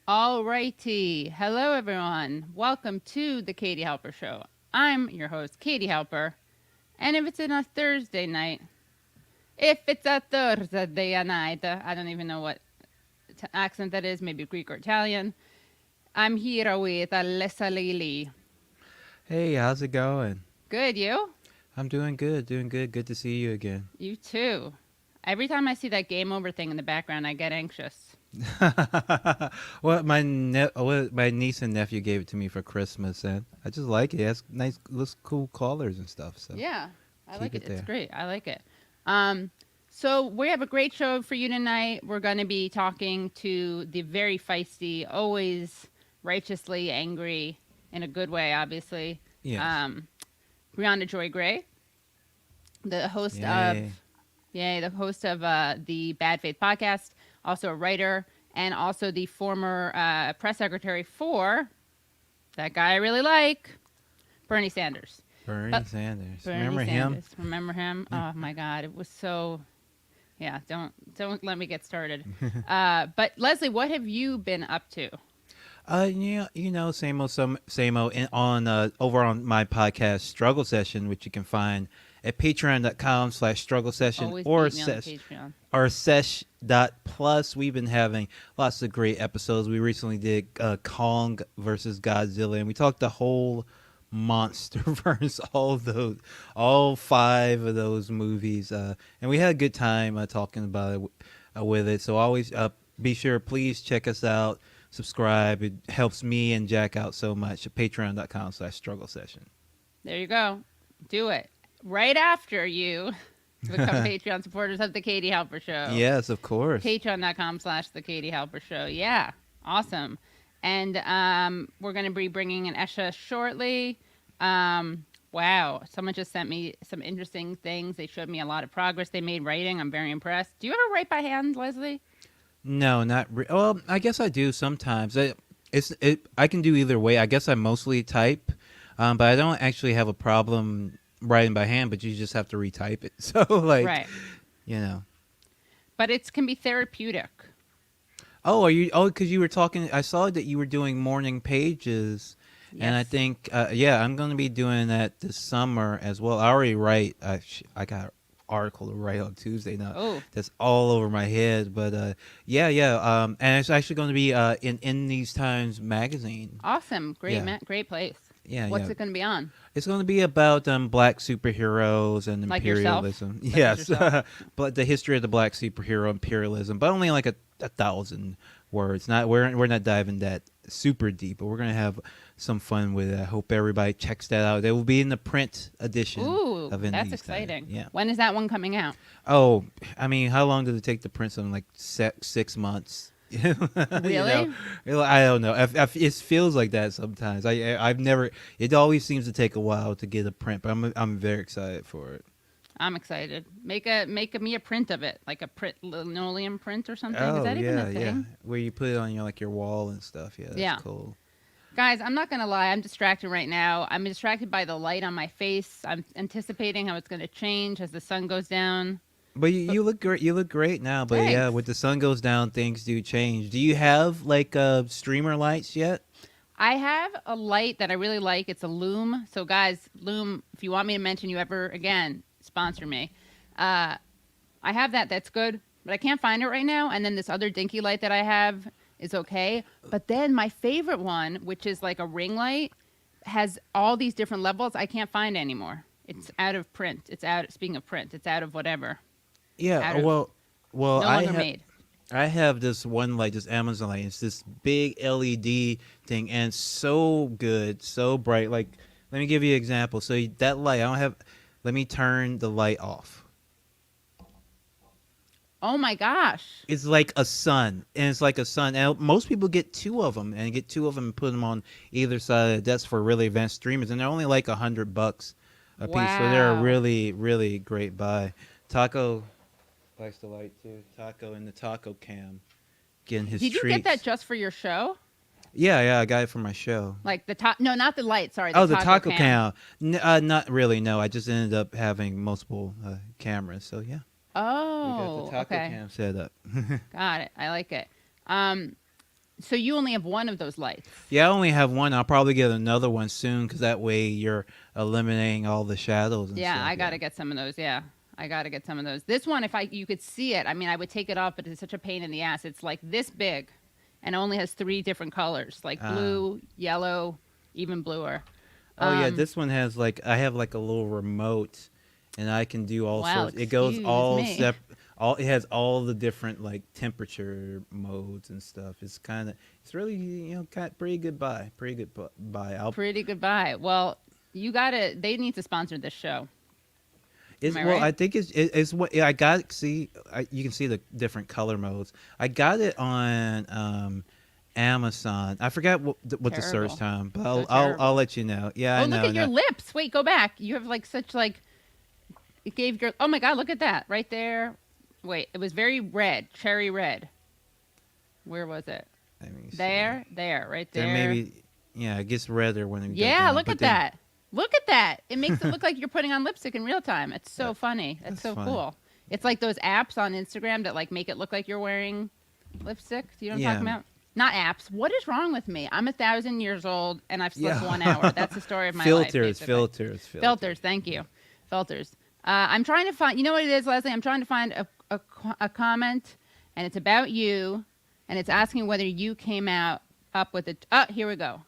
Alrighty. Hello, everyone. Welcome to the Katie Halper Show. I'm your host, Katie Halper. And if it's in a Thursday night, if it's a Thursday night, I don't even know what accent that is, maybe Greek or Italian. I'm here with Alessa Lili. Hey, how's it going? Good, you? I'm doing good, doing good. Good to see you again. You too. Every time I see that game over thing in the background, I get anxious. My niece and nephew gave it to me for Christmas, and I just like it. It has nice, looks cool colors and stuff. So Yeah, I keep like it. it It's there. great. I like it. So we have a great show for you tonight. We're going to be talking to the very feisty, always righteously angry in a good way, obviously. Yes. Um, Briahna Joy Gray, the host of Yay. the Bad Faith podcast, also a writer, and also the former press secretary for that guy I really like, Bernie Sanders. Bernie Sanders. Bernie Remember Sanders. him? Remember him? Yeah. Oh my God, it was so. Yeah, don't let me get started. But Leslie, what have you been up to? Same old, same old. On over on my podcast, Struggle Session, which you can find at patreon.com/struggle session Always or beat me on the Patreon. sesh.plus. We've been having lots of great episodes. We recently did Kong versus Godzilla, and we talked the whole monster verse, all five of those movies, and we had a good time talking about it with it. So always be sure, please check us out, subscribe. It helps me and Jack out so much. Patreon.com/struggle session. There you go. Do it right after you become Patreon supporters of the Katie Halper Show. Yes, of course. Patreon.com/the Katie Halper Show. Yeah, awesome. And we're going to be bringing in Esha shortly. Wow, someone just sent me some interesting things. They showed me a lot of progress they made writing. I'm very impressed. Do you ever write by hand, Leslie? No, well, I guess I do sometimes. I can do either way. I guess I mostly type, but I don't actually have a problem writing by hand. But you just have to retype it. So Right. you know. But it can be therapeutic. Oh, are you? Oh, because you were talking. I saw that you were doing morning pages, and I Yes. think, yeah, I'm going to be doing that this summer as well. I already write. I got an article to write on Tuesday now. Oh, That's all over my head, but yeah. And it's actually going to be in These Times magazine. awesome. Great, Yeah, great place. yeah. What's it going to be on? It's going to be about black superheroes and Like yourself? imperialism. Such as Yes, yourself? but the history of the black superhero imperialism, but only like a 1,000 words. Not we're not diving that super deep, but we're going to have some fun with it. I hope everybody checks that out. It will be in the print edition Ooh, of In that's These Times. exciting. Yeah. When is that one coming out? Oh, I mean, how long did it take to print something? Like 6 months. Really? I don't know. It feels like that sometimes. I've never. It always seems to take a while to get a print, but I'm very excited for it. I'm excited. Make me a print of it, like a print linoleum print or something. Is Oh that even a yeah, thing? yeah. Where you put it on your wall and stuff. Yeah, that's Yeah. cool. Guys, I'm not gonna lie. I'm distracted right now. I'm distracted by the light on my face. I'm anticipating how it's gonna change as the sun goes down. But you look great. You look great now. But yeah, Thanks. with the sun goes down, things do change. Do you have like streamer lights yet? I have a light that I really like. It's a Loom. So, guys, Loom, if you want me to mention you ever again, sponsor me. I have that. That's good. But I can't find it right now. And then this other dinky light that I have is okay. But then my favorite one, which is like a ring light, has all these different levels I can't find anymore. It's out of print. It's out, speaking of print, it's out of whatever. Yeah. Out of, Well, no longer made. I have this one light, this Amazon light. It's this big LED thing, and it's so good, so bright. Like, let me give you an example. So that light, I don't have. Let me turn the light off. Oh my gosh. It's like a sun, and it's like a sun. And most people get two of them, and and put them on either side of the desk for really advanced streamers, and they're only like $100 a piece. So they're a Wow. really, really great buy. Taco likes the light too. Taco in the taco cam, getting his Did you treats. get that just for your show? Yeah, I got it for my show. Like the top? No, not the light. Sorry. The taco cam. Not really. No, I just ended up having multiple cameras. So yeah, we got Oh, the taco okay. cam set up. Got it. I like it. So you only have one of those lights. Yeah, I only have one. I'll probably get another one soon because that way you're eliminating all the shadows and Yeah, stuff. I Yeah. gotta get some of those. Yeah, I gotta get some of those. This one, if you could see it, I mean, I would take it off, but it's such a pain in the ass. It's like this big, and only has 3 different colors, like Uh, blue, yellow, even bluer. oh yeah, Um, this one has like I have like a little remote, and I can do all wow, sorts. It goes excuse all me. sep. All it has all the different like temperature modes and stuff. It's kind of it's really kind pretty good buy. Pretty good buy. I'll Pretty goodbye. Well, you gotta. They need to sponsor this show. Am It's I well, right? I think it's what yeah, I got. See, you can see the different color modes. I got it on Amazon. I forgot what the search Terrible. time, but So I'll terrible. let you know. Yeah, Oh, I look know. at your No. lips. Wait, go back. You have like such like it gave your. Oh my God, look at that right there. Wait, it was very red, cherry red. Where was it? Let me see. There, right There there. maybe yeah, it gets redder when we go Yeah, down, look but at then that. Look at that. It makes it look like you're putting on lipstick in real time. It's so that, funny. It's that's so funny. cool. It's like those apps on Instagram that like make it look like you're wearing lipstick. Do you know what I'm Yeah, talking about? Not apps. What is wrong with me? I'm 1,000 years old and I've slept yeah. 1 hour. That's the story of my life, filters, basically. filters, filters. Filters. Thank you. Filters. I'm trying to find. You know what it is, Leslie? I'm trying to find a comment, and it's about you, and it's asking whether you came out up with it. Oh, here we go.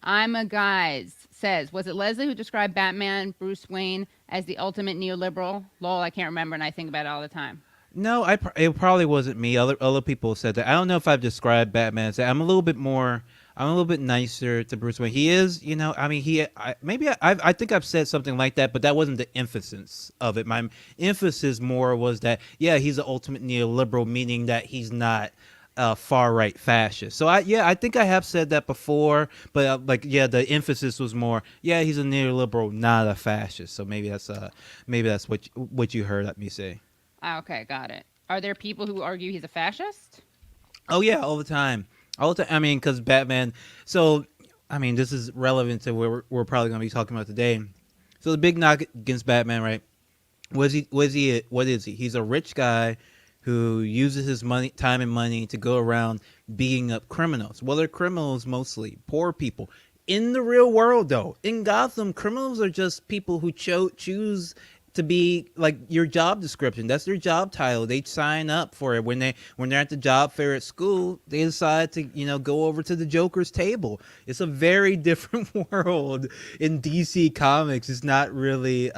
I'm a guys says, was it Leslie who described Batman Bruce Wayne as the ultimate neoliberal? Lol, I can't remember, and I think about it all the time. No, it probably wasn't me. Other people said that. I don't know if I've described Batman as that. I'm a little bit more. I'm a little bit nicer to Bruce Wayne. He is, I mean, I think I've said something like that, but that wasn't the emphasis of it. My emphasis more was that, yeah, he's the ultimate neoliberal, meaning that he's not a far right fascist. So I think I have said that before, but the emphasis was more, yeah, he's a neoliberal, not a fascist. So maybe that's what you heard me say. Ah, okay, got it. Are there people who argue he's a fascist? Oh yeah, all the time, all the time. I mean, because Batman. So, I mean, this is relevant to where we're probably going to be talking about today. So the big knock against Batman, right? What is he? He's a rich guy who uses his money, time, and money to go around beating up criminals. Well, they're criminals mostly, poor people. In the real world, though, in Gotham, criminals are just people who choose to be like your job description. That's their job title. They sign up for it when they're at the job fair at school. They decide to go over to the Joker's table. It's a very different world in DC Comics. It's not really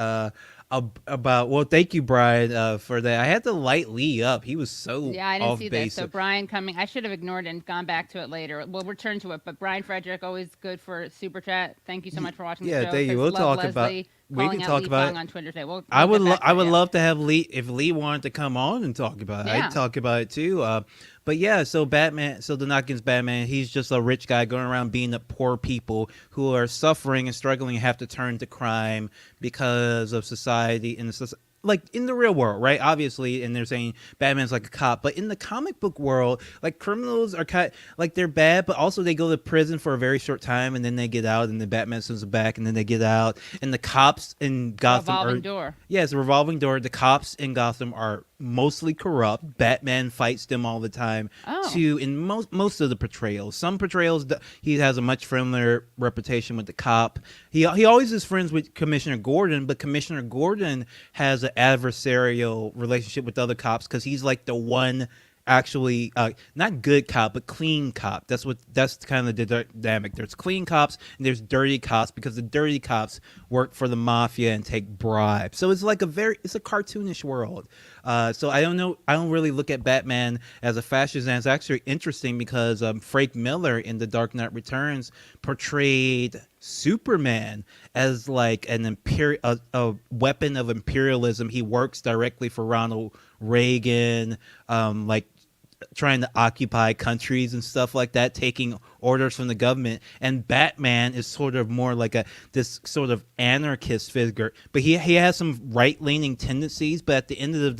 about. Well, thank you, Brian, for that. I had to light Lee up. He was so Yeah, I didn't off see this. base. So Brian coming, I should have ignored it and gone back to it later. We'll return to it. But Brian Frederick, always good for super chat. Thank you so much for watching the Yeah, show. thank you. Says, We'll love talk about. Leslie. We can Calling out talk Lee about Fong it. on Twitter today. I We'll would get back I to it. would Yeah. love to have Lee if Lee wanted to come on and talk about it. Yeah. I'd talk about it too. But yeah, so the knock against Batman, he's just a rich guy going around beating up poor people who are suffering and struggling and have to turn to crime because of society and like in the real world, right? Obviously, and they're saying Batman's like a cop, but in the comic book world, like criminals are kind like they're bad, but also they go to prison for a very short time and then they get out, and then Batman sends them back, and then they get out, and the cops in Gotham are Revolving door. yeah, it's a revolving door. The cops in Gotham are mostly corrupt. Batman fights them all the time. Oh. In most of the portrayals, some portrayals he has a much friendlier reputation with the cop. He always is friends with Commissioner Gordon, but Commissioner Gordon has an adversarial relationship with other cops because he's like the one actually not good cop but clean cop. That's kind of the dynamic. There's clean cops and there's dirty cops because the dirty cops work for the mafia and take bribes. So it's like it's a cartoonish world. So I don't really look at Batman as a fascist, and it's actually interesting because Frank Miller in The Dark Knight Returns portrayed Superman as like a weapon of imperialism. He works directly for Ronald Reagan, like trying to occupy countries and stuff like that, taking orders from the government. And Batman is sort of more like this sort of anarchist figure, but he has some right leaning tendencies. But at the end of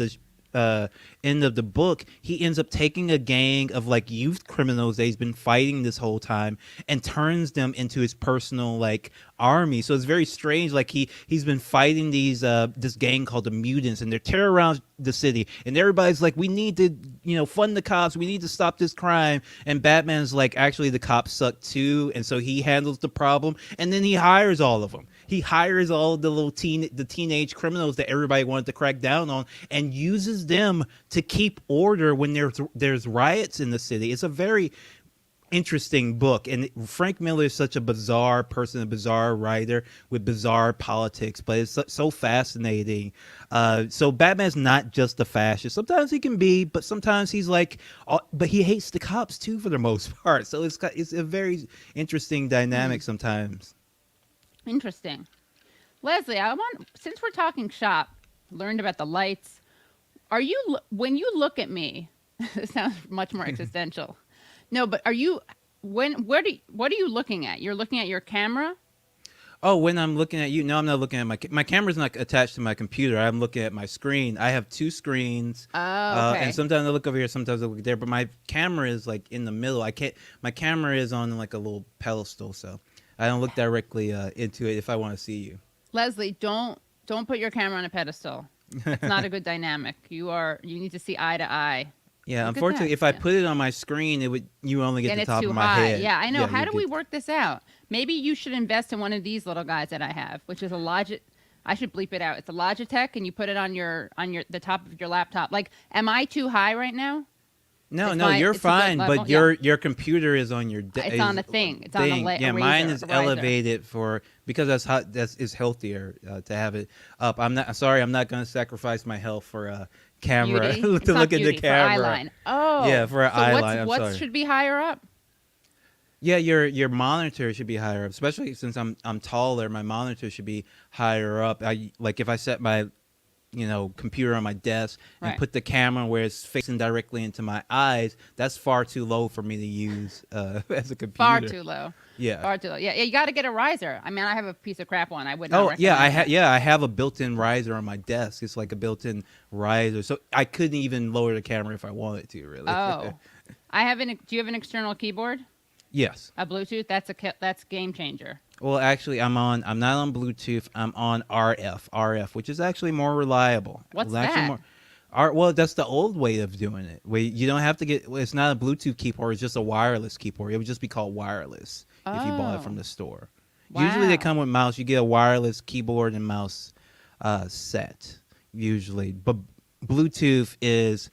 end of the book, he ends up taking a gang of like youth criminals that he's been fighting this whole time and turns them into his personal like army. So it's very strange. Like he's been fighting these this gang called the Mutants, and they're tearing around the city, and everybody's like, we need to fund the cops, we need to stop this crime. And Batman's like, actually the cops suck too, and so he handles the problem, and then he hires all of them. He hires all the little teenage criminals that everybody wanted to crack down on, and uses them to keep order when there's riots in the city. It's a very interesting book, and Frank Miller is such a bizarre person, a bizarre writer with bizarre politics, but it's so fascinating. So Batman's not just a fascist. Sometimes he can be, but sometimes he's like, but he hates the cops too for the most part. So it's a very interesting dynamic sometimes. Interesting. Leslie, since we're talking shop, learned about the lights. When you look at me, it sounds much more existential. No, but what are you looking at? You're looking at your camera? Oh, when I'm looking at you, no, I'm not looking at my camera's not attached to my computer. I'm looking at my screen. I have two screens. Oh, okay. And sometimes I look over here, sometimes I look there, but my camera is like in the middle. My camera is on like a little pedestal, so I don't look directly into it if I want to see you. Leslie, don't put your camera on a pedestal. It's not a good dynamic. You need to see eye to eye. Yeah, Look unfortunately, if I put it on my screen, you only get the top of my head. Yeah, I know. How do we work this out? Maybe you should invest in one of these little guys that I have, which is a Logitech. I should bleep it out. It's a Logitech, and you put it on the top of your laptop. Like, am I too high right now? No, you're fine, but your computer is on your it's on a thing. It's on a razor. Yeah, mine is elevated because it's healthier to have it up. I'm not going to sacrifice my health for a camera to look at the camera. For eye line. Oh, yeah, for an eye line. What should be higher up? Yeah, your monitor should be higher up, especially since I'm taller. My monitor should be higher up. If I set my computer on my desk and put the camera where it's facing directly into my eyes, that's far too low for me to use as a computer. Far too low. Yeah. Far too low. Yeah, you got to get a riser. I mean, I have a piece of crap one. I would not recommend I have a built-in riser on my desk. It's like a built-in riser, so I couldn't even lower the camera if I wanted to. Really. Oh, do you have an external keyboard? Yes. A Bluetooth? That's game changer. Well, actually, I'm not on Bluetooth. I'm on RF, which is actually more reliable. What's that? Well, that's the old way of doing it. Where you don't have to it's not a Bluetooth keyboard. It's just a wireless keyboard. It would just be called wireless if you bought it from the store. Wow. Usually they come with mouse. You get a wireless keyboard and mouse set usually, but Bluetooth is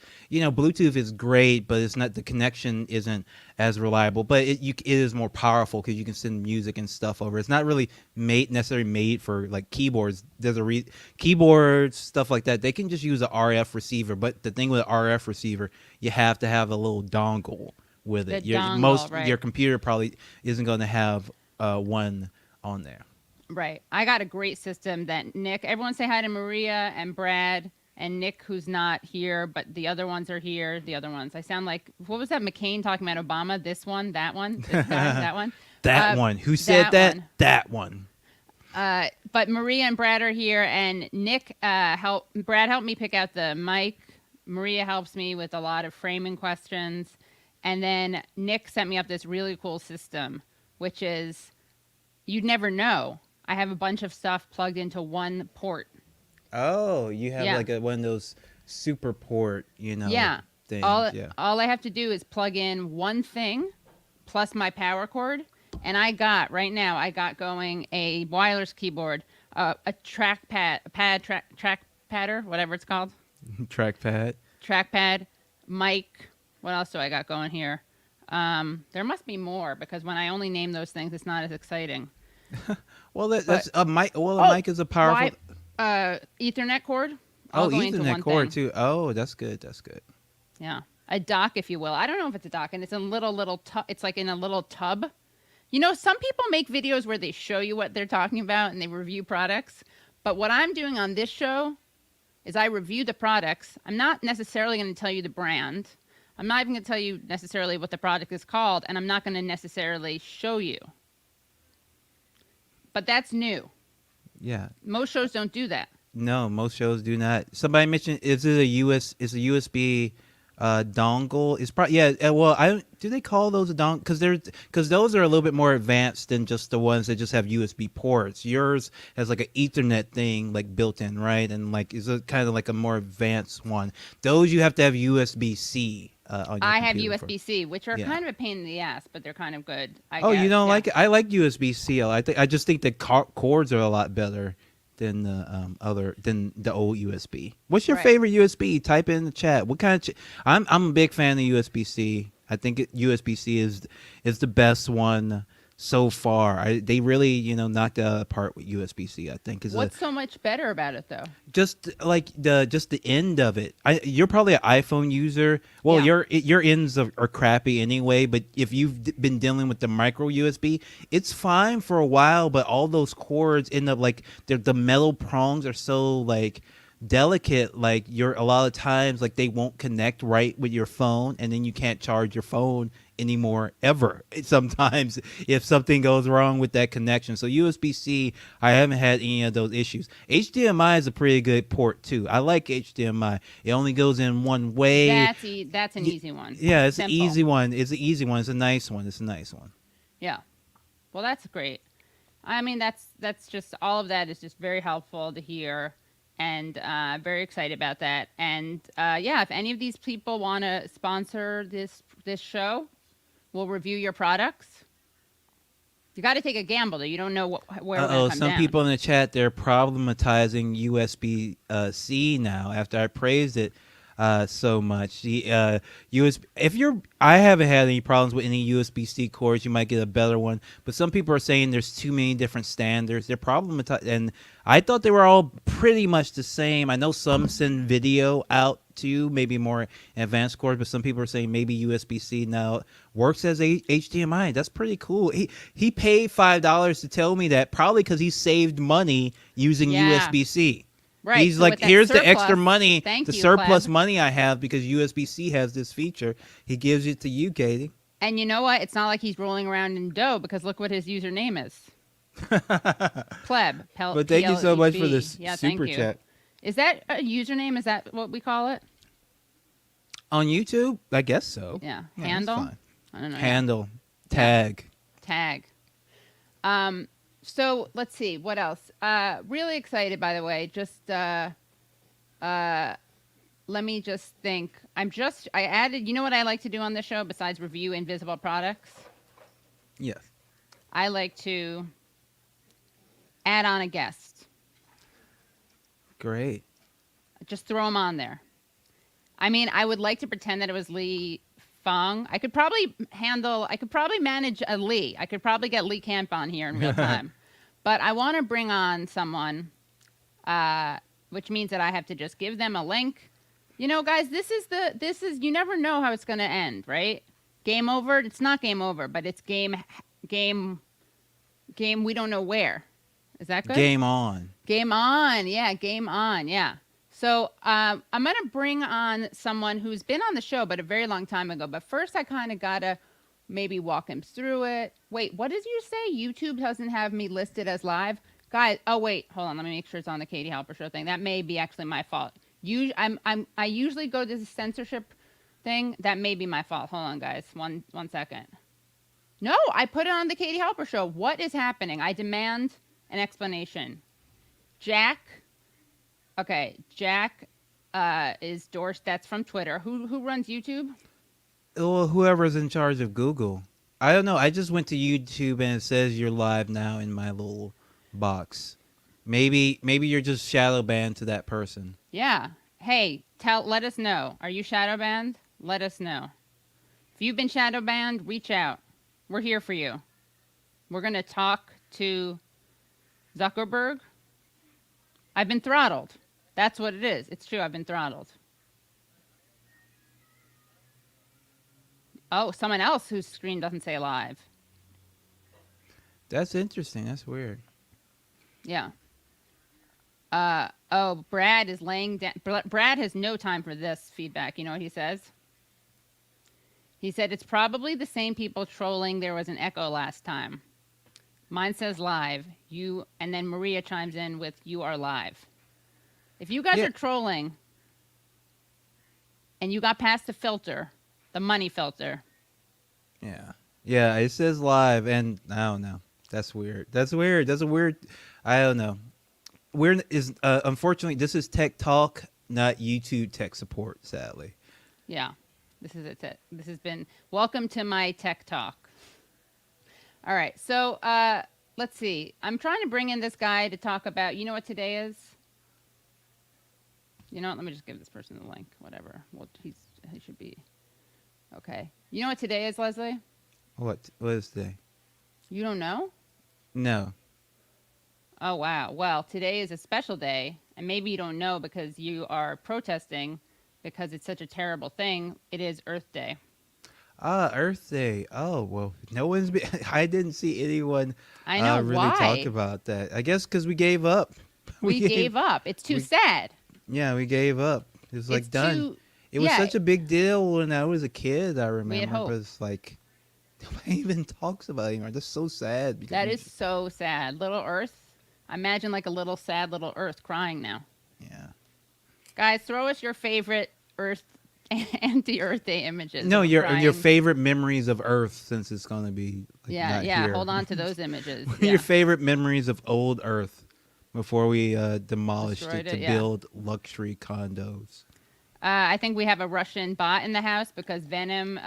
great, but it's not, the connection isn't as reliable, but it is more powerful because you can send music and stuff over. It's not really necessarily made for like keyboards. There's keyboards, stuff like that. They can just use an RF receiver, but the thing with an RF receiver, you have to have a little dongle with it. Your computer probably isn't going to have one on there. Right. I got a great system that everyone say hi to Maria and Brad. And Nick, who's not here, but the other ones are here. The other ones. I sound like, what was that McCain talking about Obama? This one, that one, this guy, that one. That one. Who said that? That one. But Maria and Brad are here, and Nick Brad helped me pick out the mic. Maria helps me with a lot of framing questions. And then Nick sent me up this really cool system, which is, you'd never know. I have a bunch of stuff plugged into one port. Oh, you have like one of those super port, things. All I have to do is plug in one thing plus my power cord, and I got going a wireless keyboard, a trackpadder, whatever it's called. Trackpad, mic. What else do I got going here? There must be more, because when I only name those things, it's not as exciting. Well, that's a mic. Well, a mic is a powerful. Ethernet cord. Ethernet cord too. Oh, that's good. Yeah, a dock, if you will. I don't know if it's a dock, and it's a little tub. It's like in a little tub. Some people make videos where they show you what they're talking about and they review products. But what I'm doing on this show is I review the products. I'm not necessarily going to tell you the brand. I'm not even going to tell you necessarily what the product is called, and I'm not going to necessarily show you. But that's new. Yeah. Most shows don't do that. No, most shows do not. Somebody mentioned, is it a is a USB dongle? It's probably, yeah. Well, I don't, do they call those a dongle? Because those are a little bit more advanced than just the ones that just have USB ports. Yours has like an Ethernet thing like built in, right? And like is a kind of like a more advanced one. Those you have to have USB C on your I have computer for. USB C, which are Yeah. kind of a pain in the ass, but they're kind of good, I Oh, you guess. don't Yeah. like it? I like USB C. I just think the cords are a lot better than the other than the old USB. What's your Right. favorite USB? Type it in the chat. What kind of? I'm a big fan of USB C. I think USB C is the best one so far. They really knocked it out of the park with USB C. I think is a What's so much better about it, though? just like the end of it. You're probably an iPhone user. Well, Yeah. your ends are crappy anyway. But if you've been dealing with the micro USB, it's fine for a while. But all those cords end up like the metal prongs are so like delicate. Like you're a lot of times like they won't connect right with your phone, and then you can't charge your phone anymore ever. Sometimes if something goes wrong with that connection. So USB-C, I haven't had any of those issues. HDMI is a pretty good port too. I like HDMI. It only goes in one way. That's an easy one. Yeah, it's an Simple. easy one. It's an easy one. It's a nice one. It's a nice one. Yeah. Well, that's great. I mean, that's just all of that is just very helpful to hear, and very excited about that. And yeah, if any of these people want to sponsor this show, we'll review your products. You got to take a gamble, though. You don't know where we're going to come Some down. people in the chat, they're problematizing USB C now after I praised it so much. The USB, I haven't had any problems with any USB C cords. You might get a better one, but some people are saying there's too many different standards. They're problematized, and I thought they were all pretty much the same. I know some send video out to maybe more advanced cords, but some people are saying maybe USB C now works as HDMI. That's pretty cool. He paid $5 to tell me that, probably because he saved money using Yeah. USB C. Right. He's so like, with that here's the surplus- extra money, Thank the you, surplus Pleb. money I have because USB C has this feature. He gives it to you, Katie. And you know what? It's not like he's rolling around in dough, because look what his username is. Pleb. But thank you so much for PLEB. this Yeah, super thank you. chat. Is that a username? Is that what we call it? On YouTube? I guess so. Yeah. Yeah, that's Handle? fine. I don't know. Handle. Tag. Tag. So let's see what else. Really excited, by the way. Just let me just think. I added. You know what I like to do on this show besides review invisible products? Yes. I like to add on a guest. Great. Just throw them on there. I mean, I would like to pretend that it was Lee Fong. I could probably manage a Lee. I could probably get Lee Camp on here in real time. But I want to bring on someone, which means that I have to just give them a link. You know, guys, this is you never know how it's going to end, right? Game over. It's not game over, but it's game. We don't know where. Is that good? Game on. Game on. Yeah, game on. Yeah. So I'm going to bring on someone who's been on the show, but a very long time ago. But first, I kind of got to maybe walk him through it. Wait, what did you say? YouTube doesn't have me listed as live? Guys, oh, wait. Hold on. Let me make sure it's on the Katie Halper Show thing. That may be actually my fault. I usually go to the censorship thing. That may be my fault. Hold on, guys. One second. No, I put it on the Katie Halper Show. What is happening? I demand an explanation. Jack is Dorsch. That's from Twitter. Who runs YouTube? Well, whoever's in charge of Google. I don't know. I just went to YouTube and it says you're live now in my little box. Maybe you're just shadow banned to that person. Yeah. Hey, let us know. Are you shadow banned? Let us know. If you've been shadow banned, reach out. We're here for you. We're going to talk to Zuckerberg. I've been throttled. That's what it is. It's true. I've been throttled. Oh, someone else whose screen doesn't say live. That's interesting. That's weird. Yeah. Brad is laying down. Brad has no time for this feedback. You know what he says? He said, it's probably the same people trolling. There was an echo last time. Mine says live. And then Maria chimes in with, you are live. If you guys Yeah. are trolling and you got past the filter, the money filter. Yeah. Yeah, it says live, and I don't know. That's weird. That's weird. That's a weird. I don't know. We're is unfortunately this is tech talk, not YouTube tech support. Sadly. Yeah, this is it. This has been welcome to my tech talk. All right, so let's see. I'm trying to bring in this guy to talk about. You know what today is? You know what? Let me just give this person the link. Whatever. Well, he should be okay. You know what today is, Leslie? What is today? You don't know? No. Oh wow. Well, today is a special day, and maybe you don't know because you are protesting because it's such a terrible thing. It is Earth Day. Ah, Earth Day. Oh well, no one's been. I didn't see anyone I know really talk why. about that. I guess because we gave up. We gave up. It's too we sad. Yeah, we gave up. It was It's like done. too. It was Yeah, such a big deal when I was a kid. I we had remember, but hope. it's like nobody even talks about it anymore. That's so sad because That is so sad. Little Earth. Imagine like a little sad little Earth crying now. yeah. Guys, throw us your favorite Earth anti-Earth Day images. No, of your crying. favorite memories of Earth since it's gonna be like, Yeah, not yeah. here. Hold on to those images. What are Yeah. your favorite memories of old Earth before we demolished Destroyed it to it, yeah. build luxury condos? I think we have a Russian bot in the house because Venom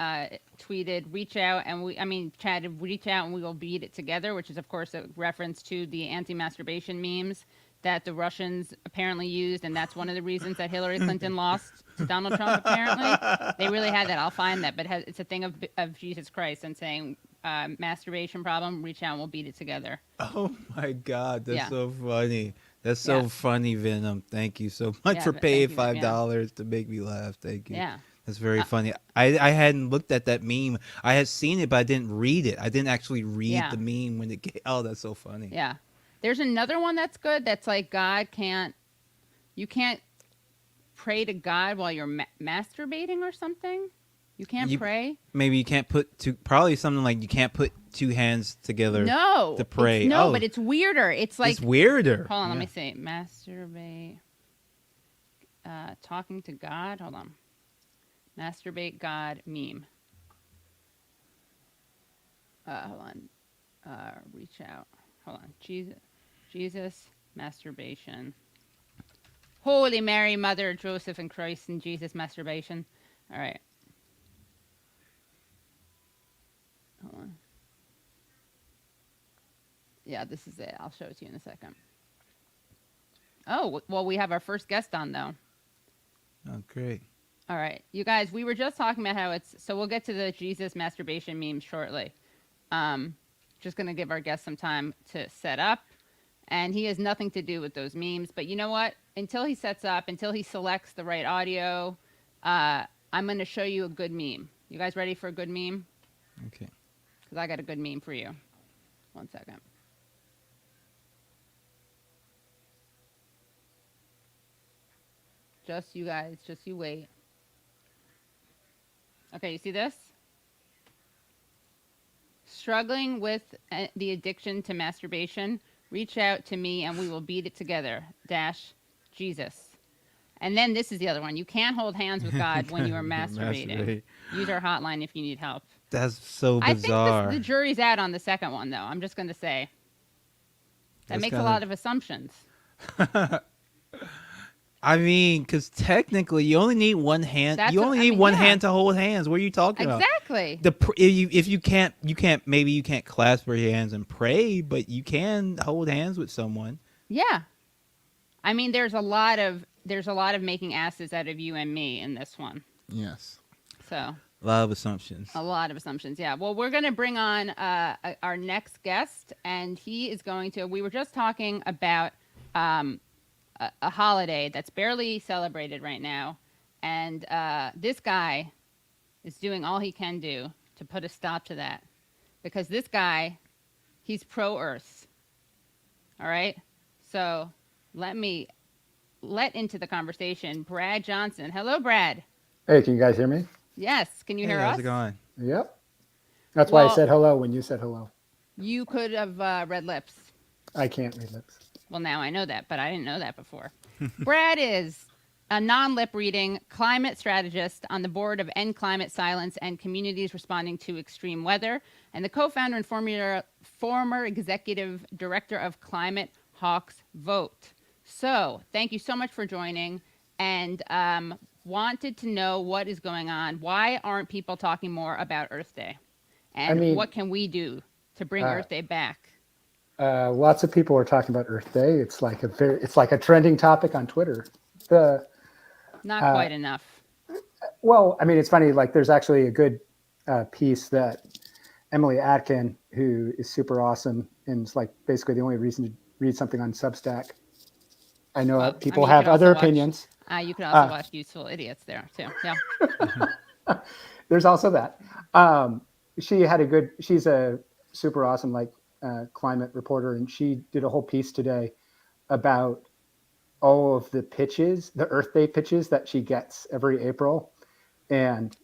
tweeted, "Reach out," and chatted, "Reach out, and we will beat it together," which is, of course, a reference to the anti-masturbation memes that the Russians apparently used, and that's one of the reasons that Hillary Clinton lost to Donald Trump. Apparently, they really had that. I'll find that, but it's a thing of Jesus Christ and saying, "Masturbation problem, reach out, and we'll beat it together." Oh my God, that's Yeah. so funny. That's so Yeah. funny, Venom. Thank you so much Yeah, for but paying thank you, yeah. $5 to make me laugh. Thank you. Yeah. That's very funny. I hadn't looked at that meme. I had seen it, but I didn't read it. I didn't actually read Yeah. the meme when it came. Oh, that's so funny. Yeah. There's another one that's good. That's like you can't pray to God while you're masturbating or something. You can't pray. Maybe you can't probably something like you can't put two hands together No. to pray. But it's weirder. It's like, it's weirder. hold on, Yeah. let me see. Masturbate. Talking to God. Hold on. Masturbate God meme. Hold on. Reach out. Hold on. Jesus, masturbation. Holy Mary, Mother, Joseph, and Christ, and Jesus, masturbation. All right. Hold on. Yeah, this is it. I'll show it to you in a second. Oh, well, we have our first guest on, though. Oh, great. All right. You guys, we were just talking about how so we'll get to the Jesus masturbation memes shortly. Just going to give our guest some time to set up. And he has nothing to do with those memes. But you know what? Until he sets up, until he selects the right audio, I'm going to show you a good meme. You guys ready for a good meme? Okay. Because I got a good meme for you. 1 second. Just you wait. Okay, you see this? Struggling with the addiction to masturbation? Reach out to me and we will beat it together. Jesus. And then this is the other one. You can't hold hands with God when you are masturbating. Use our hotline if you need help. That's so bizarre. I think the jury's out on the second one, though. I'm just going to say. That makes a lot of assumptions. I mean, because technically, you only need one hand. You only need one hand to hold hands. What are you talking about? Exactly. If you can't, maybe you can't clasp your hands and pray, but you can hold hands with someone. Yeah. I mean, there's a lot of making asses out of you and me in this one. Yes. So. A lot of assumptions. A lot of assumptions, yeah. Well, we're going to bring on our next guest, and he is going to. We were just talking about a holiday that's barely celebrated right now, and this guy is doing all he can do to put a stop to that, because this guy, he's pro-Earth. All right, so let into the conversation Brad Johnson. Hello, Brad. Hey, can you guys hear me? Yes. Can you hear us? How's it going? Yep. That's why I said hello when you said hello. You could have read lips. I can't read lips. Well, now I know that, but I didn't know that before. Brad is a non-lip reading climate strategist on the board of End Climate Silence and Communities Responding to Extreme Weather, and the co-founder and former executive director of Climate Hawks Vote. So, thank you so much for joining, and wanted to know what is going on. Why aren't people talking more about Earth Day? I And mean, what can we do to bring Earth Day back? lots of people are talking about Earth Day. It's like a trending topic on Twitter. The Not quite enough. Well, I mean, it's funny. Like, there's actually a good piece that Emily Atkin, who is super awesome, and it's like basically the only reason to read something on Substack. I know Well, people you could have also other watch. opinions. You could also watch Useful Idiots there too. Yeah. There's also that. She's a super awesome climate reporter, and she did a whole piece today about all of the pitches, the Earth Day pitches that she gets every April, and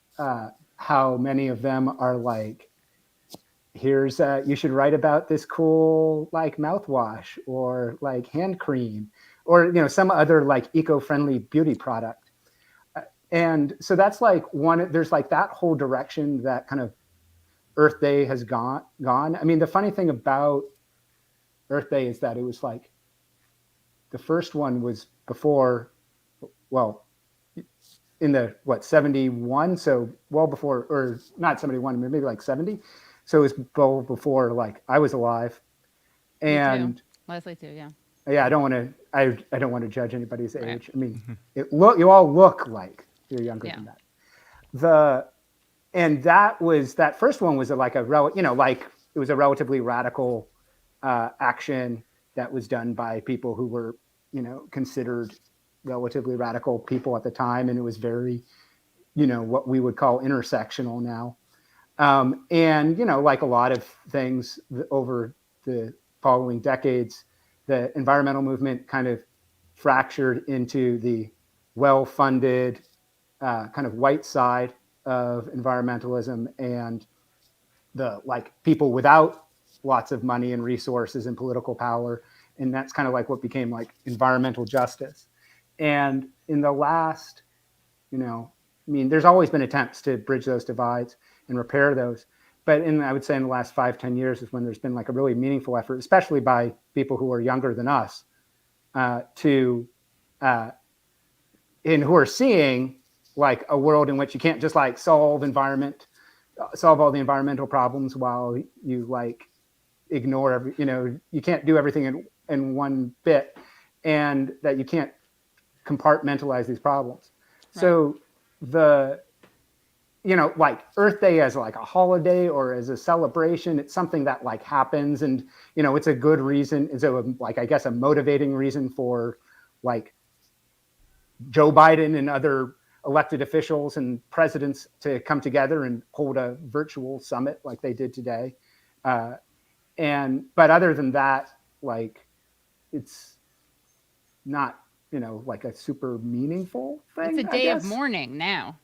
how many of them are like, here's you should write about this cool like mouthwash or like hand cream or some other like eco-friendly beauty product. And so that's like there's like that whole direction that kind of Earth Day has gone. I mean, the funny thing about Earth Day is that it was like the first one was before, well, in the 71, so well before, or not 71, maybe like 70. So it was well before like I was alive. And Me too. Leslie too, yeah. Yeah, I don't want to judge anybody's age. Right. I mean, you all look like you're younger than that. That first one was like it was a relatively radical action that was done by people who were considered relatively radical people at the time, and it was very what we would call intersectional now. And like a lot of things over the following decades, the environmental movement kind of fractured into the well-funded kind of white side of environmentalism and the like people without lots of money and resources and political power. And that's kind of like what became like environmental justice. And in the last, I mean, there's always been attempts to bridge those divides and repair those. But I would say in the last 5-10 years is when there's been like a really meaningful effort, especially by people who are younger than us, and who are seeing like a world in which you can't just like solve all the environmental problems while you like ignore you can't do everything in one bit, and that you can't compartmentalize these problems. Right. So like Earth Day as like a holiday or as a celebration, it's something that like happens, and it's a good reason. It's I guess a motivating reason for like Joe Biden and other elected officials and presidents to come together and hold a virtual summit like they did today. But other than that, like it's not like a super meaningful thing. It's a day of mourning now.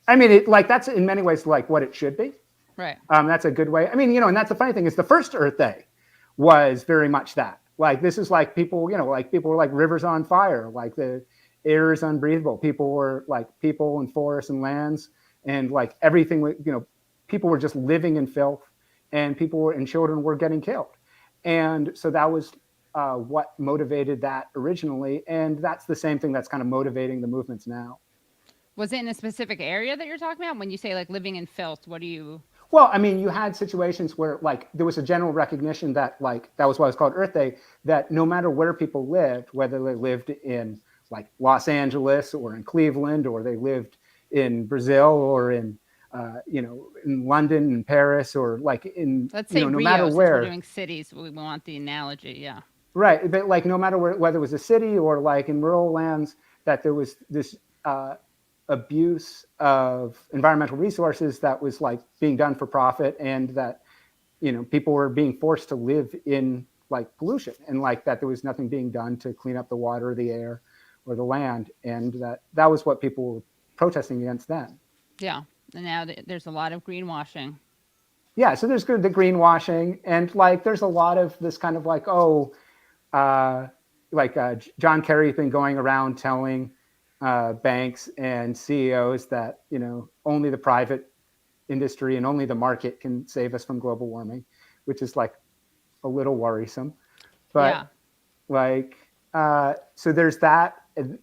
I mean, that's in many ways like what it should be. Right. That's a good way. I mean, and that's the funny thing is the first Earth Day was very much that. Like, this is like people, like people were like rivers on fire, like the air is unbreathable. People were like people and forests and lands and like everything, people were just living in filth, and children were getting killed. And so that was what motivated that originally. And that's the same thing that's kind of motivating the movements now. Was it in a specific area that you're talking about? When you say like living in filth, what do you? Well, I mean, you had situations where like there was a general recognition that like that was why it's called Earth Day, that no matter where people lived, whether they lived in like Los Angeles or in Cleveland, or they lived in Brazil or in in London and Paris, or like in, let's say no Rio, matter where. We're doing cities, we want the analogy, yeah. Right, but like no matter whether it was a city or like in rural lands, that there was this abuse of environmental resources that was like being done for profit, and that people were being forced to live in like pollution, and like that there was nothing being done to clean up the water or the air or the land, and that was what people were protesting against then. Yeah, and now there's a lot of greenwashing. Yeah, so there's the greenwashing, and like there's a lot of this kind of like John Kerry's been going around telling banks and CEOs that only the private industry and only the market can save us from global warming, which is like a little worrisome. But so there's that.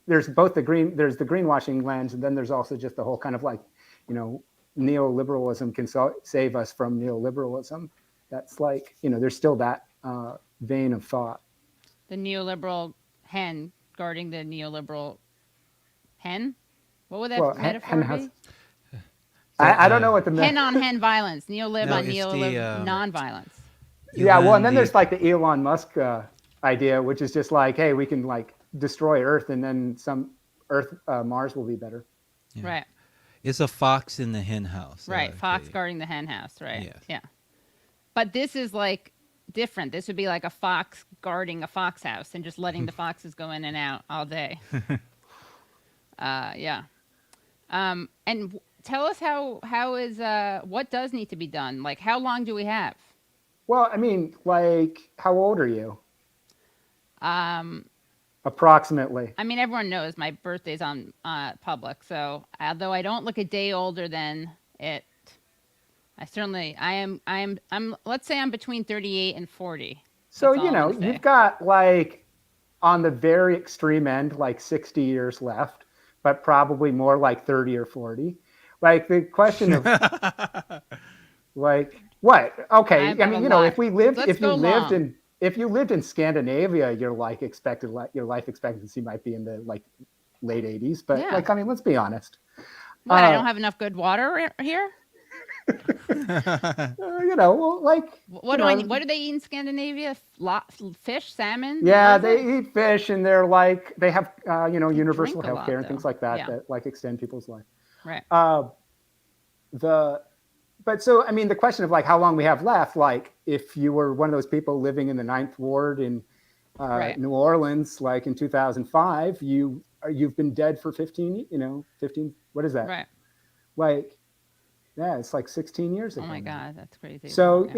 There's both there's the greenwashing lens, and then there's also just the whole kind of neoliberalism can save us from neoliberalism. That's there's still that vein of thought. The neoliberal hen guarding the neoliberal hen? What would that metaphor be? I don't know what the hen on hen violence, neolib on neolib non-violence. Yeah, well, and then there's the Elon Musk idea, which is just hey, we can destroy Earth, and then Mars will be better. Yeah. Right. It's a fox in the hen house. Right, fox guarding the hen house, right? Yes. Yeah. But this is different. This would be like a fox guarding a fox house and just letting the foxes go in and out all day. Yeah. And tell us how is what does need to be done? How long do we have? Well, I mean, how old are you? Approximately. I mean, everyone knows my birthday's on public, so although I don't look a day older than it, I'm let's say I'm between 38 and 40. So, you've got on the very extreme end 60 years left, but probably more 30 or 40. The question of what? Okay, I mean, if you lived in Scandinavia, your life expectancy might be in the late 80s. But I mean, let's be honest. What, I don't have enough good water here. What do they eat in Scandinavia? Fish, salmon? Yeah, they eat fish, and they're they have universal healthcare and things like that that extend people's life. Right. But so, I mean, the question of how long we have left, if you were one of those people living in the 9th Ward in New Orleans, in 2005, you've been dead for 15, what is that? Right. Yeah, it's 16 years ago. Oh my God, that's crazy. So,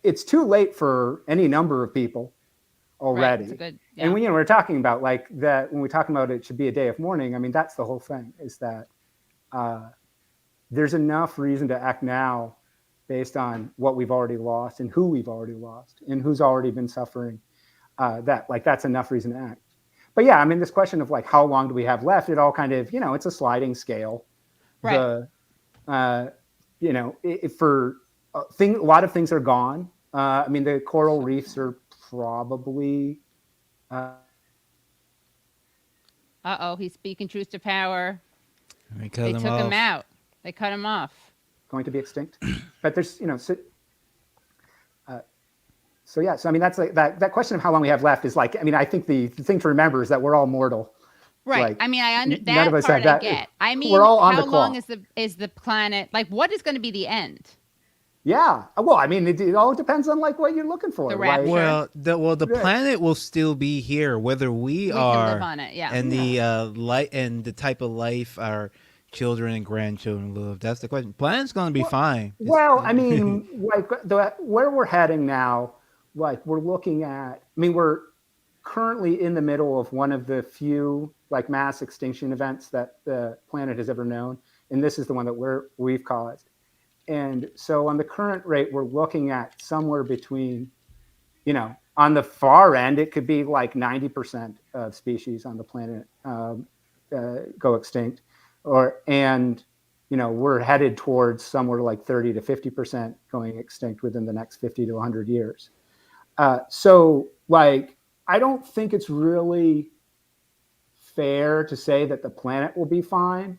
it's too late for any number of people already. Right, and we're talking about that, when we're talking about it should be a day of mourning, I mean, that's the whole thing, is that there's enough reason to act now based on what we've already lost and who we've already lost and who's already been suffering. That's enough reason to act. But yeah, I mean, this question of how long do we have left? It all kind of, it's a sliding scale. Right. A lot of things are gone. I mean, the coral reefs are probably. He's speaking truth to power. They took him out. They cut him off. Going to be extinct. But there's, so yeah. So I mean, that's that question of how long we have left is I mean, I think the thing to remember is that we're all mortal. Right. I mean, that none of us part have that. I get. I mean, we're all on how the long clock. is the planet? What is going to be the end? Yeah. Well, I mean, it all depends on what you're looking for. The rapture. The planet will still be here, whether we are can live on it. Yeah. And the light and the type of life our children and grandchildren live. That's the question. Planet's going to be fine. Well, I mean, where we're heading now, we're looking at. I mean, we're currently in the middle of one of the few mass extinction events that the planet has ever known, and this is the one that we've caused. And so on the current rate, we're looking at somewhere between, on the far end, it could be 90% of species on the planet go extinct, we're headed towards somewhere 30 to 50% going extinct within the next 50 to 100 years. So I don't think it's really fair to say that the planet will be fine.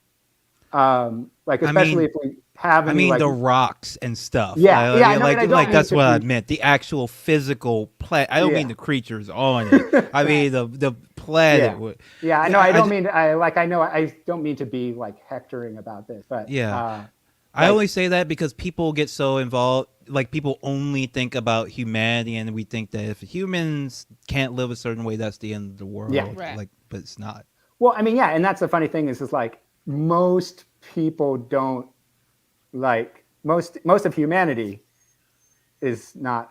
Especially if we have any, the rocks and stuff. That's what I meant. The actual physical planet. I don't mean the creatures on it. I mean the planet. Yeah, I know. I don't mean. I don't mean to be hectoring about this, but I only say that because people get so involved. People only think about humanity, and we think that if humans can't live a certain way, that's the end of the world. Yeah. Right. But it's not. Well, I mean, yeah, and that's the funny thing is most people don't most of humanity is not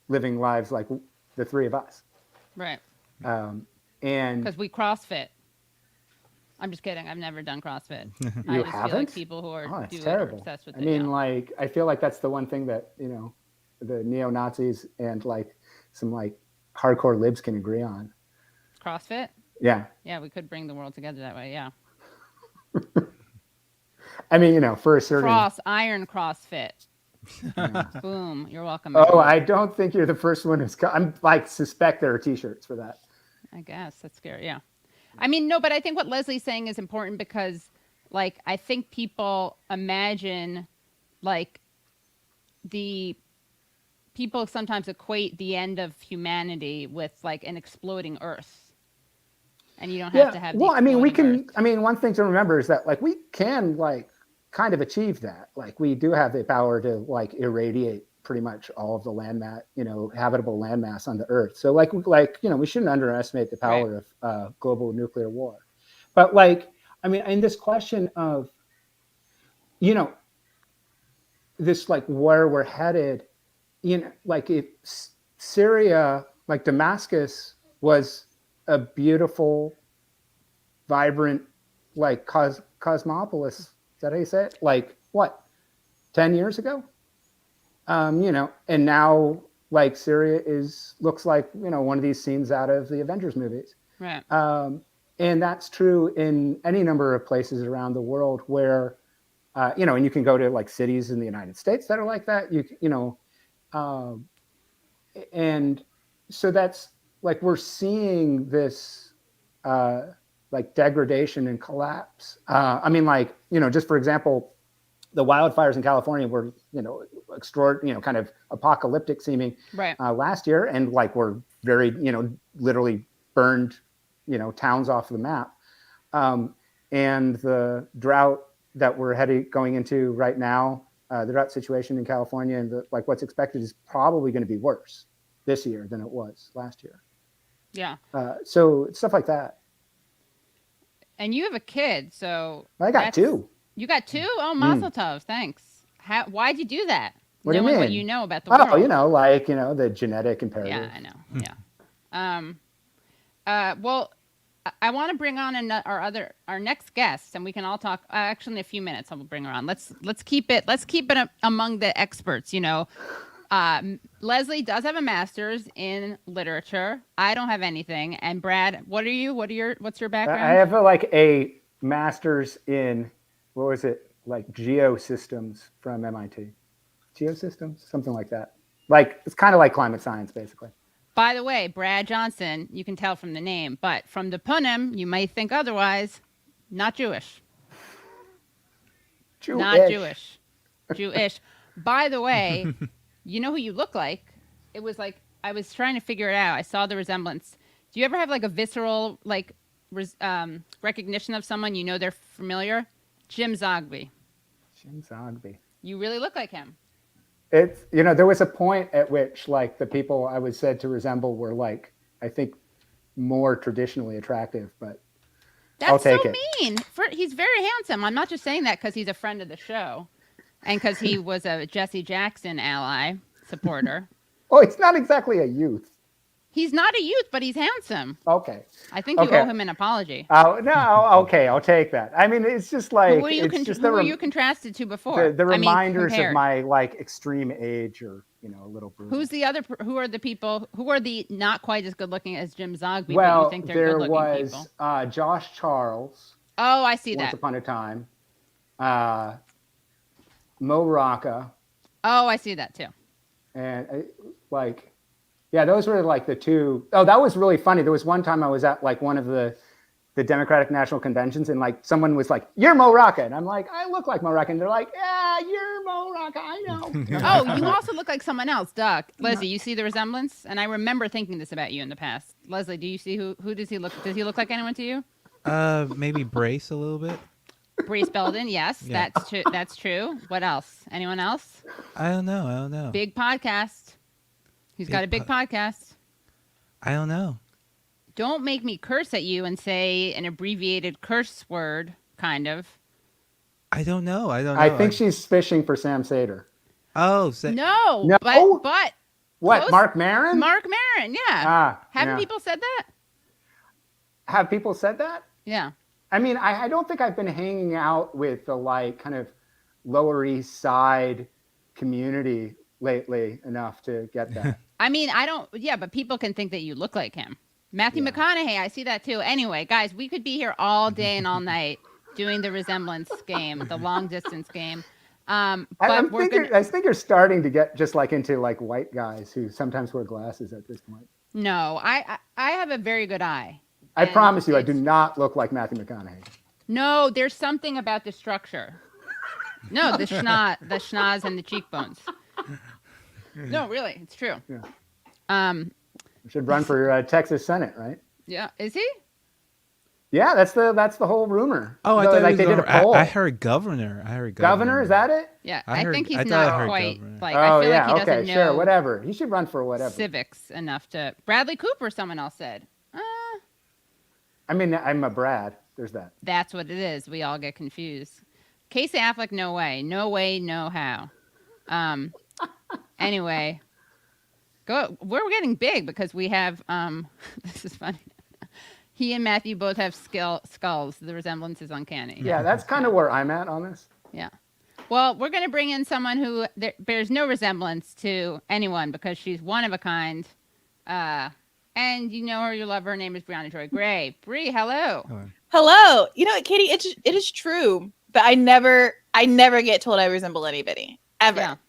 living lives like the three of us. Right. And Because we CrossFit. I'm just kidding. I've never done CrossFit. I you just feel like haven't? people who are Oh, that's do it are terrible. obsessed with I it. mean, Yeah. like, I feel like that's the one thing that, the neo-Nazis and like some like hardcore libs can agree on. CrossFit. Yeah. Yeah, we could bring the world together that way. Yeah. I mean, for a certain. Iron CrossFit. Yeah. Boom. You're welcome. Oh, Everyone. I don't think you're the first one who's. I'm like suspect there are T-shirts for that. I guess that's scary. Yeah. I mean, no, but I think what Leslie's saying is important because, like, I think people imagine, like, people sometimes equate the end of humanity with like an exploding Earth, and you don't have to have. Well, I mean, we can. Earth. I mean, one thing to remember is that like we can like kind of achieve that. Like we do have the power to like irradiate pretty much all of the landmass, habitable landmass on the Earth. So like we shouldn't underestimate the power of global nuclear war. But like, I mean, in this question of, this like where we're headed, like if Syria, like Damascus, was a beautiful, vibrant, like cosmopolis. Is that how you say it? Like what, 10 years ago? And now like Syria looks like, one of these scenes out of the Avengers movies. Right. And that's true in any number of places around the world where, and you can go to like cities in the United States that are like that. And so that's like we're seeing this like degradation and collapse. I mean, like, just for example, the wildfires in California were, kind of apocalyptic seeming last year, and like were very, literally burned, towns off the map. And the drought that we're going into right now, the drought situation in California, and like what's expected is probably going to be worse this year than it was last year. Yeah. So stuff like that. And you have a kid, so I got two. You got two? Oh, mazel tov. Thanks. Why'd you do that? What do you mean? What you know about the world. Oh, the genetic imperative. Yeah, I know. Yeah. Well, I want to bring on our next guest, and we can all talk. Actually, in a few minutes, I'll bring her on. Let's keep it among the experts. Leslie does have a master's in literature. I don't have anything. And Brad, what are you? What's your background? I have a master's in, what was it, like geosystems from MIT. Geosystems, something like that. Like it's kind of like climate science, basically. By the way, Brad Johnson, you can tell from the name, but from the punim, you might think otherwise. Not Jewish. Jewish. Not Jewish. Jewish. By the way, you know who you look like? It was like, I was trying to figure it out. I saw the resemblance. Do you ever have like a visceral like recognition of someone they're familiar? Jim Zogby. Jim Zogby. You really look like him. It's, there was a point at which like the people I was said to resemble were like, I think, more traditionally attractive, but I'll take it. That's so mean. He's very handsome. I'm not just saying that because he's a friend of the show and because he was a Jesse Jackson ally supporter. Oh, he's not exactly a youth. He's not a youth, but he's handsome. Okay. I think you owe him an apology. Oh, no. Okay. I'll take that. I mean, it's just like, who were you contrasted to before? The reminders of my like extreme age or, a little brutal. Who are the people who are the not quite as good looking as Jim Zogby, well, but you think they're good looking people? There was Josh Charles. Oh, I see that. Once upon a time. Mo Rocca. Oh, I see that too. And those were like the two. Oh, that was really funny. There was one time I was at like one of the Democratic National Conventions, and like someone was like, "You're Mo Rocca," and I'm like, "I look like Mo Rocca," and they're like, "Yeah, you're Mo Rocca. I know." Oh, you also look like someone else, Duck. Leslie, you see the resemblance? And I remember thinking this about you in the past. Leslie, do you see who does he look? Does he look like anyone to you? Maybe Brace a little bit. Brace Belden, yes, Yeah. That's true. What else? Anyone else? I don't know. Big podcast. He's got a big podcast. I don't know. Don't make me curse at you and say an abbreviated curse word, kind of. I don't know. I think she's fishing for Sam Sater. Oh, no. But what? close. Mark Maron? Mark Maron, yeah. Haven't people said that? Have people said that? Yeah. I mean, I don't think I've been hanging out with the like kind of Lower East Side community lately enough to get that. I mean, I don't. Yeah, but people can think that you look like him. Matthew Yeah. McConaughey, I see that too. Anyway, guys, we could be here all day and all night doing the resemblance game, the long distance game. But I think you're starting to get just like into like white guys who sometimes wear glasses at this point. No, I have a very good eye. I promise you, I do not look like Matthew McConaughey. No, there's something about the structure. No, the schnoz and the cheekbones. No, really, it's true. Yeah. You should run for Texas Senate, right? Yeah, is he? Yeah, that's the whole rumor. Oh, I So, thought like they did a poll. I heard governor. Governor, is that it? Yeah, I think he's thought I not heard quite governor. like. Oh I feel yeah, like he doesn't okay, know sure, whatever. He should run for whatever. civics enough to. Bradley Cooper, someone else said. I mean, I'm a Brad. There's that. That's what it is. We all get confused. Casey Affleck, no way, no how. Anyway, we're getting big because we have. This is funny. He and Matthew both have skulls. The resemblance is uncanny. Yeah, that's kind of where I'm at on this. Yeah. Well, we're going to bring in someone who bears no resemblance to anyone because she's one of a kind. And you know her, you love her. Her name is Briahna Joy Gray. Bree, hello. Hello. You know what, Katie? It is true, but I never get told I resemble anybody ever.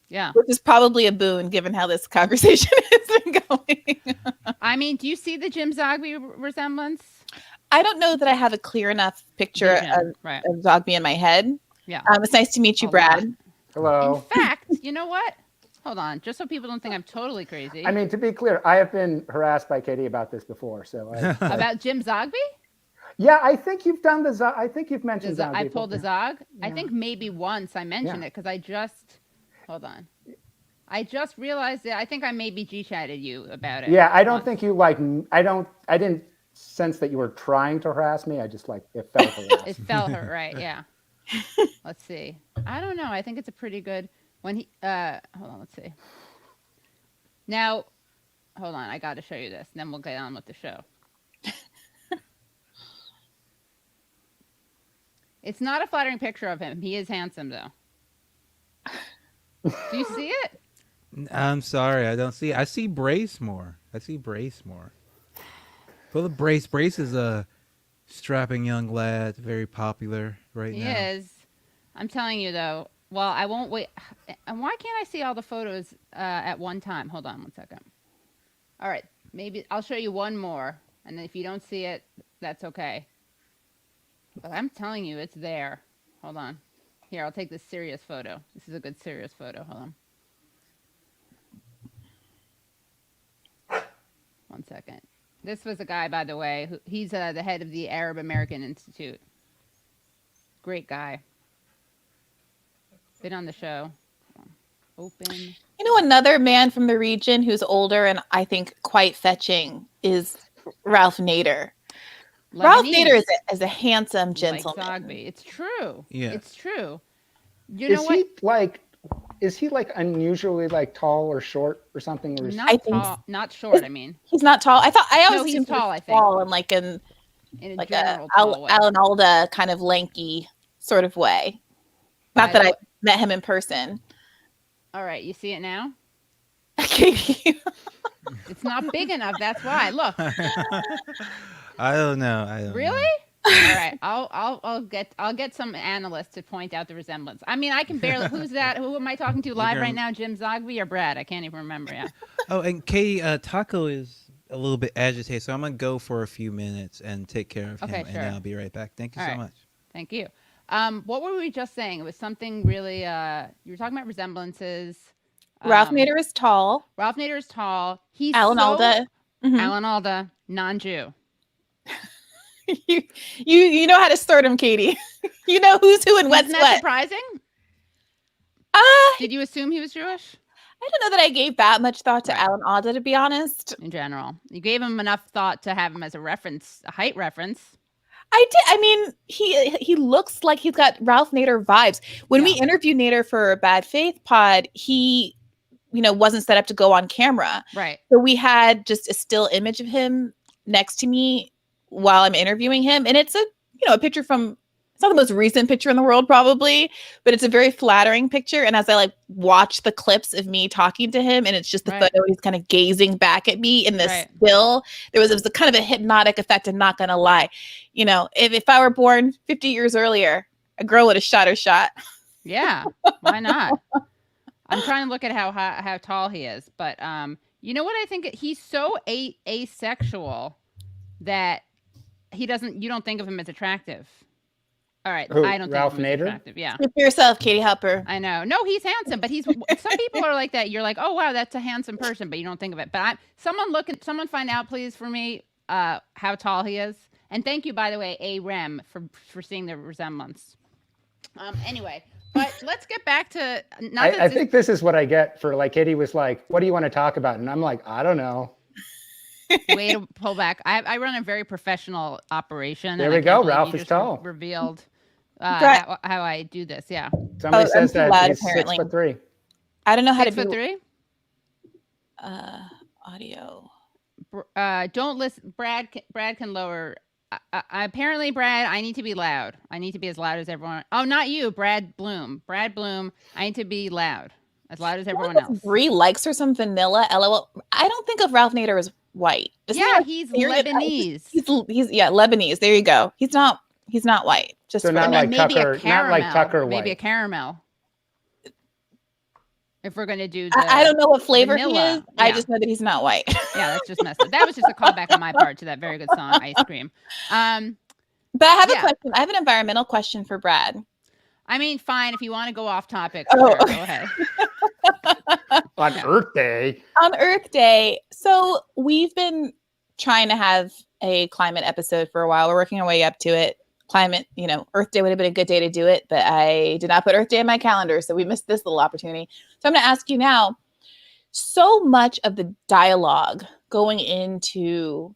Yeah. Which is probably a boon given how this conversation has been going. I mean, do you see the Jim Zogby resemblance? I don't know that I have a clear enough picture of Zogby in my head. Yeah. It's nice to meet you, Brad. Hello. In fact, you know what? Hold on, just so people don't think I'm totally crazy. I mean, to be clear, I have been harassed by Katie about this before. So about Jim Zogby? Yeah, I think you've done the Zog. I think you've mentioned Zog. I pulled the Zog. Yeah. I think maybe once I mentioned it because hold on. I just realized it. I think I maybe G-chatted you about it. Yeah, I don't think you like. I didn't sense that you were trying to harass me. I just like it felt harassed. It felt her right. Yeah. Let's see. I don't know. I think it's a pretty good. When he, hold on, let's see. Now, hold on, I got to show you this, and then we'll get on with the show. It's not a flattering picture of him. He is handsome, though. Do you see it? I'm sorry, I don't see. I see Brace more. Well, the Brace is a strapping young lad, very popular right now. He is. I'm telling you, though. Well, I won't wait. And why can't I see all the photos at one time? Hold on one second. All right. Maybe I'll show you one more. And if you don't see it, that's okay. But I'm telling you, it's there. Hold on. Here, I'll take this serious photo. This is a good serious photo. Hold on. 1 second. This was a guy, by the way. He's the head of the Arab American Institute. Great guy. Been on the show. Open. You know, another man from the region who's older and I think quite fetching is Ralph Nader. Lebanese. Ralph Nader is a handsome gentleman. Like Zogby. It's true. Yeah. It's true. You know what? Is he like unusually like tall or short or something? Or Not tall. Not short, I mean. He's not tall. I always he's assumed tall, he was I think. tall and like In a like general a tall way. Alan Alda kind of lanky sort of way. Not that I met him in person. All right, you see it now? Katie. It's not big enough. That's why. Look. I don't know. Really? All right. I'll get some analysts to point out the resemblance. I mean, I can barely. Who's that? Who am I talking to live right now? Jim Zogby or Brad? I can't even remember. Yeah. Oh, and Katie, Taco is a little bit agitated, so I'm gonna go for a few minutes and take care of him, Okay, and sure. then I'll be right back. Thank you so much. Thank you. What were we just saying? It was something really. You were talking about resemblances. Ralph Nader is tall. Ralph Nader is tall. He's Alan Alda. Mm-hmm. Alan Alda, non-Jew. You know how to sort him, Katie. You know who's who and what's Isn't that what. surprising? Did you assume he was Jewish? I don't know that I gave that much thought to Alan Alda, to be honest. In general, you gave him enough thought to have him as a reference, a height reference. I did. I mean, he looks like he's got Ralph Nader vibes. When we interviewed Nader for Bad Faith Pod, he, wasn't set up to go on camera. Right. So we had just a still image of him next to me while I'm interviewing him, and it's a picture from. It's not the most recent picture in the world, probably, but it's a very flattering picture. And as I like watch the clips of me talking to him, and it's just the photo, he's kind of gazing back at me in this still. It was a kind of a hypnotic effect. I'm not gonna lie, if I were born 50 years earlier, a girl would have shot her shot. Yeah, why not? I'm trying to look at how tall he is, but you know what I think? He's so asexual that you don't think of him as attractive. All right, Who, I don't Ralph think of him as Nader? attractive. Yeah, Speak for yourself, Katie Halper. I know. No, he's handsome, but some people are like that. You're like, oh wow, that's a handsome person, but you don't think of it. But someone find out, please, for me, how tall he is. And thank you, by the way, A-Rem, for seeing the resemblance. Anyway, but let's get back to. I think this is what I get for like Katie was like, what do you want to talk about? And I'm like, I don't know. Way to pull back. I run a very professional operation. There we go. Ralph is tall. Revealed how I do this. Yeah. Somebody says that loud, he's apparently. 6'3". I don't know how 6'3". Audio. Don't listen. Brad can lower. Apparently, Brad, I need to be loud. I need to be as loud as everyone. Oh, not you, Brad Bloom. Brad Bloom. I need to be loud, as loud as everyone else. Brie likes her some vanilla. LOL. I don't think of Ralph Nader as white. He's Lebanese. He's Lebanese. There you go. He's not white. Just so not like Tucker. Not like Tucker white. Maybe a caramel. If we're gonna do, I don't know what flavor vanilla. he is. Yeah. I just know that he's not white. Yeah, that's just messed up. That was just a callback on my part to that very good song, Ice Cream. But I have a question. I have an environmental question for Brad. I mean, fine, if you want to go off topic, sure, go ahead. On Earth Day. On Earth Day. So we've been trying to have a climate episode for a while. We're working our way up to it. Climate, Earth Day would have been a good day to do it, but I did not put Earth Day in my calendar, so we missed this little opportunity. So I'm going to ask you now, so much of the dialogue going into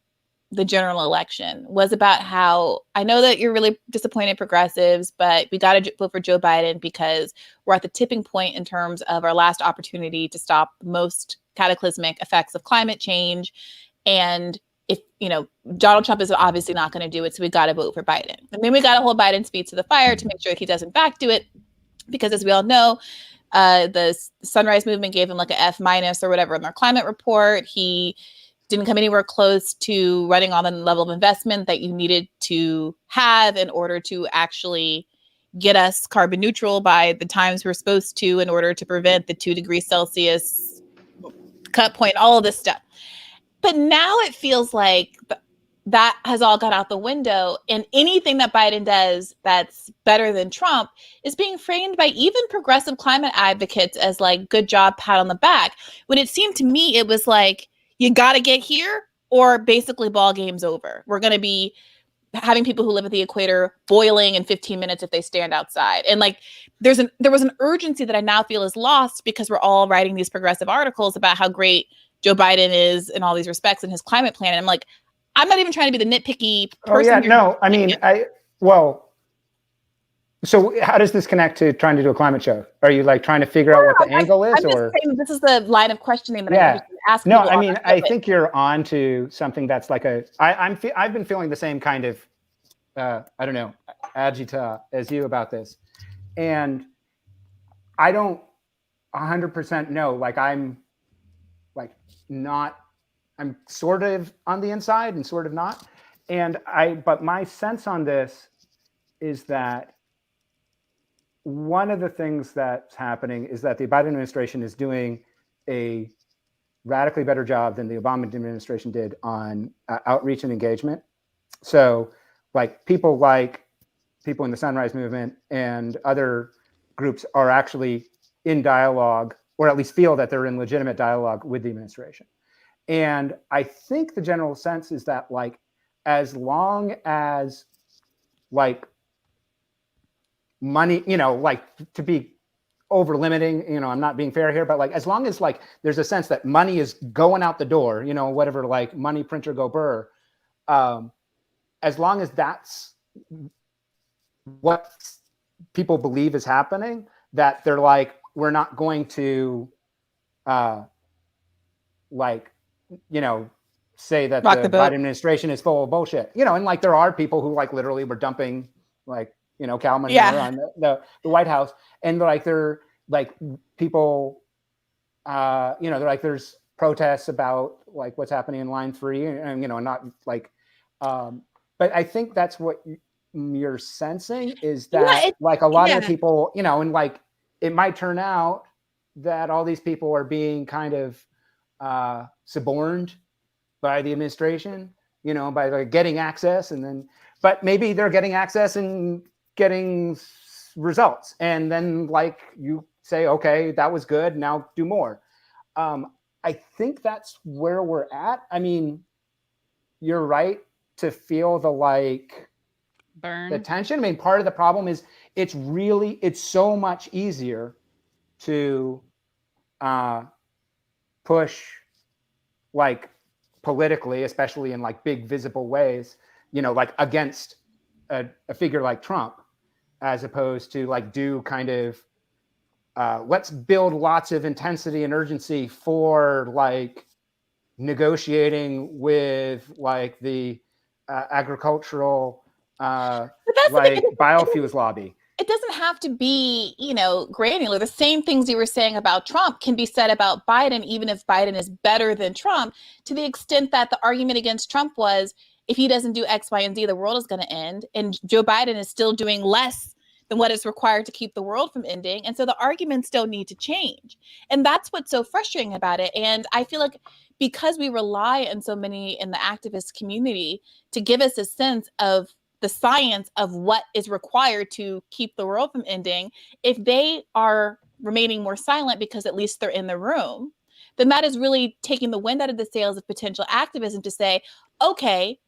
the general election was about how, I know that you're really disappointed progressives, but we got to vote for Joe Biden because we're at the tipping point in terms of our last opportunity to stop the most cataclysmic effects of climate change. And if, Donald Trump is obviously not going to do it, so we got to vote for Biden. And then we got to hold Biden's feet to the fire to make sure he does in fact do it. Because as we all know, the Sunrise Movement gave him like a F- or whatever in their climate report. He didn't come anywhere close to running on the level of investment that you needed to have in order to actually get us carbon neutral by the times we're supposed to, in order to prevent the 2 degrees Celsius cut point, all of this stuff. But now it feels like that has all gone out the window, and anything that Biden does that's better than Trump is being framed by even progressive climate advocates as like, good job, pat on the back. When it seemed to me, it was like, you got to get here or basically ball game's over. We're going to be having people who live at the equator boiling in 15 minutes if they stand outside. And like, there was an urgency that I now feel is lost because we're all writing these progressive articles about how great Joe Biden is in all these respects in his climate plan. And I'm like, I'm not even trying to be the nitpicky person. Oh yeah, no, I mean, so how does this connect to trying to do a climate show? Are you like trying to figure out what the angle is, or this is the line of questioning that I'm asking? No, I mean, I think you're on to something that's like I've been feeling the same kind of, I don't know, agita as you about this. And I don't 100% know, like I'm sort of on the inside and sort of not. But my sense on this is that one of the things that's happening is that the Biden administration is doing a radically better job than the Obama administration did on outreach and engagement. So like people in the Sunrise Movement and other groups are actually in dialogue, or at least feel that they're in legitimate dialogue with the administration. And I think the general sense is that like, as long as like money, like to be over limiting, I'm not being fair here, but like, as long as like, there's a sense that money is going out the door, whatever, like money printer go burr. As long as that's what people believe is happening, that they're like, we're not going to say that Rock the the boat. Biden administration is full of bullshit. And like there are people who like literally were dumping like, cow manure on the White House. And like they're like people, they're like there's protests about like what's happening in line 3 and not like, but I think that's what you're sensing is that like a lot of the people, and like it might turn out that all these people are being kind of suborned by the administration, by like getting access but maybe they're getting access and getting results. And then like you say, okay, that was good. Now do more. I think that's where we're at. I mean, you're right to feel the like burn the tension. I mean, part of the problem is it's so much easier to push like politically, especially in like big visible ways, like against a figure like Trump, as opposed to like do kind of let's build lots of intensity and urgency for like negotiating with like the agricultural But that's like biofuels lobby. It doesn't have to be, granular. The same things you were saying about Trump can be said about Biden, even if Biden is better than Trump, to the extent that the argument against Trump was if he doesn't do X, Y, and Z, the world is going to end. And Joe Biden is still doing less than what is required to keep the world from ending. And so the arguments still need to change. And that's what's so frustrating about it. And I feel like because we rely on so many in the activist community to give us a sense of the science of what is required to keep the world from ending, if they are remaining more silent because at least they're in the room, then that is really taking the wind out of the sails of potential activism to say, okay,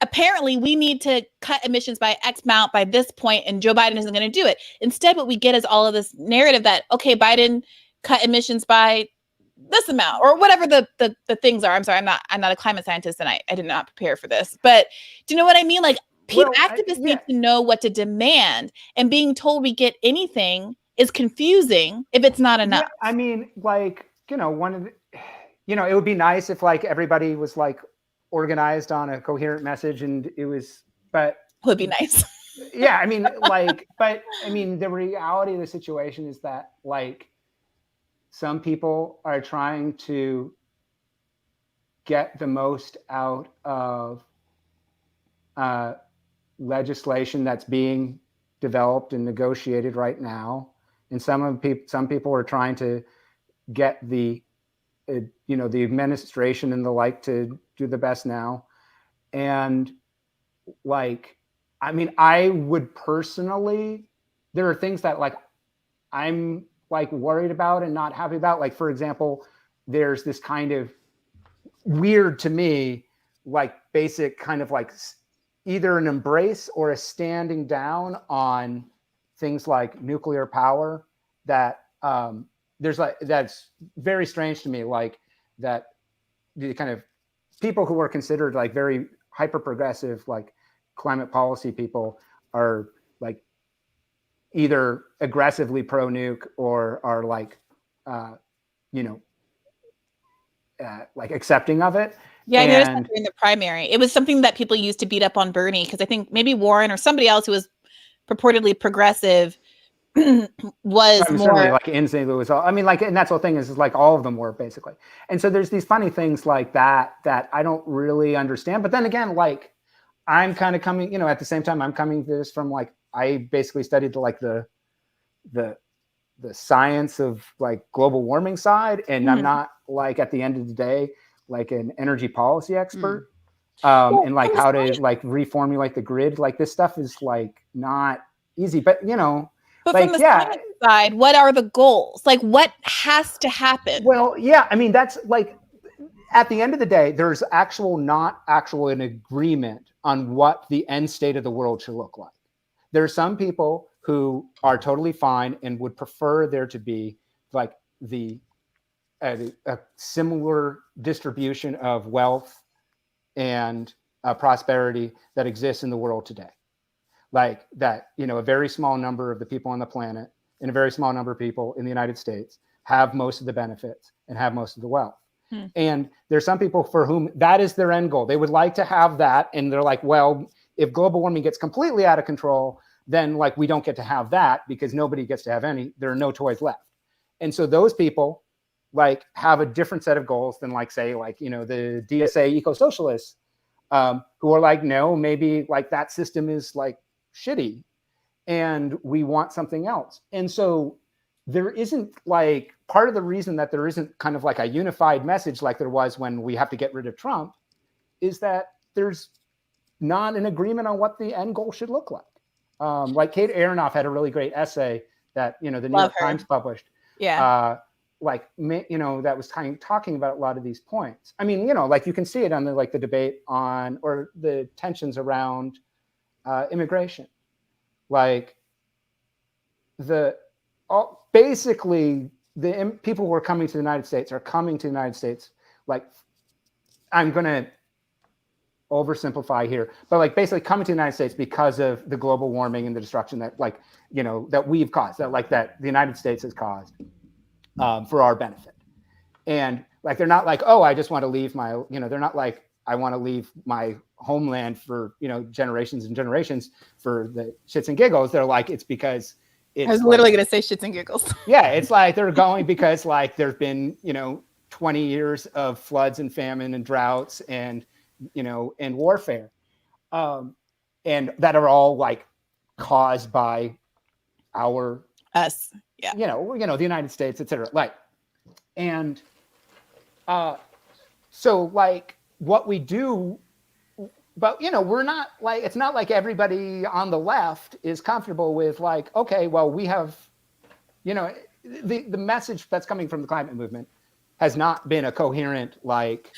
apparently we need to cut emissions by X amount by this point, and Joe Biden isn't going to do it. Instead, what we get is all of this narrative that, okay, Biden cut emissions by this amount or whatever the things are. I'm sorry, I'm not a climate scientist and I did not prepare for this. But do you know what I mean? Like activists need to know what to demand, and being told we get anything is confusing if it's not enough. Yeah, I mean, like, one of the, it would be nice if like everybody was like organized on a coherent message and it was, but it would be nice. Yeah, I mean, like, but I mean, the reality of the situation is that like some people are trying to get the most out of legislation that's being developed and negotiated right now, and some people are trying to get the the administration and the like to do the best now. And like, I mean, I would personally, there are things that like I'm like worried about and not happy about. Like, for example, there's this kind of weird to me, like basic kind of like either an embrace or a standing down on things like nuclear power that there's like, that's very strange to me. Like that the kind of people who are considered like very hyper progressive, like climate policy people are like either aggressively pro nuke or are like, like accepting of it. Yeah, I noticed that during the primary. It was something that people used to beat up on Bernie because I think maybe Warren or somebody else who was purportedly progressive was more like in St. Louis. I mean, like, and that's the thing is like all of them were basically. And so there's these funny things like that I don't really understand. But then again, like I'm kind of coming, at the same time, I'm coming to this from like I basically studied like the science of like global warming side, and I'm not like at the end of the day like an energy policy expert. And like how to like reformulate the grid. Like this stuff is like not easy, but But like, from the science side, what are the goals? Like what has to happen? Well, yeah, I mean, that's like at the end of the day, there's not actual an agreement on what the end state of the world should look like. There are some people who are totally fine and would prefer there to be like a similar distribution of wealth and prosperity that exists in the world today. Like that, a very small number of the people on the planet and a very small number of people in the United States have most of the benefits and have most of the wealth. And there's some people for whom that is their end goal. They would like to have that. And they're like, well, if global warming gets completely out of control, then like we don't get to have that because nobody gets to have any, there are no toys left. And so those people like have a different set of goals than like, say, like, you know, the DSA eco-socialists who are like, no, maybe like that system is like shitty and we want something else. And so there isn't like, part of the reason that there isn't kind of like a unified message like there was when we have to get rid of Trump is that there's not an agreement on what the end goal should look like. Like Kate Aronoff had a really great essay that, you know, the New York Times published. Yeah. Like, you know, that was talking about a lot of these points. I mean, you know, like you can see it on the, like the debate on, or the tensions around immigration. Like basically the people who are coming to the United States are coming to the United States. Like, I'm going to oversimplify here, but like basically coming to the United States because of the global warming and the destruction that, like, you know, that we've caused, that like that the United States has caused for our benefit. And like, they're not like, oh, I just want to leave my, you know, they're not like, I want to leave my homeland for, you know, generations and generations for the shits and giggles. They're like, it's because it's, I was literally going to say shits and giggles. Yeah. It's like, they're going because like there's been, you know, 20 years of floods and famine and droughts and, you know, and warfare. And that are all like caused by us. Yeah. You know, the United States, et cetera. Like, and so like what we do, but, you know, we're not like, it's not like everybody on the left is comfortable with like, okay, well, we have, you know, the message that's coming from the climate movement has not been a coherent, like,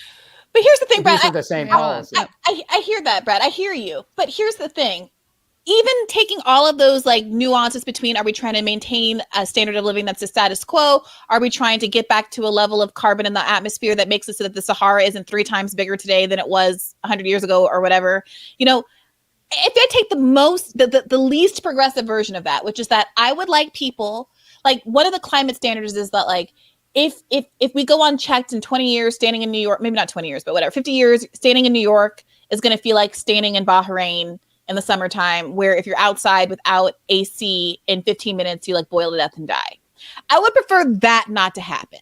but here's the thing, Brad. These are the same policy. I hear that, Brad. I hear you. But here's the thing. Even taking all of those like nuances between, are we trying to maintain a standard of living that's the status quo? Are we trying to get back to a level of carbon in the atmosphere that makes it so that the Sahara isn't 3 times bigger today than it was 100 years ago or whatever? You know, if I take the least progressive version of that, which is that I would like people, like one of the climate standards is that like, if we go unchecked in 20 years standing in New York, maybe not 20 years, but whatever, 50 years standing in New York is going to feel like standing in Bahrain in the summertime, where if you're outside without AC in 15 minutes, you like boil to death and die. I would prefer that not to happen.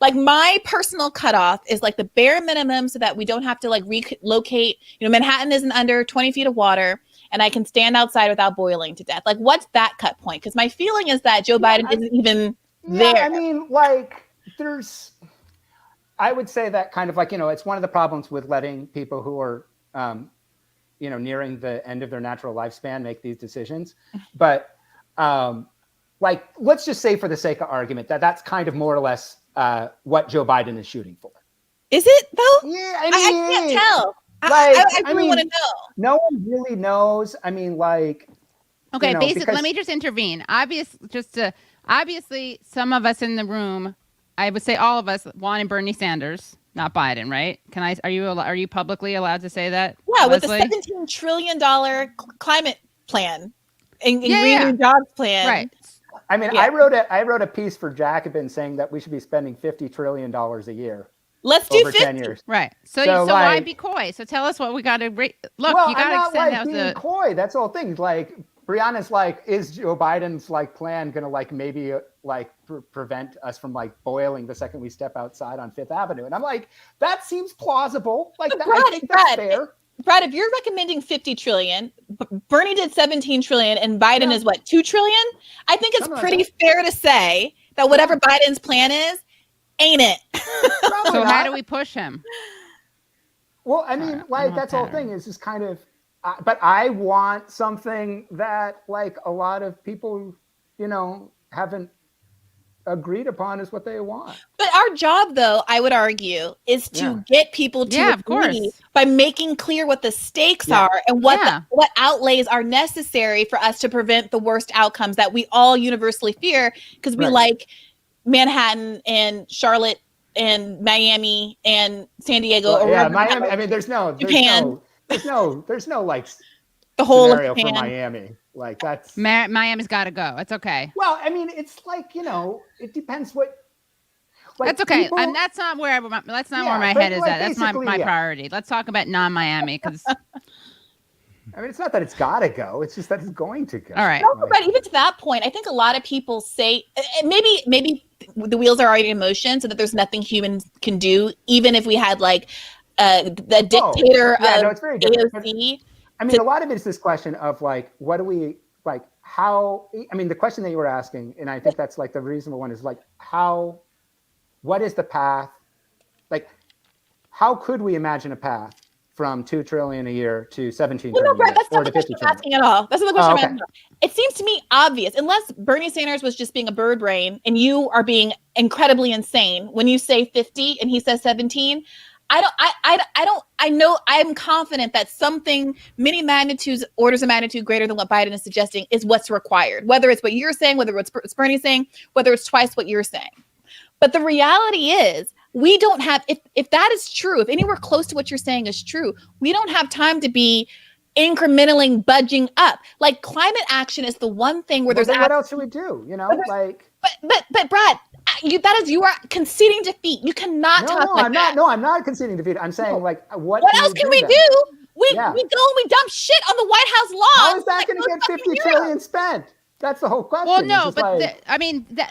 Like my personal cutoff is like the bare minimum so that we don't have to like relocate. You know, Manhattan isn't under 20 feet of water and I can stand outside without boiling to death. Like what's that cut point? Because my feeling is that Joe Biden isn't even there. I mean, like I would say that kind of like, you know, it's one of the problems with letting people who are, you know, nearing the end of their natural lifespan make these decisions. But like, let's just say for the sake of argument that that's kind of more or less what Joe Biden is shooting for. Is it though? Yeah, I can't tell. Like, I really want to know. No one really knows. I mean, like, okay, you know, basically, let me just intervene. Obviously, some of us in the room, I would say all of us, wanted Bernie Sanders, not Biden, right? Are you publicly allowed to say that? Yeah, Leslie? with the $17 trillion climate plan and green jobs plan. Right. I mean, I wrote a piece for Jacobin saying that we should be spending $50 trillion a year. Let's do over 50. 10 years. Right. So why be coy? So tell us what we got to look. Well, you got to extend out being coy. That's the whole thing. Like Briahna's like, is Joe Biden's like plan going to like maybe like prevent us from like boiling the second we step outside on Fifth Avenue? And I'm like, that seems plausible. Like I think that's fair. Brad, if you're recommending 50 trillion, Bernie did 17 trillion and Biden is what, 2 trillion? I think it's pretty fair to say that whatever Biden's plan is, ain't it? So how do we push him? Well, I mean, like that's the whole thing is just kind of, but I want something that like a lot of people, you know, haven't agreed upon is what they want. But our job, though, I would argue, is to get people to agree by making clear what the stakes are and what outlays are necessary for us to prevent the worst outcomes that we all universally fear, because we like Manhattan and Charlotte and Miami and San Diego. Or Miami. I mean, there's no like the whole scenario for Miami. Like that's Miami's got to go. It's okay. Well, I mean, it's like, you know, it depends what. That's okay. people- And that's not where where my but, head is like, at. That's my basically, yeah. priority. Let's talk about non-Miami because I mean, it's not that it's got to go. It's just that it's going to go. all right. No, but even to that point, I think a lot of people say maybe the wheels are already in motion, so that there's nothing humans can do, even if we had like the dictator no, of it's very different. But, AOC. I mean, a lot of it is this question of like, what do we like? How? I mean, the question that you were asking, and I think that's like the reasonable one, is like, how? What is the path? Like, how could we imagine a path from 2 trillion a year to 17 Well, no, trillion Brett, a year, that's not or the to question 50 I'm trillion? asking at all. That's not the question I'm okay. asking. It seems to me obvious, unless Bernie Sanders was just being a bird brain and you are being incredibly insane when you say 50 and he says 17. I know I'm confident that something many magnitudes, orders of magnitude greater than what Biden is suggesting is what's required, whether it's what you're saying, whether it's Bernie saying, whether it's twice what you're saying. But the reality is, we don't have, if that is true, if anywhere close to what you're saying is true, we don't have time to be incrementally budging up. Like climate action is the one thing where Well, there's then what else should we do? You know, like. but Brad, you are conceding defeat. You cannot talk like that. I'm not conceding defeat. I'm saying like, what else can we do? We go and we dump shit on the White House lawn. How is that going to get 50 trillion spent? That's the whole question. Well, no, it's but like, I mean, there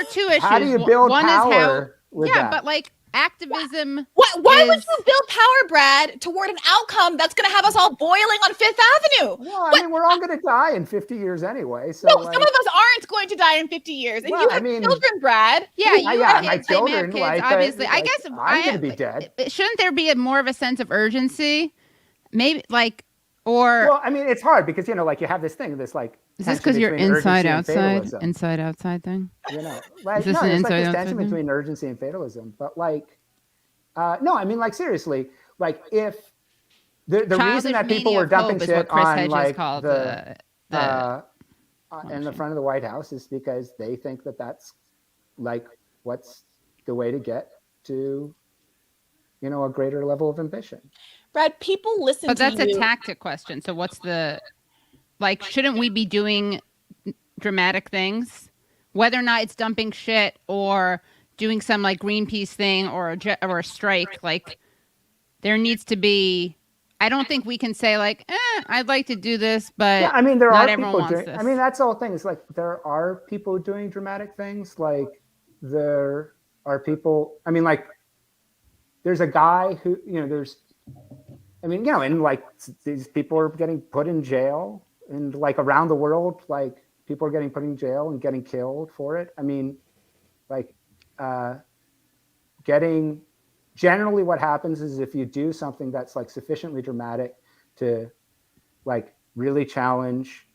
are two issues. how do you build one power is with yeah, that? but like activism. Why would you build power, Brad, toward an outcome that's going to have us all boiling on Fifth Avenue? Well, I mean, we're all going to die in 50 years anyway. So No, like, some of us aren't going to die in 50 years. And Well, you have I mean- children, Brad. Yeah, you yeah, have my kids. They may have children, kids. like, Obviously, I like, guess I'm going to be dead. Shouldn't there be more of a sense of urgency? Maybe like, or Well, I mean, it's hard because, you know, like you have this thing, this like. is this tension because you're between urgency and fatalism, inside outside thing? You know, like, Is this no, an it's like this inside-outside tension thing? between urgency and fatalism. But like, no, I mean, like seriously, like if the reason that people were dumping shit on like the in the front of the White House is because they think that that's like what's the way to get to, you know, a greater level of ambition. Brad, people listen But to that's you. a tactic question. So what's the like? Shouldn't we be doing dramatic things, whether or not it's dumping shit or doing some like Greenpeace thing or a strike? Like there needs to be. I don't think we can say like, I'd like to do this, but Yeah, I mean, there not are everyone people wants doing. this. I mean, that's the whole thing. It's like there are people doing dramatic things. Like there are people. I mean, like there's a guy who, you know, there's. I mean, you know, and like these people are getting put in jail, and like around the world, like people are getting put in jail and getting killed for it. I mean, like getting. Generally, what happens is if you do something that's like sufficiently dramatic to like really challenge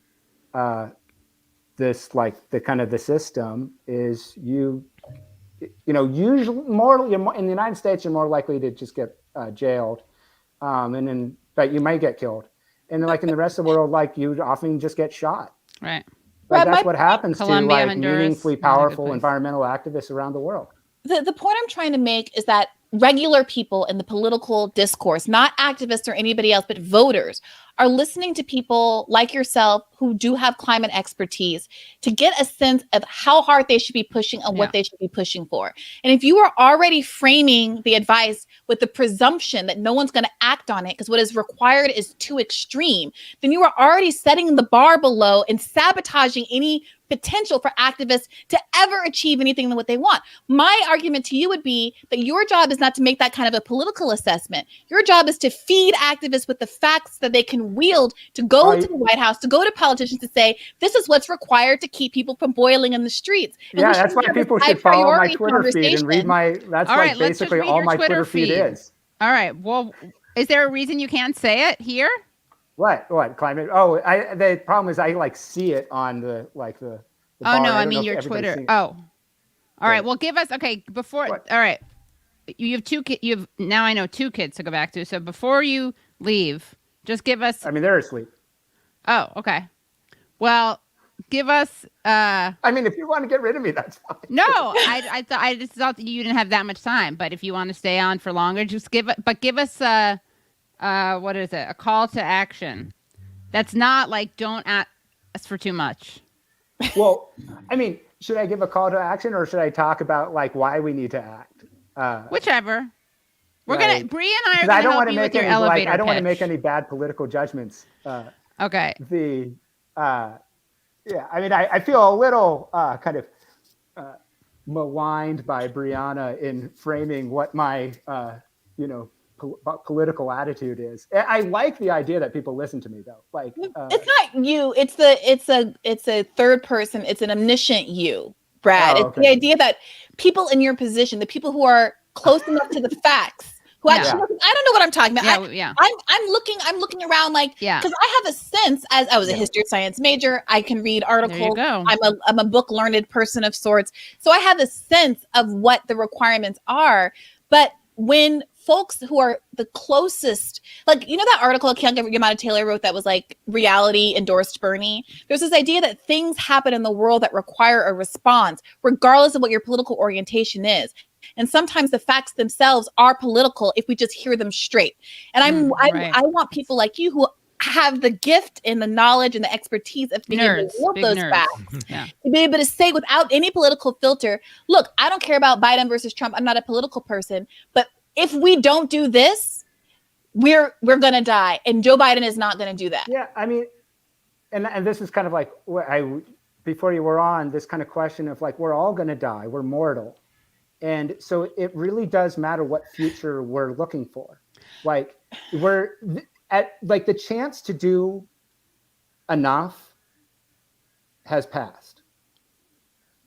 this, like the kind of the system, is you know, usually more in the United States, you're more likely to just get jailed, and then but you might get killed, and then, like in the rest of the world, like you often just get shot. Right. Like Brad, that's what happens Colombia, to like Honduras, meaningfully not a good powerful place. environmental activists around the world. The point I'm trying to make is that regular people in the political discourse, not activists or anybody else, but voters, are listening to people like yourself who do have climate expertise to get a sense of how hard they should be pushing and what they should be pushing for. And if you are already framing the advice with the presumption that no one's going to act on it because what is required is too extreme, then you are already setting the bar below and sabotaging any potential for activists to ever achieve anything than what they want. My argument to you would be that your job is not to make that kind of a political assessment. Your job is to feed activists with the facts that they can wield to go to the White House, to go to politicians to say, this is what's required to keep people from boiling in the streets. And Yeah, that's why people should follow my Twitter feed and read my, that's All like right, let's just basically read all your my Twitter Twitter feed feed. is. All right. Well, is there a reason you can't say it here? What climate? Oh, the problem is I like see it on the like the Oh bar. no, I I don't mean know if your everybody's Twitter. seen it. Oh, all right. Yeah. Well, give us before. What? All right, you have two kids. You have now. I know 2 kids to go back to. So before you leave, just give us. I mean, they're asleep. Oh, okay. Well, give us. I mean, if you want to get rid of me, that's fine. No, I just thought that you didn't have that much time. But if you want to stay on for longer, just give it. But give us what is it? A call to action. That's not like don't ask for too much. Well, I mean, should I give a call to action, or should I talk about like why we need to act? Whichever. We're Like, gonna Bree and I are because gonna I don't help want to you with make your any like elevator I don't want to pitch. make any bad political judgments. Okay. Yeah, I mean, I feel a little kind of maligned by Briahna in framing what my political attitude is. I like the idea that people listen to me, though. Like, it's not you. It's a third person. It's an omniscient you, Brad. Oh, It's the idea that people in your position, the people who are close enough to the facts, who actually, I don't know what I'm talking about. I'm looking around like, because I have a sense, as I was a history of science major, I can read articles. There you go. I'm a book learned person of sorts, so I have a sense of what the requirements are. But when folks who are the closest, like, you know, that article Yamada Taylor wrote that was like reality endorsed Bernie. There's this idea that things happen in the world that require a response, regardless of what your political orientation is. And sometimes the facts themselves are political if we just hear them straight. And I want people like you who have the gift and the knowledge and the expertise of being able to look those facts, to be able to say without any political filter, look, I don't care about Biden versus Trump. I'm not a political person, but if we don't do this, we're going to die. And Joe Biden is not going to do that. Yeah, I mean, and this is kind of like before you were on, this kind of question of like, we're all going to die. We're mortal. And so it really does matter what future we're looking for. Like, we're at like the chance to do enough has passed.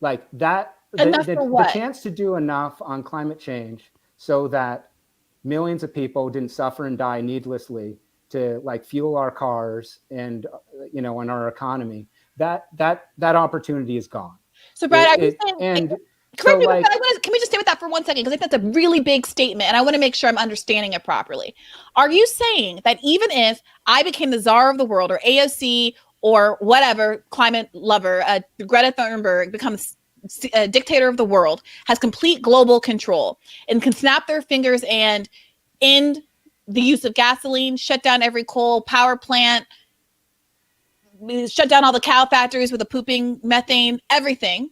Like that, the chance to do enough on climate change so that millions of people didn't suffer and die needlessly to like fuel our cars and, you know, and our economy, that opportunity is gone. So Brad, are you saying, correct me, can we just stay with that for 1 second? Because I think that's a really big statement, and I want to make sure I'm understanding it properly. Are you saying that even if I became the czar of the world, or AOC, or whatever climate lover, Greta Thunberg becomes a dictator of the world, has complete global control, and can snap their fingers and end the use of gasoline, shut down every coal power plant, shut down all the cow factories with the pooping methane, everything,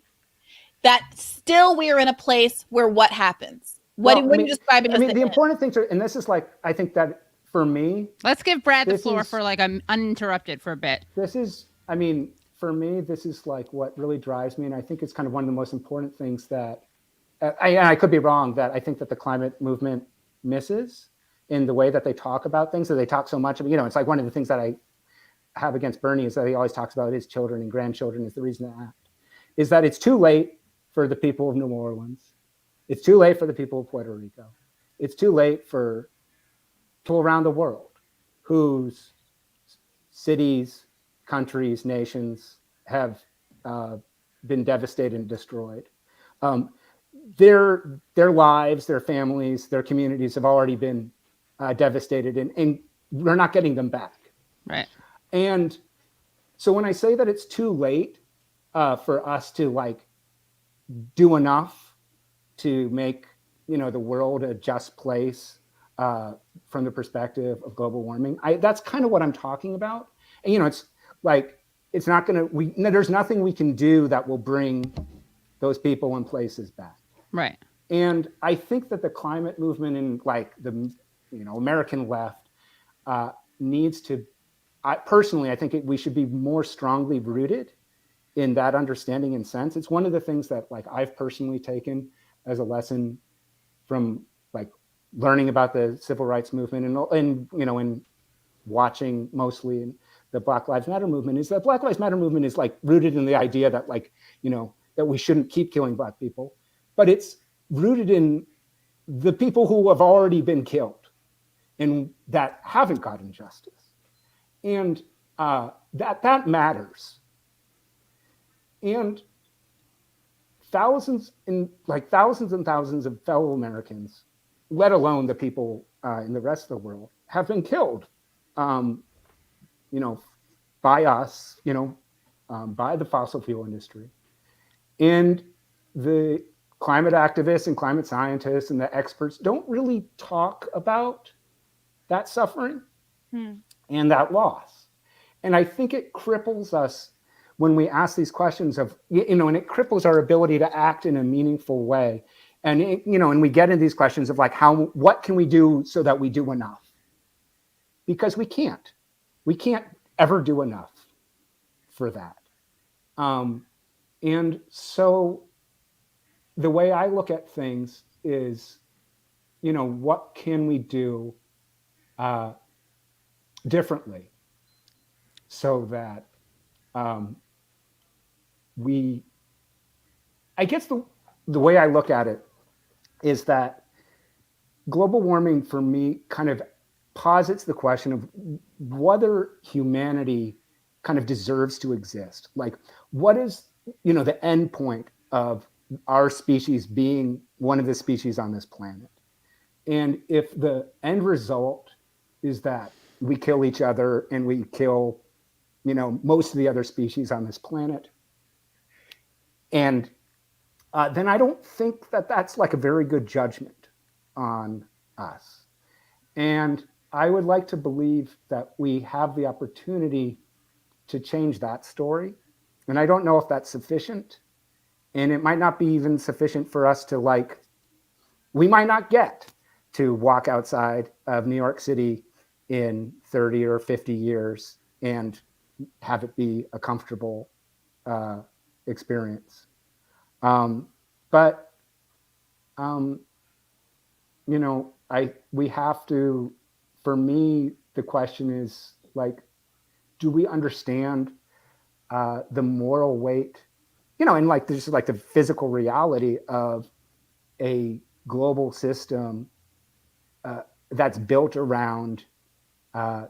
that still we are in a place where what happens? What are you describing? I mean, the important thing and this is like, I think that for me, let's give Brad the floor for like uninterrupted for a bit. This is, I mean, for me, this is like what really drives me. And I think it's kind of one of the most important things that I could be wrong, that I think that the climate movement misses in the way that they talk about things. So they talk so much, you know, it's like one of the things that I have against Bernie is that he always talks about his children and grandchildren is the reason to act, is that it's too late for the people of New Orleans. It's too late for the people of Puerto Rico. It's too late for people around the world whose cities, countries, nations have been devastated and destroyed. Their lives, their families, their communities have already been devastated, and we're not getting them back. Right. And so when I say that it's too late for us to like do enough to make, you know, the world a just place from the perspective of global warming, that's kind of what I'm talking about. And, you know, it's like, it's not going to, there's nothing we can do that will bring those people and places back. Right. And I think that the climate movement and like the, you know, American left needs to, personally, I think we should be more strongly rooted in that understanding and sense. It's one of the things that like I've personally taken as a lesson from like learning about the civil rights movement and you know, and watching mostly the Black Lives Matter movement, is that Black Lives Matter movement is like rooted in the idea that like, you know, that we shouldn't keep killing Black people, but it's rooted in the people who have already been killed and that haven't gotten justice. And that matters. And thousands and thousands of fellow Americans, let alone the people in the rest of the world, have been killed, you know, by us, you know, by the fossil fuel industry. And the climate activists and climate scientists and the experts don't really talk about that suffering and that loss. And I think it cripples us when we ask these questions of, and it cripples our ability to act in a meaningful way. And, and we get into these questions of like, what can we do so that we do enough? Because we can't ever do enough for that. And so the way I look at things is, what can we do differently so that I guess the way I look at it is that global warming for me kind of posits the question of whether humanity kind of deserves to exist. Like, what is, the end point of our species being one of the species on this planet? And if the end result is that we kill each other and we kill, most of the other species on this planet, and then I don't think that that's like a very good judgment on us. And I would like to believe that we have the opportunity to change that story. And I don't know if that's sufficient. And it might not be even sufficient for us to we might not get to walk outside of New York City in 30 or 50 years and have it be a comfortable experience. But we have to, for me, the question is like, do we understand the moral weight, and like there's like the physical reality of a global system that's built around, the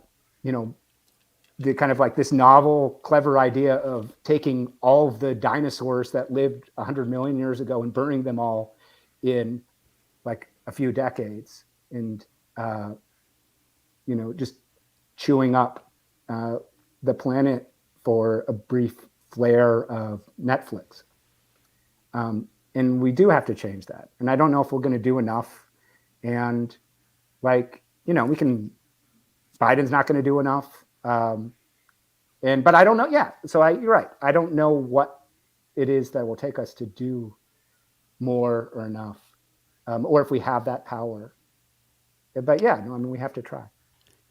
kind of like this novel, clever idea of taking all of the dinosaurs that lived 100 million years ago and burning them all in like a few decades, and just chewing up the planet for a brief flare of Netflix. And we do have to change that. And I don't know if we're going to do enough. And Biden's not going to do enough. But I don't know. Yeah. So you're right. I don't know what it is that will take us to do more or enough, or if we have that power. But yeah, no, I mean, we have to try.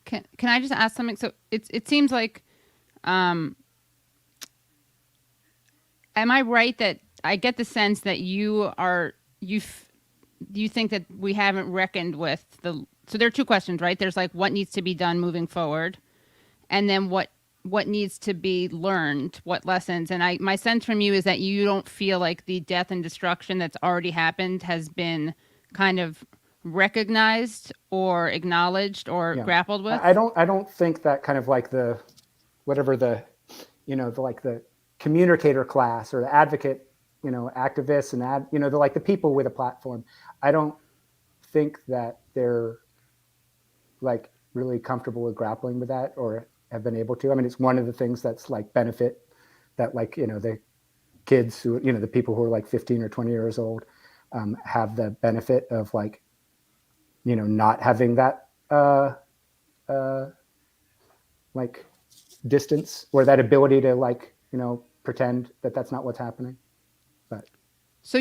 Can I just ask something? So it seems like, am I right that I get the sense that you think that we haven't reckoned with so there are two questions, right? There's like what needs to be done moving forward, and then what needs to be learned, what lessons. And my sense from you is that you don't feel like the death and destruction that's already happened has been kind of recognized or acknowledged or grappled with. I don't think that kind of like the communicator class or the advocate, activists and the people with a platform. I don't think that they're like really comfortable with grappling with that or have been able to. I mean, it's one of the things that's like benefit that the kids who, the people who are like 15 or 20 years old have the benefit of not having that distance or that ability to pretend that that's not what's happening. But so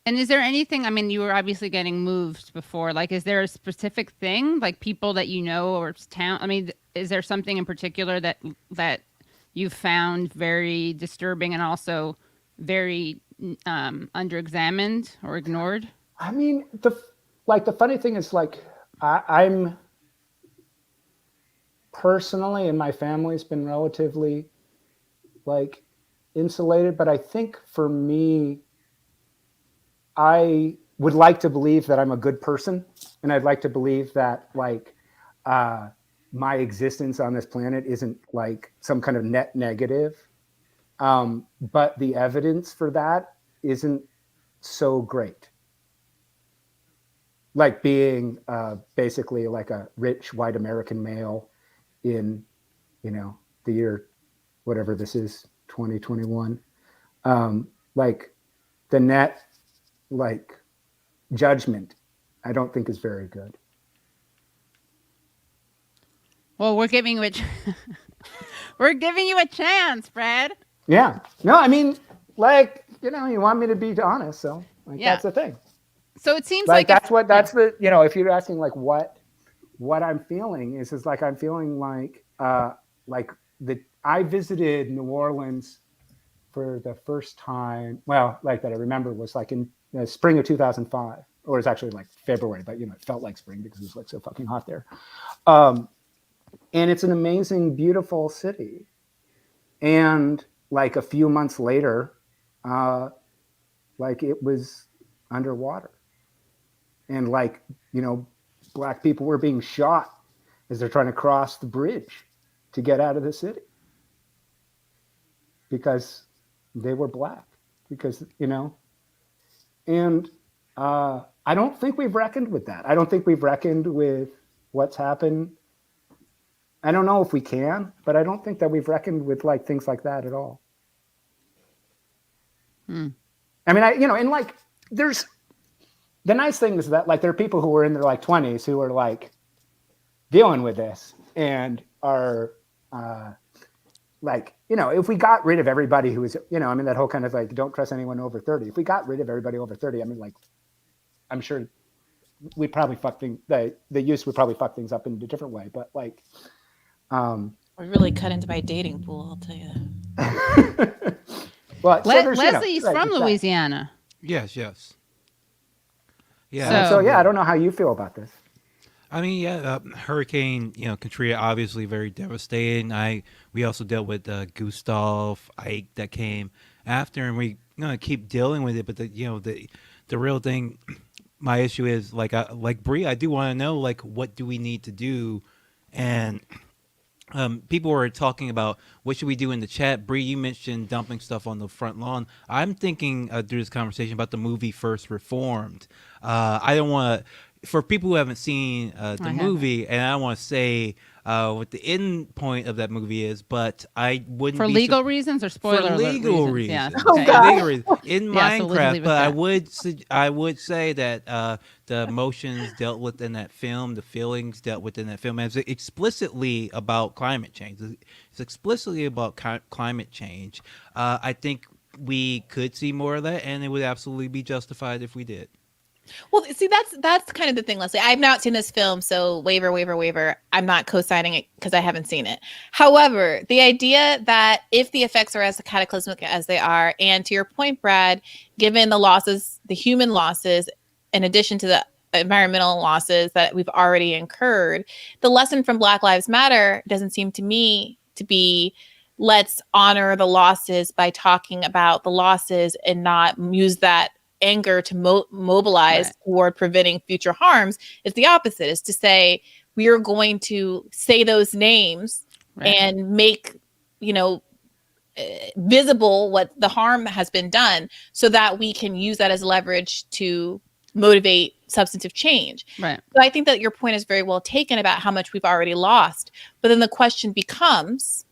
and is there anything, I mean, you were obviously getting moved before, like, is there a specific thing, like people that or town? I mean, is there something in particular that you found very disturbing and also very underexamined or ignored? I mean, the funny thing is I'm personally, and my family's been relatively insulated, but I think for me, I would like to believe that I'm a good person, and I'd like to believe that my existence on this planet isn't some kind of net negative. But the evidence for that isn't so great. Like being basically like a rich white American male in, the year, whatever this is, 2021. The net judgment, I don't think is very good. Well, we're giving We're giving you a chance, Fred. Yeah. No, I mean, like, you know, you want me to be honest, so like Yeah. that's the thing. So it seems Like like that's the, you know, if you're asking like what I'm feeling is like I'm feeling like I visited New Orleans for the first time. Well, like that I remember was like in the spring of 2005, or it's actually like February, but you know, it felt like spring because it was like so fucking hot there. And it's an amazing, beautiful city. And like a few months later, like it was underwater, and like, you know, black people were being shot as they're trying to cross the bridge to get out of the city because they were black, because, you know, and I don't think we've reckoned with that. I don't think we've reckoned with what's happened. I don't know if we can, but I don't think that we've reckoned with like things like that at all. I mean, you know, and like there's the nice thing is that like there are people who are in their like 20s who are like dealing with this and are like, you know, if we got rid of everybody who was, you know, I mean, that whole kind of like don't trust anyone over 30. If we got rid of everybody over 30, I mean, like, I'm sure we'd probably the use would probably fuck things up in a different way. But like, we really cut into my dating pool, I'll tell you that. Well, Leslie's from exactly. Louisiana. Yes. Yeah. So yeah, I don't know how you feel about this. I mean, Hurricane, you know, Katrina, obviously very devastating. We also dealt with Gustav, Ike that came after, and we gonna keep dealing with it. But the real thing, my issue is like Bree, I do want to know like what do we need to do, and people were talking about what should we do in the chat. Bree, you mentioned dumping stuff on the front lawn. I'm thinking through this conversation about the movie First Reformed. I don't want to. For people who haven't seen the movie, and I don't want to say what the end point of that movie is, but I wouldn't for be legal reasons or spoiler for legal reasons. Yeah. Oh, Okay. God. Legal reasons. In Yeah, so Minecraft, leave it but at I would say that the emotions dealt with in that film, the feelings dealt with in that film, and it's explicitly about climate change. It's explicitly about climate change. I think we could see more of that, and it would absolutely be justified if we did. Well, see, that's kind of the thing, Leslie. I've not seen this film, so waiver. I'm not co-signing it because I haven't seen it. However, the idea that if the effects are as cataclysmic as they are, and to your point, Brad, given the losses, the human losses, in addition to the environmental losses that we've already incurred, the lesson from Black Lives Matter doesn't seem to me to be let's honor the losses by talking about the losses and not use that anger to mobilize toward preventing future harms. Is the opposite, is to say we are going to say those names and make, you know, visible what the harm has been done so that we can use that as leverage to motivate substantive change. Right. So I think that your point is very well taken about how much we've already lost. But then the question becomes,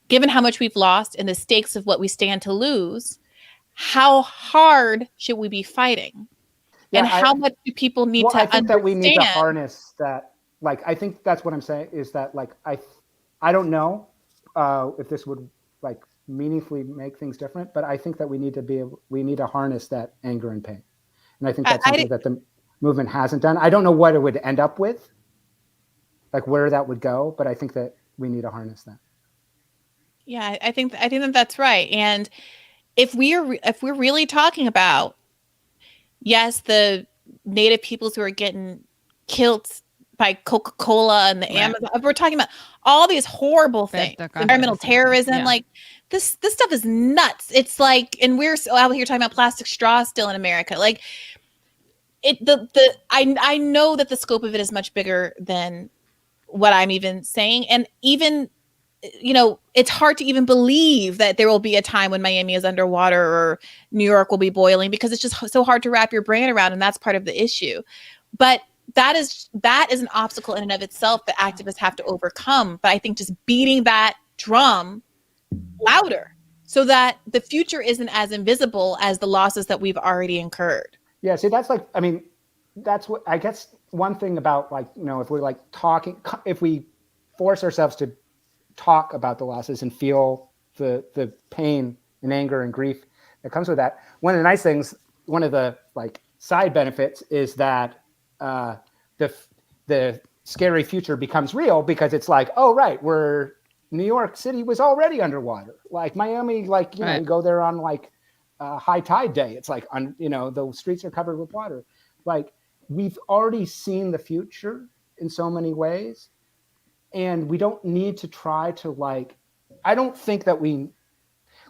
given how much we've lost and the stakes of what we stand to lose, how hard should we be fighting? Yeah, and how much do people need to I think understand? that we need to harness that. Like, I think that's what I'm saying is that, like, I don't know if this would like meaningfully make things different, but I think that we need to harness that anger and pain. And I think that's something that the movement hasn't done. I don't know what it would end up with, like where that would go, but I think that we need to harness that. Yeah, I think that that's right. And if we're really talking about, yes, the native peoples who are getting killed by Coca-Cola and the Amazon, if we're talking about all these horrible things, environmental terrorism, like this stuff is nuts. It's like, and we're out here talking about plastic straws still in America. Like I know that the scope of it is much bigger than what I'm even saying. And even, you know, it's hard to even believe that there will be a time when Miami is underwater or New York will be boiling, because it's just so hard to wrap your brain around. And that's part of the issue. But that is an obstacle in and of itself that activists have to overcome. But I think just beating that drum louder so that the future isn't as invisible as the losses that we've already incurred. Yeah, see, that's like, I mean, that's what I guess one thing about, like, you know, if we're like talking, if we force ourselves to talk about the losses and feel the pain and anger and grief that comes with that. One of the nice things, one of the like side benefits is that the scary future becomes real because it's like, oh right, New York City was already underwater. Like Miami, like you know, you go there on like high tide day. It's like the streets are covered with water. Like we've already seen the future in so many ways, and we don't need to try to like. I don't think that we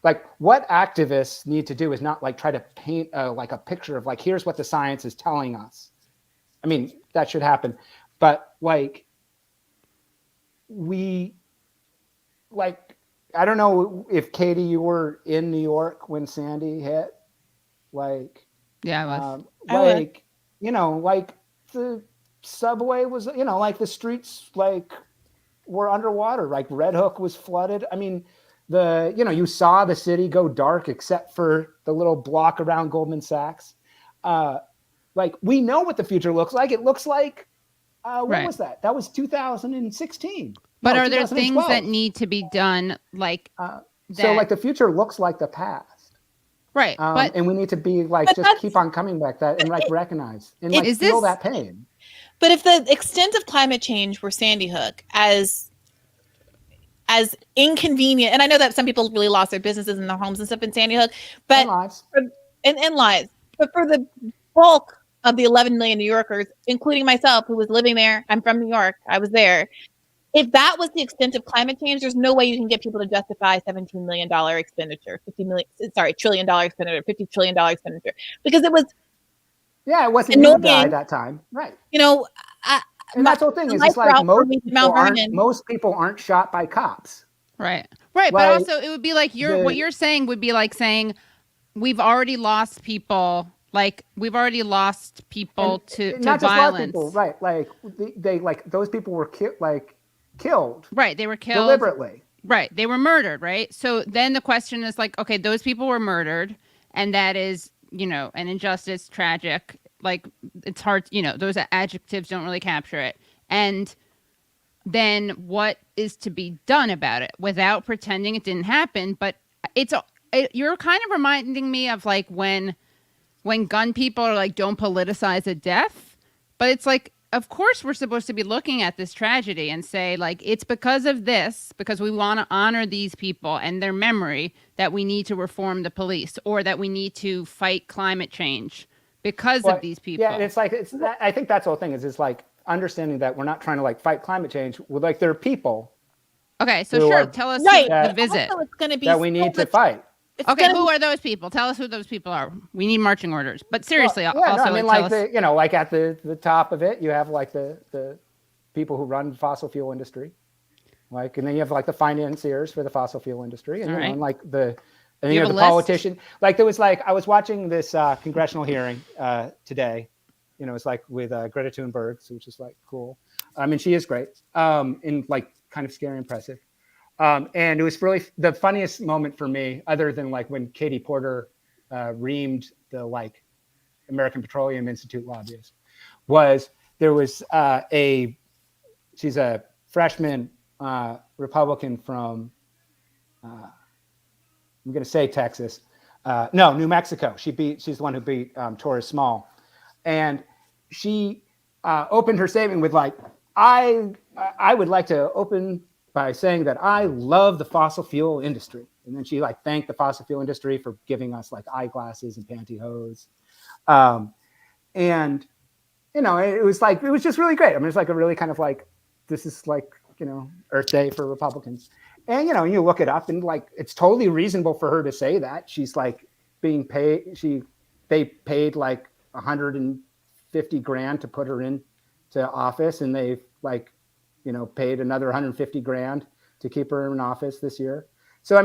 like what activists need to do is not like try to paint like a picture of like here's what the science is telling us. I mean that should happen, but like we like I don't know if Katie you were in New York when Sandy hit. Like yeah, I was. like like the subway was like the streets like were underwater. Like Red Hook was flooded. I mean you saw the city go dark except for the little block around Goldman Sachs. Like we know what the future looks like. It looks like what was that? That was 2016. But are there things that need to be done like so like the future looks like the past. Right. And we need to be like just keep on coming back that and like recognize and like feel that pain. But if the extent of climate change were Sandy Hook as inconvenient, and I know that some people really lost their businesses and their homes and stuff in Sandy Hook, but and lives. But for the bulk of the 11 million New Yorkers, including myself, who was living there, I'm from New York, I was there. If that was the extent of climate change, there's no way you can get people to justify $17 million expenditure, $50 trillion expenditure, $50 trillion expenditure, because it was. Yeah, it wasn't you die that time, right? And that's the whole thing is it's like most people aren't shot by cops. Right. Right. But also it would be like what you're saying would be like saying we've already lost people. Like we've already lost people to not just violence. Lost people, right. Like they like those people were killed. Right. They were killed. Deliberately. Right. They were murdered. Right. So then the question is like, okay, those people were murdered. And that is, an injustice, tragic. Like it's hard, those adjectives don't really capture it. And then what is to be done about it without pretending it didn't happen? But you're kind of reminding me of like when gun people are like, don't politicize a death. But it's like, of course, we're supposed to be looking at this tragedy and say, like, it's because of this, because we want to honor these people and their memory that we need to reform the police or that we need to fight climate change because of these people. Yeah, and it's like, I think that's the whole thing is like understanding that we're not trying to like fight climate change. With like, there are people. Okay, so sure, tell us the visit. It's going to be that we need to fight. Okay, who are those people? Tell us who those people are. We need marching orders. But seriously, like at the top of it, you have like the people who run the fossil fuel industry, like, and then you have like the financiers for the fossil fuel industry, and and like the politician. Like there was like I was watching this congressional hearing today. It's like with Greta Thunberg, which is like cool. I mean, she is great, and like kind of scary, impressive. And it was really the funniest moment for me, other than like when Katie Porter reamed the like American Petroleum Institute lobbyist, was there was she's a freshman Republican from I'm going to say Texas, New Mexico. She's the one who beat Torres Small, and she opened her statement with like, I would like to open by saying that I love the fossil fuel industry. And then she like thanked the fossil fuel industry for giving us like eyeglasses and pantyhose. And, it was just really great. I mean, it's like a really kind of like, this is like, Earth Day for Republicans. And, you look it up and like, it's totally reasonable for her to say that. She's like being paid. They paid like $150,000 to put her into office. And they've like, paid another $150,000 to keep her in office this year. So, I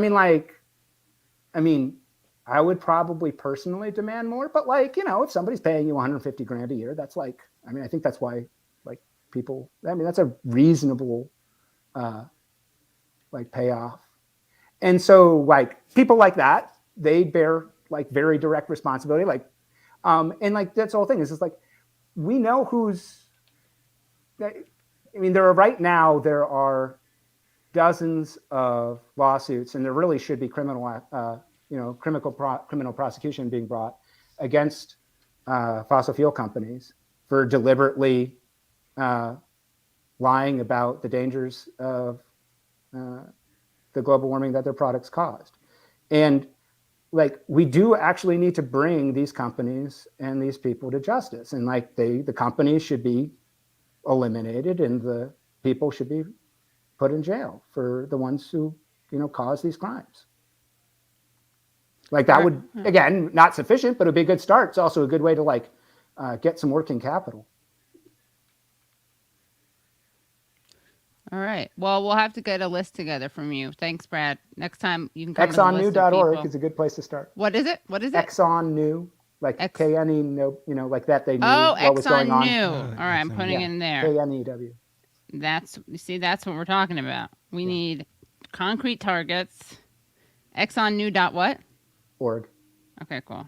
would probably personally demand more, but like, if somebody's paying you $150,000 a year, that's like, I think that's why like people, that's a reasonable, like payoff. And so like people like that, they bear like very direct responsibility. Like, and like, that's the whole thing is just like, we know there's dozens of lawsuits, and there really should be criminal prosecution being brought against fossil fuel companies for deliberately lying about the dangers of the global warming that their products caused. And like, we do actually need to bring these companies and these people to justice. And like, the companies should be eliminated and the people should be put in jail for the ones who, cause these crimes. Like, that would, again, not sufficient, but it'd be a good start. It's also a good way to like get some working capital. All right. Well, we'll have to get a list together from you. Thanks, Brad. Next time you can come with a list of Exxonnew.org people. is a good place to start. What is it? What is it? Exxonnew, like KNE, no, like that they knew what was going on. Exxonnew. All right, I'm putting it in there. KNEW. That's what we're talking about. We need concrete targets. Exxonnew. What? Org. Okay, cool.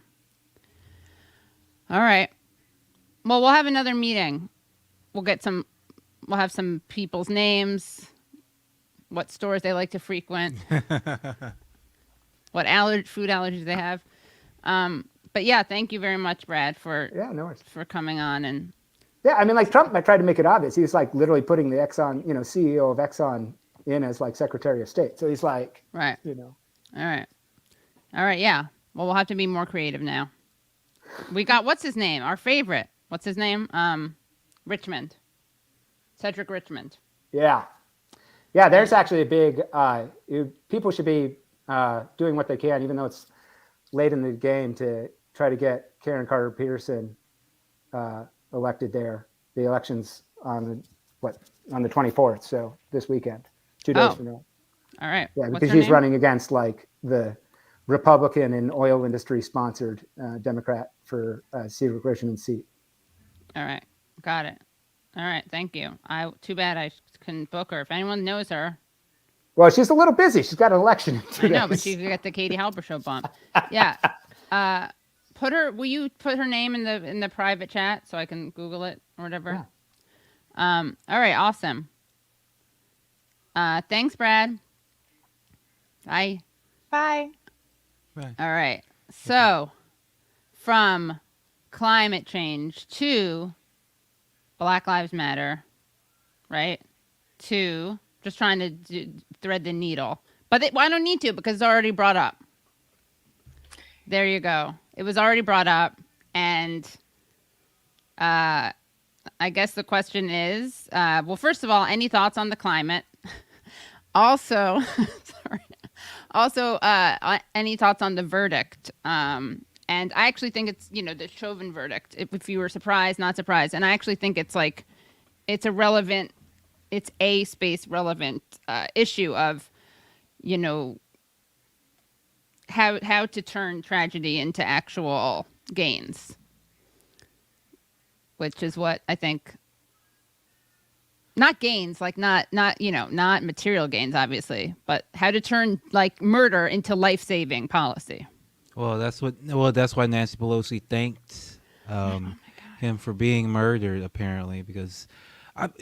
All right. Well, we'll have another meeting. We'll have some people's names, what stores they like to frequent, what food allergies they have. But yeah, thank you very much, Brad, for coming on. And yeah, I mean, like Trump tried to make it obvious. He was like literally putting the Exxon, CEO of Exxon in as like Secretary of State. So he's like, right. All right. Yeah. Well, we'll have to be more creative now. We got, what's his name? Our favorite. What's his name? Richmond. Cedric Richmond. Yeah. Yeah, there's actually a big, people should be doing what they can, even though it's late in the game, to try to get Karen Carter Peterson elected there. The election's on the 24th, so this weekend, 2 days from now. All right. Yeah, because she's running against like the Republican and oil industry sponsored Democrat for Cedric Richmond's seat. All right. Got it. All right. Thank you. Too bad I couldn't book her. If anyone knows her. Well, she's a little busy. She's got an election in 2 days. I know, but she could get the Katie Halper show bump. Yeah. Will you put her name in the private chat so I can Google it or whatever? Yeah. All right. Awesome. Thanks, Brad. Bye. Bye. All right. So, from climate change to Black Lives Matter, right? To just trying to thread the needle. But I don't need to because it's already brought up. There you go. It was already brought up. And I guess the question is, well, first of all, any thoughts on the climate? Also, any thoughts on the verdict? And I actually think it's, the Chauvin verdict, if you were surprised, not surprised. And I actually think it's like, it's a space relevant issue of, how to turn tragedy into actual gains, which is what I think. Not gains, like not material gains, obviously, but how to turn like murder into life-saving policy. Well, that's why Nancy Pelosi thanked him for being murdered, apparently, because. That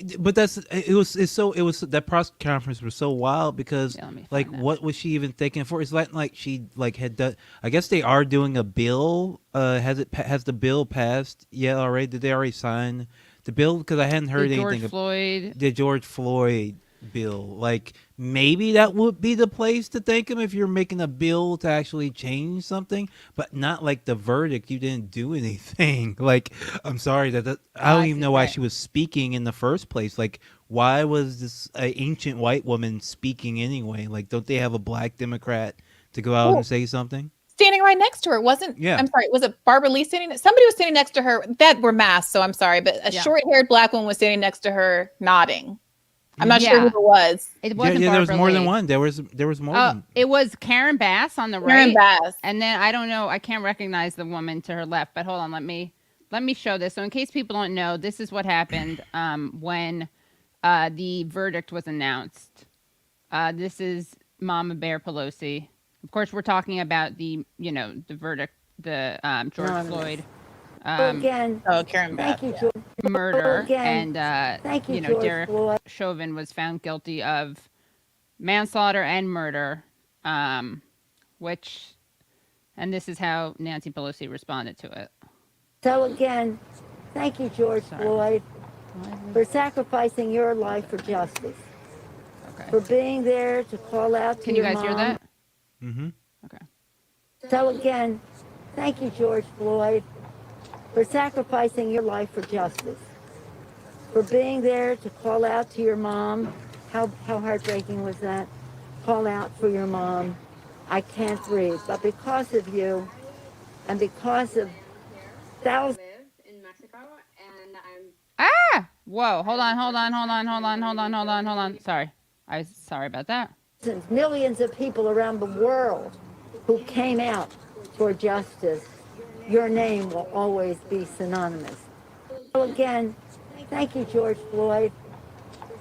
press conference was so wild because what was she even thinking for? It's like she had done. I guess they are doing a bill. Has the bill passed yet already? Did they already sign the bill? Because I hadn't heard anything. The George Floyd bill. Like maybe that would be the place to thank him if you're making a bill to actually change something, but not like the verdict. You didn't do anything. Like I'm sorry that I don't even know why she was speaking in the first place. Like why was this ancient white woman speaking anyway? Like don't they have a black Democrat to go out and say something? Standing right next to her. I'm sorry, was it Barbara Lee standing? Somebody was standing next to her that were masked, so I'm sorry, but a short-haired black woman was standing next to her nodding. I'm not sure who it was. It wasn't there was more Lee. than one. There was more than. It was Karen Bass on the right. Karen Bass. And then I don't know. I can't recognize the woman to her left. But hold on. Let me show this. So in case people don't know, this is what happened when the verdict was announced. This is Mama Bear Pelosi. Of course, we're talking about the verdict, the George Floyd. Again. Karen Bass. Thank you, Murder again. and Thank you, Derek Floyd. Chauvin was found guilty of manslaughter and murder, which, and this is how Nancy Pelosi responded to it. So again, thank you, George Floyd, for sacrificing your life for justice, for being there to call out to your mom. Can you guys hear that? Mm-hmm. Okay. So again, thank you, George Floyd, for sacrificing your life for justice, for being there to call out to your mom. How heartbreaking was that? Call out for your mom. I can't breathe. But because of you, and because of thousands in Mexico, and I'm Whoa, hold on. Sorry. I was sorry about that. millions of people around the world who came out for justice, your name will always be synonymous. So again, thank you, George Floyd,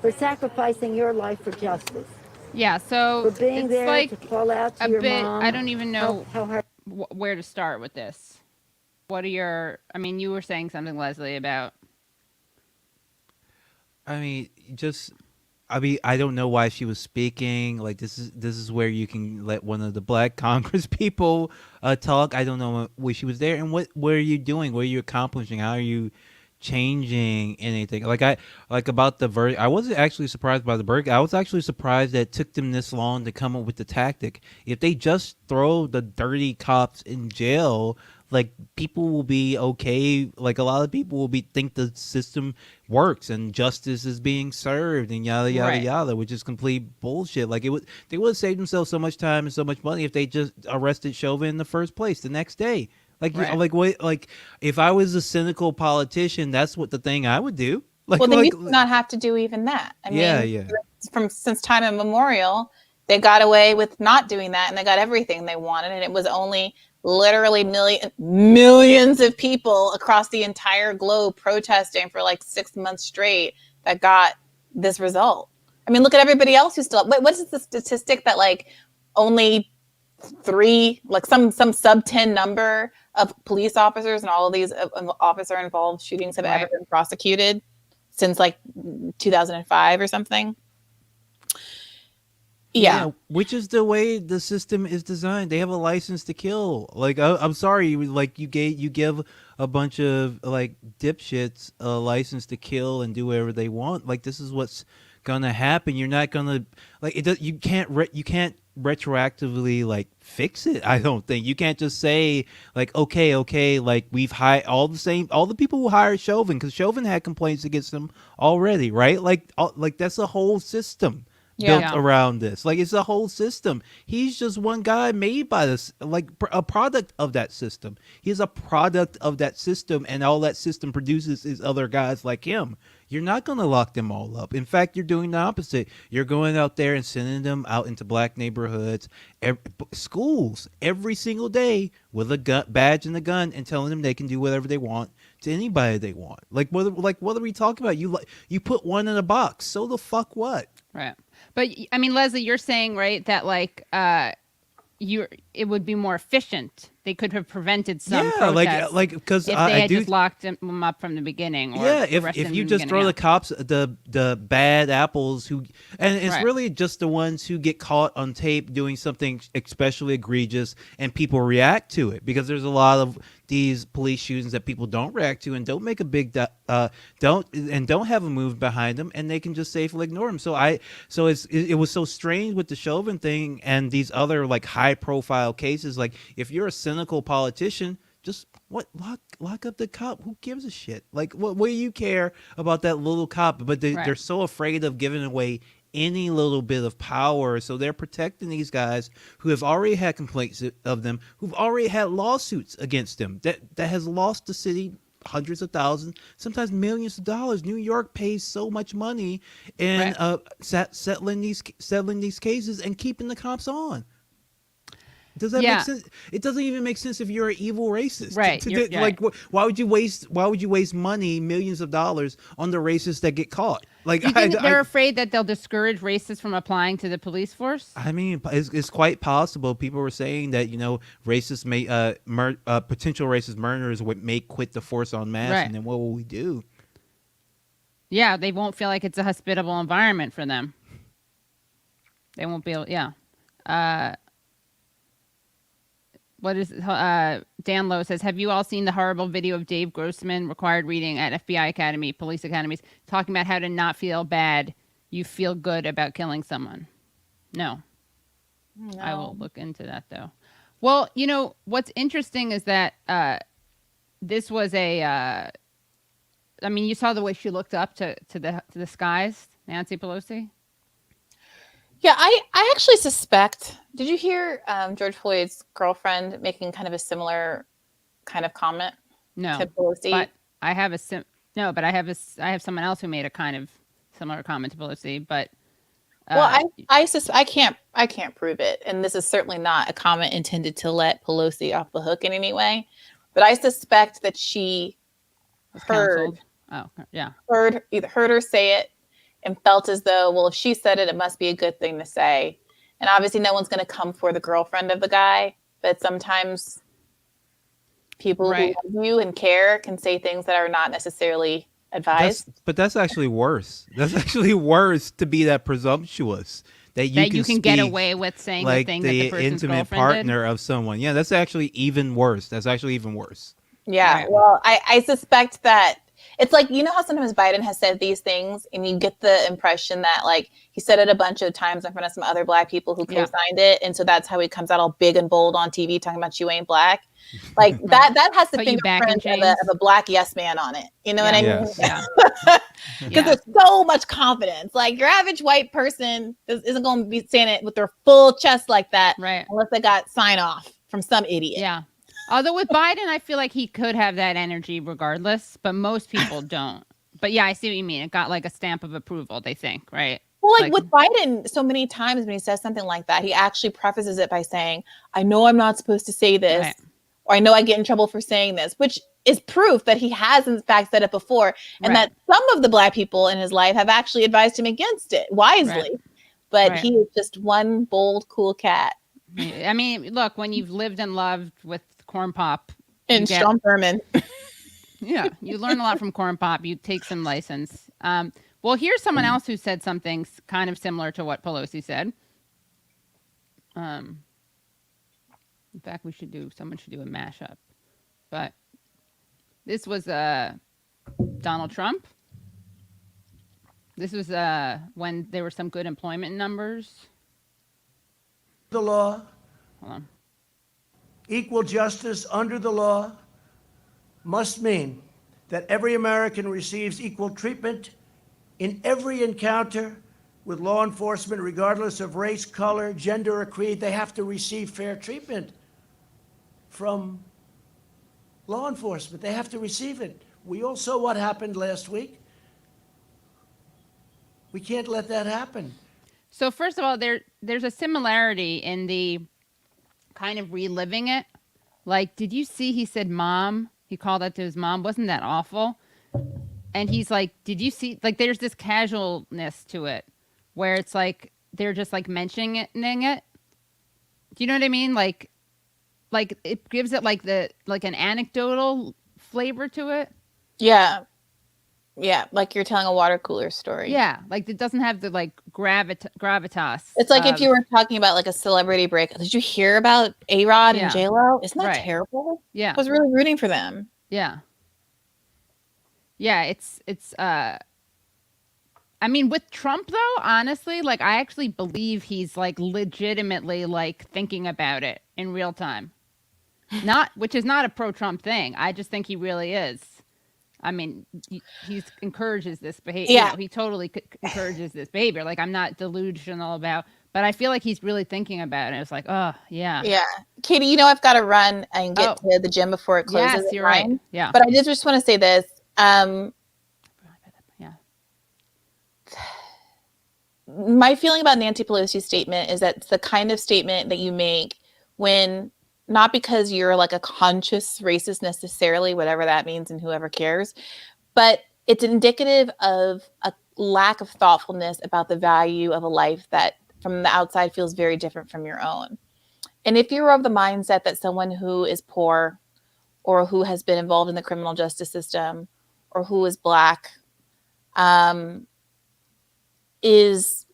for sacrificing your life for justice. Yeah, so For being it's there like to call out to a your bit, mom. I don't even know how hard. where to start with this. What are your, I mean, you were saying something, Leslie, about. I mean, I don't know why she was speaking. Like, this is where you can let one of the black Congress people talk. I don't know why she was there, and what are you doing? What are you accomplishing? How are you changing anything? Like about the verdict. I wasn't actually surprised by the verdict. I was actually surprised that it took them this long to come up with the tactic. If they just throw the dirty cops in jail, like, people will be okay. Like, a lot of people will think the system works and justice is being served and yada yada Right. yada, which is complete bullshit. Like, they would have saved themselves so much time and so much money if they just arrested Chauvin in the first place the next day. Like, Right. like if I was a cynical politician, that's what the thing I would do. Like, Well, then you do not have to do even that. I mean, yeah. Since time immemorial, they got away with not doing that, and they got everything they wanted, and it was only literally millions of people across the entire globe protesting for like 6 months straight that got this result. I mean, look at everybody else who's still. What is the statistic that like only 3, like some sub 10 number of police officers and all of these officer involved shootings have ever been prosecuted since like 2005 or something? Yeah, which is the way the system is designed. They have a license to kill. Like, I'm sorry, like you give a bunch of like dipshits a license to kill and do whatever they want. Like, this is what's gonna happen. You're not gonna like it. You can't retroactively like fix it. I don't think you can't just say like okay, like we've hired all the people who hired Chauvin, because Chauvin had complaints against him already, right? Like that's a whole system built around this. Like, it's a whole system. He's just one guy made by this, like a product of that system. He's a product of that system, and all that system produces is other guys like him. You're not going to lock them all up. In fact, you're doing the opposite. You're going out there and sending them out into black neighborhoods, schools, every single day with a badge and a gun, and telling them they can do whatever they want to anybody they want. Like, what are we talking about? You put one in a box. So the fuck what? Right. But I mean, Leslie, you're saying, right, that like it would be more efficient. They could have prevented some protests. like because if they had just locked them up from the beginning. Or if you just throw the cops, the bad apples who, and it's really just the ones who get caught on tape doing something especially egregious and people react to it, because there's a lot of these police shootings that people don't react to and don't make a big don't have a move behind them, and they can just safely ignore them. So it was so strange with the Chauvin thing and these other like high profile cases. Like, if you're a cynical politician, just lock up the cop. Who gives a shit? Like, what do you care about that little cop? But they're so afraid of giving away any little bit of power, so they're protecting these guys who have already had complaints of them, who've already had lawsuits against them that has lost the city hundreds of thousands, sometimes millions of dollars. New York pays so much money in settling these cases and keeping the cops on. Does that make sense? It doesn't even make sense if you're an evil racist, right? Like, why would you waste money, millions of dollars, on the racists that get caught? Like, you think they're afraid that they'll discourage racists from applying to the police force? I mean, it's quite possible. People were saying that, racists may potential racist murderers may quit the force en masse, and then what will we do? Yeah, they won't feel like it's a hospitable environment for them. They won't be able. Yeah. What is Dan Lowe says? Have you all seen the horrible video of Dave Grossman required reading at FBI Academy, police academies, talking about how to not feel bad? You feel good about killing someone. No. I will look into that though. Well, you know what's interesting is that this was a. I mean, you saw the way she looked up to the skies, Nancy Pelosi. Yeah, I actually suspect. Did you hear George Floyd's girlfriend making kind of a similar kind of comment? No, to Pelosi? But I have I have someone else who made a kind of similar comment to Pelosi. But well, I can't prove it, and this is certainly not a comment intended to let Pelosi off the hook in any way. But I suspect that she heard her say it and felt as though, well, if she said it, it must be a good thing to say. And obviously no one's going to come for the girlfriend of the guy, but sometimes people who love you and care can say things that are not necessarily advised. But that's actually worse. That's actually worse to be that presumptuous that you can get away with saying like the thing that the person's intimate partner of someone. Yeah, that's actually even worse. Yeah. Right. Well, I suspect that it's like, you know how sometimes Biden has said these things and you get the impression that like he said it a bunch of times in front of some other black people who co-signed it. And so that's how he comes out all big and bold on TV talking about you ain't black. Like that has the fingerprint of a black yes man on it. You know what I mean? Yeah. Because there's so much confidence. Like your average white person isn't going to be saying it with their full chest like that. Right. Unless they got sign off from some idiot. Yeah. Although with Biden, I feel like he could have that energy regardless, but most people don't. But yeah, I see what you mean. It got like a stamp of approval, they think, right? Well, like with Biden, so many times when he says something like that, he actually prefaces it by saying, I know I'm not supposed to say this, or I know I get in trouble for saying this, which is proof that he has in fact said it before, and that some of the black people in his life have actually advised him against it wisely. But he is just one bold, cool cat. I mean, look, when you've lived and loved with Corn Pop and Sean Furman, yeah, you learn a lot from Corn Pop. You take some license. Well, here's someone else who said something kind of similar to what Pelosi said. In fact, someone should do a mashup. But this was Donald Trump. This was when there were some good employment numbers. The law. Hold on. Equal justice under the law must mean that every American receives equal treatment in every encounter with law enforcement, regardless of race, color, gender, or creed. They have to receive fair treatment from law enforcement. They have to receive it. We all saw what happened last week. We can't let that happen. So first of all, there's a similarity in the kind of reliving it. Like, did you see he said mom? He called out to his mom. Wasn't that awful? And he's like, did you see, like, there's this casualness to it where it's like they're just like mentioning it. Do you know what I mean? Like it gives it like an anecdotal flavor to it. Yeah. Yeah, like you're telling a water cooler story. Yeah, like it doesn't have the like gravitas. It's like if you were talking about like a celebrity break. Did you hear about A-Rod and J-Lo? Isn't that terrible? Yeah. I was really rooting for them. Yeah. Yeah, it's I mean, with Trump though, honestly, like I actually believe he's like legitimately like thinking about it in real time. Which is not a pro-Trump thing. I just think he really is. I mean, he encourages this behavior. Yeah. You know, he totally encourages this behavior. Like, I'm not delusional about, but I feel like he's really thinking about it. It's like, oh, yeah. Yeah. Katie, you know, I've got to run and get to the gym before it closes. Yes, you're right. Yeah. But I just want to say this. Yeah. My feeling about Nancy Pelosi's statement is that it's the kind of statement that you make when, not because you're like a conscious racist necessarily, whatever that means and whoever cares, but it's indicative of a lack of thoughtfulness about the value of a life that from the outside feels very different from your own. And if you're of the mindset that someone who is poor or who has been involved in the criminal justice system or who is Black is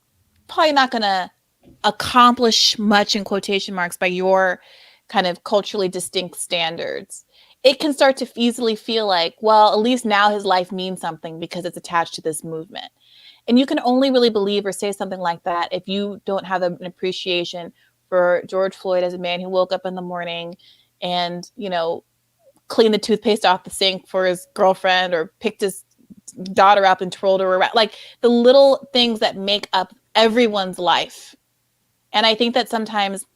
probably not going to accomplish much in quotation marks by your kind of culturally distinct standards, it can start to easily feel like, well, at least now his life means something because it's attached to this movement. And you can only really believe or say something like that if you don't have an appreciation for George Floyd as a man who woke up in the morning and, you know, cleaned the toothpaste off the sink for his girlfriend or picked his daughter up and twirled her around. Like the little things that make up everyone's life. And I think that sometimes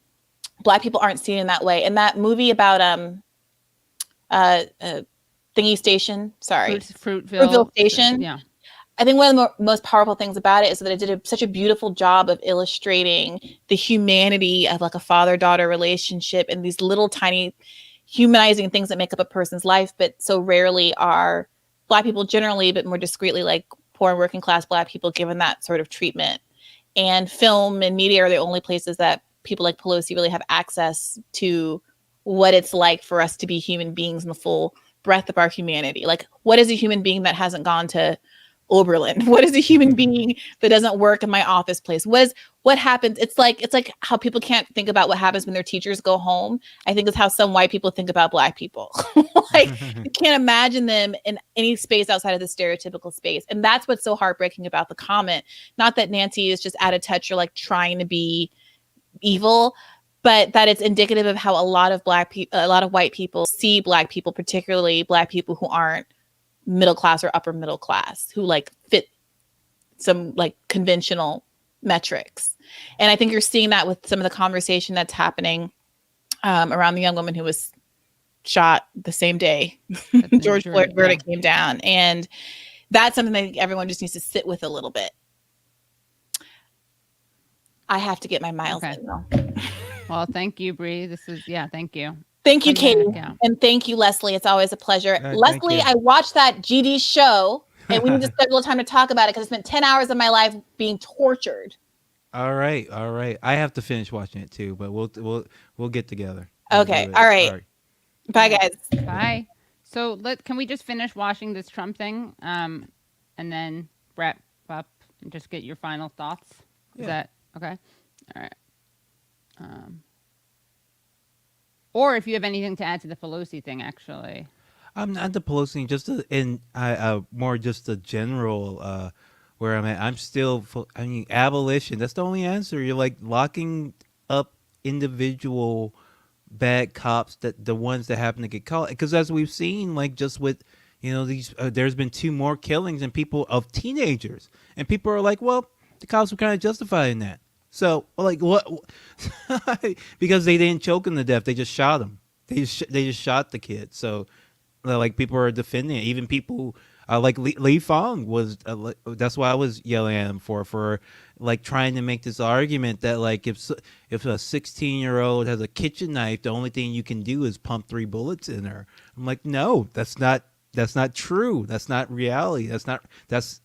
Black people aren't seen in that way. And that movie about Thingy Station, sorry, Fruitville Station. Yeah. I think one of the most powerful things about it is that it did such a beautiful job of illustrating the humanity of like a father-daughter relationship and these little tiny humanizing things that make up a person's life, but so rarely are Black people generally, but more discreetly, like poor and working class Black people, given that sort of treatment. And film and media are the only places that people like Pelosi really have access to what it's like for us to be human beings in the full breadth of our humanity. Like, what is a human being that hasn't gone to Oberlin? What is a human being that doesn't work in my office place? What happens? It's like how people can't think about what happens when their teachers go home. I think it's how some white people think about Black people. Like you can't imagine them in any space outside of the stereotypical space. And that's what's so heartbreaking about the comment. Not that Nancy is just out of touch or like trying to be evil, but that it's indicative of how a lot of white people see Black people, particularly Black people who aren't middle class or upper middle class, who like fit some like conventional metrics. And I think you're seeing that with some of the conversation that's happening around the young woman who was shot the same day George Floyd verdict came down. And that's something that I think everyone just needs to sit with a little bit. I have to get my miles in though. Well, thank you, Bree. Thank you. Thank you, Katie. And thank you, Leslie. It's always a pleasure. Leslie, I watched that GD show and we need to schedule a time to talk about it because I spent 10 hours of my life being tortured. All right. I have to finish watching it too, but we'll get together. Okay. All right. Bye, guys. Bye. So can we just finish watching this Trump thing and then wrap up and just get your final thoughts? Is that okay? All right. Or if you have anything to add to the Pelosi thing, actually. I'm not the Pelosi, more just a general where I'm at. I'm still, abolition. That's the only answer. You're like locking up individual bad cops, that the ones that happen to get caught. Because as we've seen, like just with, these, there's been 2 more killings and of teenagers, and people are like, well, the cops were kind of justified in that. So, like, what? Because they didn't choke him to death. They just shot him. They just shot the kid. So, like, people are defending it. Even people like Li Fong was. That's why I was yelling at him for like trying to make this argument that like if a 16-year-old has a kitchen knife, the only thing you can do is pump 3 bullets in her. I'm like, no, that's not true. That's not reality. That's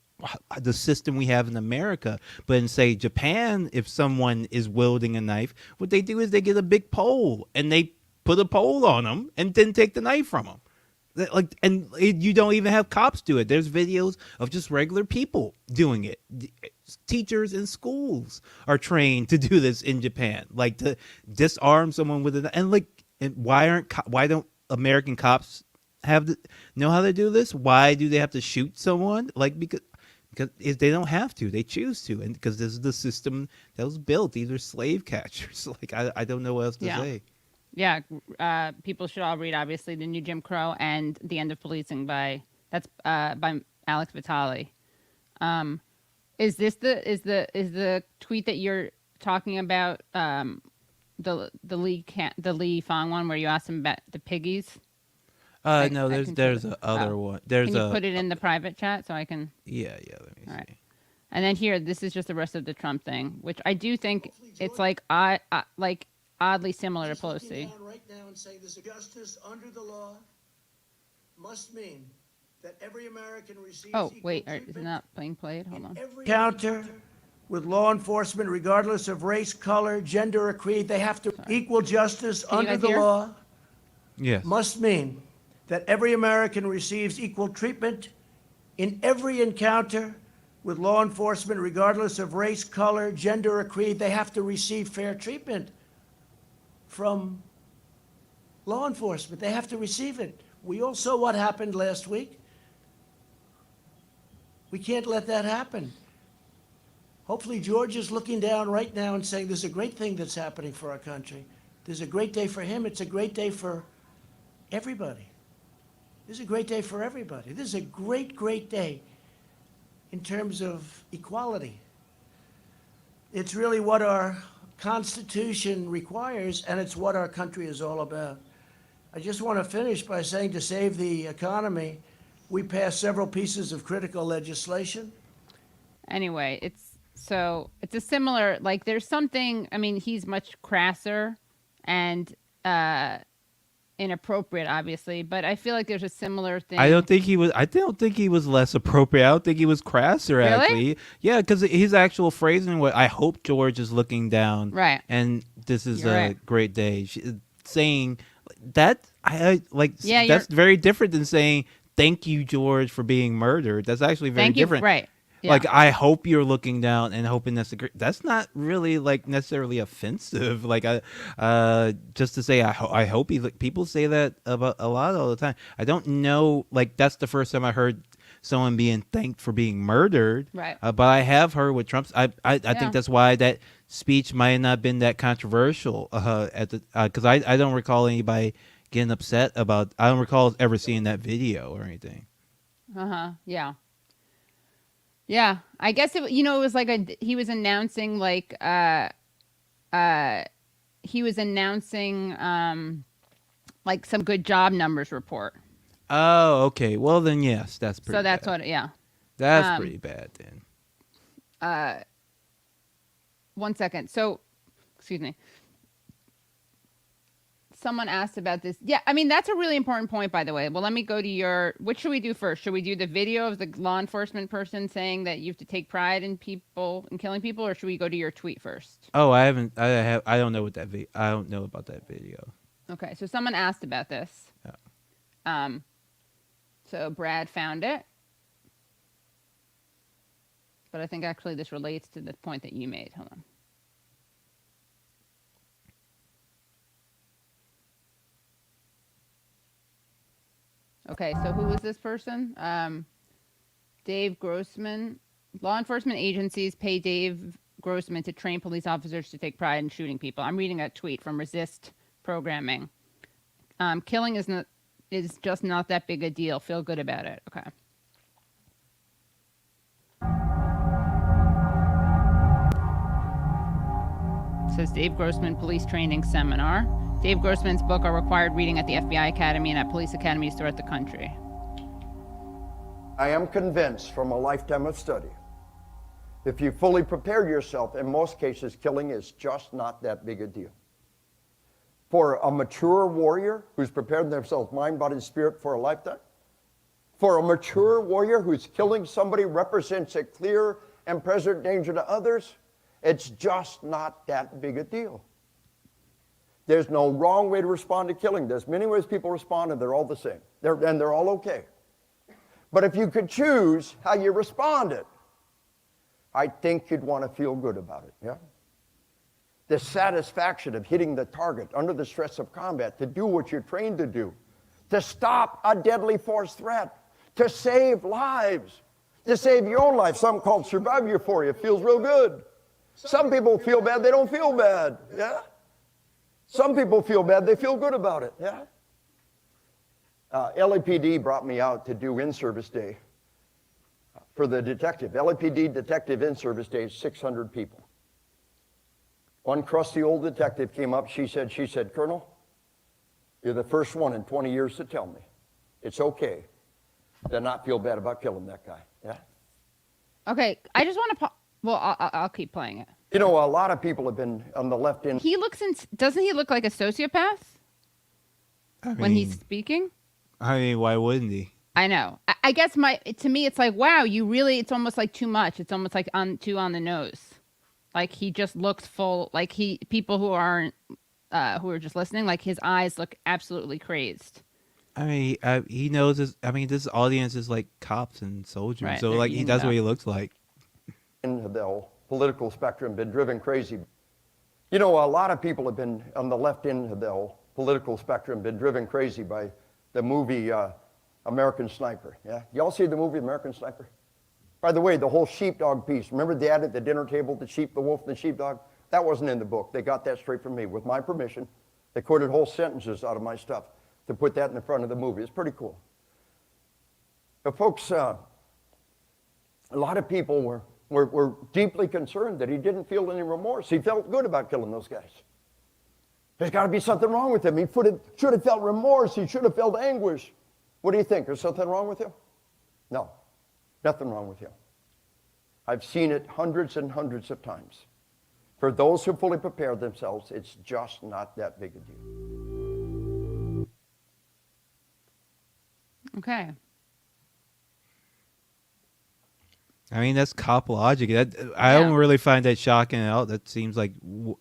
the system we have in America. But in, say, Japan, if someone is wielding a knife, what they do is they get a big pole and they put a pole on them and then take the knife from them. You don't even have cops do it. There's videos of just regular people doing it. Teachers in schools are trained to do this in Japan, like to disarm someone with a. And why don't American cops know how to do this? Why do they have to shoot someone? Because if they don't have to, they choose to, and because this is the system that was built. These are slave catchers. Like I don't know what else to say. Yeah, people should all read obviously The New Jim Crow and The End of Policing by Alex Vitale. Is the tweet that you're talking about the Li Fong one where you asked him about the piggies? No, there's a other one. Can you put it in the private chat so I can? Yeah. Let me see. Right. And then here, this is just the rest of the Trump thing, which I do think it's like oddly similar to Pelosi. Right now and say this justice under the law must mean that every American receives. Oh wait, is it not being played? Hold on. Counter with law enforcement, regardless of race, color, gender, or creed, they have to equal justice under the law. Yes. Must mean that every American receives equal treatment in every encounter with law enforcement, regardless of race, color, gender, or creed. They have to receive fair treatment from law enforcement. They have to receive it. We all saw what happened last week. We can't let that happen. Hopefully, George is looking down right now and saying, there's a great thing that's happening for our country. There's a great day for him. It's a great day for everybody. This is a great day for everybody. This is a great, great day in terms of equality. It's really what our Constitution requires, and it's what our country is all about. I just want to finish by saying, to save the economy, we passed several pieces of critical legislation. Anyway, it's a similar, like, there's something, I mean, he's much crasser and inappropriate, obviously, but I feel like there's a similar thing. I don't think he was less appropriate. I don't think he was crasser, Really? actually. Yeah, because his actual phrasing, what I hope George is looking down. Right. And this is You're a right. great day. Saying that, I like, Yeah, that's very different than saying, thank you, George, for being murdered. That's actually very Thank you, different. right. Yeah. Like, I hope you're looking down and hoping that's not really like necessarily offensive. Like, just to say, I hope people say that about a lot all the time. I don't know. Like, that's the first time I heard someone being thanked for being murdered. Right. But I have heard with Trump's. I think that's why that speech might not have been that controversial at the because I don't recall anybody getting upset about. I don't recall ever seeing that video or anything. Yeah. Yeah, I guess it was like he was announcing like like some good job numbers report. Oh, okay. Well, then yes, that's pretty. So that's bad. what. Yeah. That's pretty bad then. 1 second. So, excuse me. Someone asked about this. Yeah, I mean, that's a really important point, by the way. Well, let me go to which should we do first? Should we do the video of the law enforcement person saying that you have to take pride in killing people, or should we go to your tweet first? Oh, I don't know I don't know about that video. Okay, so someone asked about this. Yeah. So Brad found it. But I think actually this relates to the point that you made. Hold on. Okay, so who was this person? Dave Grossman. Law enforcement agencies pay Dave Grossman to train police officers to take pride in shooting people. I'm reading a tweet from Resist Programming. Killing is just not that big a deal. Feel good about it. Okay. It says Dave Grossman Police Training Seminar. Dave Grossman's book are required reading at the FBI Academy and at police academies throughout the country. I am convinced from a lifetime of study, if you fully prepare yourself, in most cases, killing is just not that big a deal. For a mature warrior who's prepared themselves mind, body, and spirit for a lifetime, for a mature warrior who's killing somebody represents a clear and present danger to others, it's just not that big a deal. There's no wrong way to respond to killing. There's many ways people respond, and they're all the same. They're all okay. But if you could choose how you responded, I think you'd want to feel good about it, yeah? The satisfaction of hitting the target under the stress of combat, to do what you're trained to do, to stop a deadly force threat, to save lives, to save your own life. Something called survival euphoria. It feels real good. Some people feel bad, they don't feel bad, yeah? Some people feel bad, they feel good about it, yeah? LAPD brought me out to do in-service day for the detective. LAPD detective in-service day is 600 people. One crusty old detective came up, she said, Colonel, you're the first one in 20 years to tell me it's okay to not feel bad about killing that guy, yeah? Okay, I just want to... Well, I'll keep playing it. You know, a lot of people have been on the left end. Doesn't he look like a sociopath when he's speaking? I mean, why wouldn't he? I know. I guess to me, it's like, wow, it's almost like too much. It's almost like too on the nose. Like he just looks full, like people who aren't, who are just listening, like his eyes look absolutely crazed. I mean, he knows this. I mean, this audience is like cops and soldiers. Right, So they're like, eating that's it what he up. looks like. in the political spectrum been driven crazy. You know, a lot of people have been on the left end of the political spectrum been driven crazy by the movie American Sniper. Yeah, y'all see the movie American Sniper? By the way, the whole sheepdog piece. Remember Dad at the dinner table, the sheep, the wolf, and the sheepdog? That wasn't in the book. They got that straight from me with my permission. They quoted whole sentences out of my stuff to put that in the front of the movie. It's pretty cool. But folks, a lot of people were deeply concerned that he didn't feel any remorse. He felt good about killing those guys. There's got to be something wrong with him. He should have felt remorse. He should have felt anguish. What do you think? There's something wrong with him? No, nothing wrong with him. I've seen it hundreds and hundreds of times. For those who fully prepare themselves, it's just not that big a deal. Okay. I mean, that's cop logic. I don't really find that shocking at all. That seems like,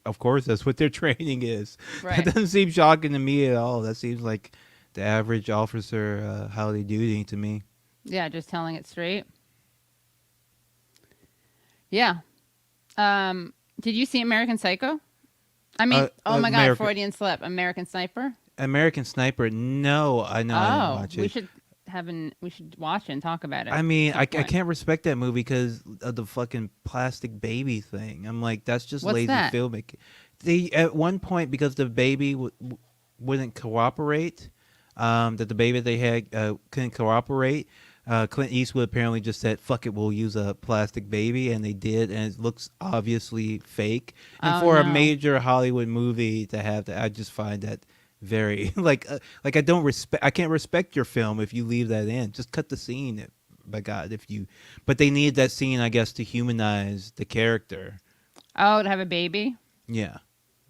of course, that's what their training is. Right. That doesn't seem shocking to me at all. That seems like the average officer howdy doody to me. Yeah, just telling it straight. Yeah. Did you see American Psycho? I mean, oh my God, Freudian slip. American Sniper? American Sniper? No, I know. I didn't watch it. We should watch it and talk about it. I mean, I can't respect that movie because of the fucking plastic baby thing. I'm like, that's just lazy filmmaking. They at one point, because the baby wouldn't cooperate, that the baby they had couldn't cooperate. Clint Eastwood apparently just said, "Fuck it, we'll use a plastic baby," and they did, and it looks obviously fake. And a major Hollywood movie to have that, I just find that very like I can't respect your film if you leave that in. Just cut the scene, by God, But they need that scene, I guess, to humanize the character. Oh, to have a baby? Yeah,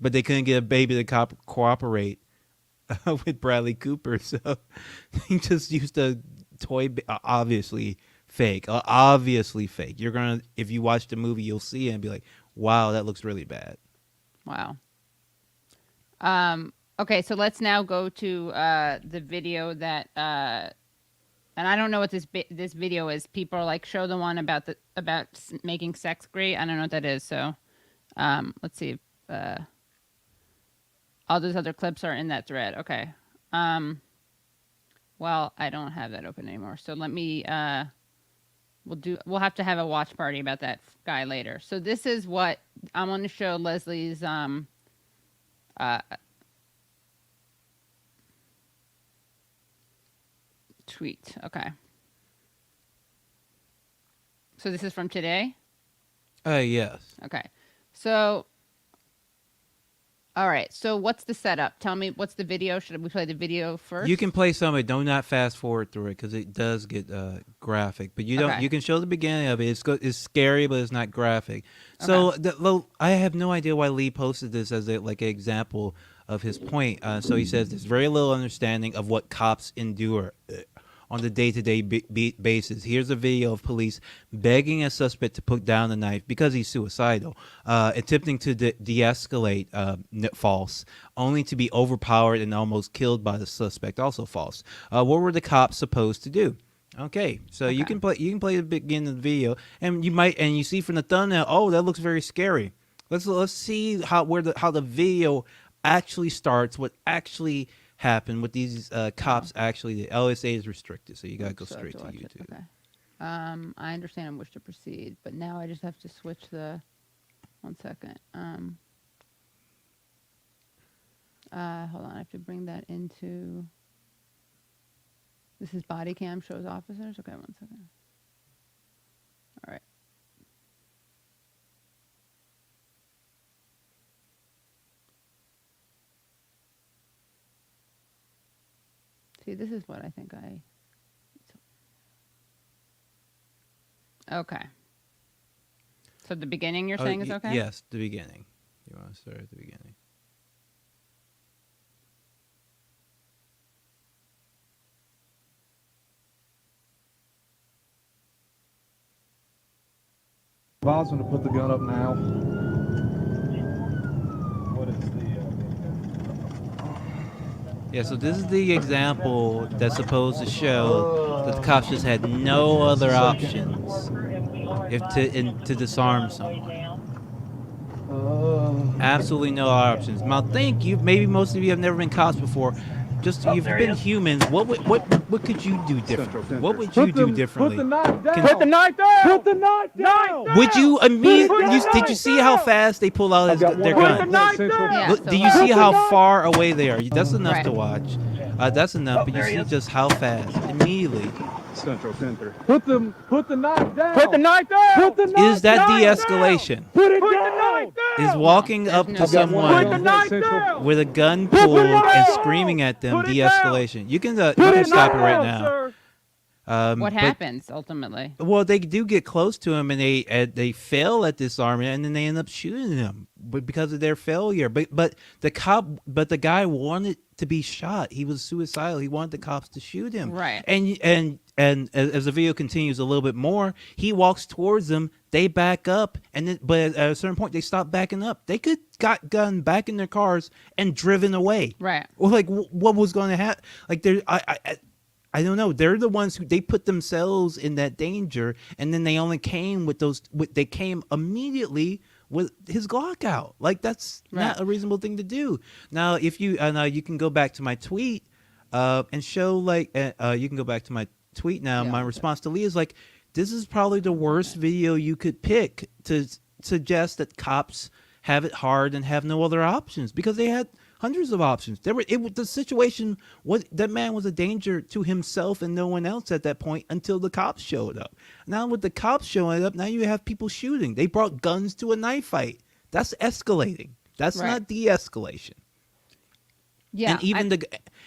but they couldn't get a baby to cooperate with Bradley Cooper, so they just used a toy, obviously fake. You're gonna, if you watch the movie, you'll see it and be like, wow, that looks really bad. Wow. Okay, so let's now go to the video that and I don't know what this video is. People are like, show the one about making sex great. I don't know what that is. So let's see if all those other clips are in that thread. Okay. Well, I don't have that open anymore. So let me, we'll have to have a watch party about that guy later. So this is what I want to show Leslie's, tweet. Okay. So this is from today? Yes. Okay. So, all right. So what's the setup? Tell me, what's the video? Should we play the video first? You can play some of it. Do not fast forward through it because it does get graphic. But you don't. Okay. You can show the beginning of it. It's scary, but it's not graphic. So I have no idea why Lee posted this as an example of his point. So he says there's very little understanding of what cops endure on the day-to-day basis. Here's a video of police begging a suspect to put down the knife because he's suicidal, attempting to de-escalate, false, only to be overpowered and almost killed by the suspect, also false. What were the cops supposed to do? Okay, so you can play the beginning of the video, and you see from the thumbnail, oh, that looks very scary. Let's see how the video actually starts, what actually happened with these cops. Actually, the LSA is restricted, so you gotta go straight to YouTube. Okay. I understand and wish to proceed, but now I just have to switch the. 1 second. Hold on, I have to bring that into. This is body cam shows officers. Okay, 1 second. All right. See, this is what I think Okay. So the beginning you're saying is okay? Yes, the beginning. You want to start at the beginning. Advise him to put the gun up now. What is the... Yeah, so this is the example that's supposed to show but the cops just had no other options to disarm someone. Absolutely no options. Now, maybe most of you have never been cops before. Just you've been humans. What could you do differently? What would you do differently? Put the knife down. Put the knife down. Put the knife down. Would you immediately? Did you see how fast they pull out their gun? Yeah, Do you see how far away they are? That's enough to watch. That's enough. But you see just how fast immediately. Central Center. Put the knife down. Put the knife down. Put the knife Is that de-escalation? Put it down. Is walking up to someone with a gun pulled and screaming at them de-escalation? You can stop it right now. What happens ultimately? Well, they do get close to him, and they fail at disarming, and then they end up shooting him, because of their failure. But the guy wanted to be shot. He was suicidal. He wanted the cops to shoot him. Right. And as the video continues a little bit more, he walks towards them. They back up, but at a certain point, they stop backing up. They could got gun back in their cars and driven away. Right. Well, like what was going to happen? Like I don't know. They're the ones who they put themselves in that danger, and then they only came with those. They came immediately with his Glock out. Like that's not a reasonable thing to do. Now, if you you can go back to my tweet and show you can go back to my tweet now. My response to Lee is like, this is probably the worst video you could pick to suggest that cops have it hard and have no other options, because they had hundreds of options. The situation was that man was a danger to himself and no one else at that point until the cops showed up. Now with the cops showing up, now you have people shooting. They brought guns to a knife fight. That's escalating. That's not de-escalation. Yeah, and even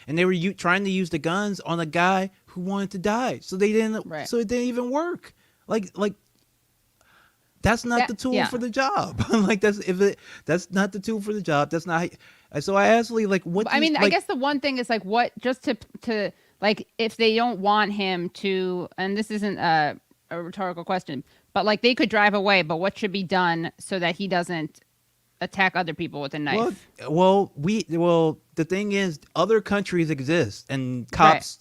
and they were trying to use the guns on a guy who wanted to die, so they didn't. So it didn't even work. Like that's not the tool for the job. Like that's not the tool for the job. That's not. So I asked Lee, like, what? I guess the one thing is like, what? Just to like, if they don't want him to, and this isn't a rhetorical question, but like they could drive away. But what should be done so that he doesn't attack other people with a knife? Well, the thing is, other countries exist, and cops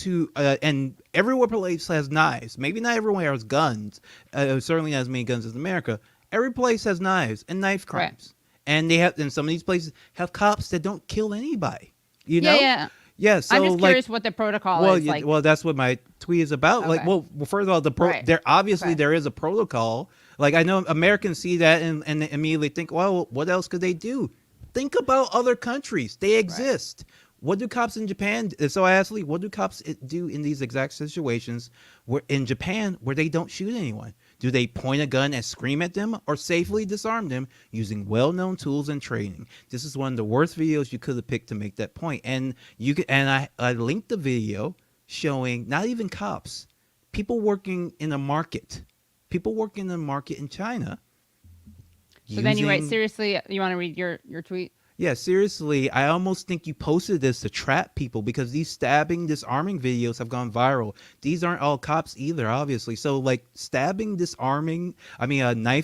who and everywhere place has knives. Maybe not everywhere has guns. Certainly not as many guns as America. Every place has knives and knife crimes, and some of these places have cops that don't kill anybody. You know? Yeah. So I'm just curious what the protocol is like. Well, that's what my tweet is about. Like, well, first of all, there obviously there is a protocol. Like, I know Americans see that and immediately think, well, what else could they do? Think about other countries. They exist. What do cops in Japan? So I asked Lee, what do cops do in these exact situations in Japan where they don't shoot anyone? Do they point a gun and scream at them, or safely disarm them using well-known tools and training? This is one of the worst videos you could have picked to make that point. And I linked the video showing not even cops, people working in a market in China. So then you write, seriously, you want to read your tweet? Yeah, seriously, I almost think you posted this to trap people, because these stabbing, disarming videos have gone viral. These aren't all cops either, obviously. So, like, knife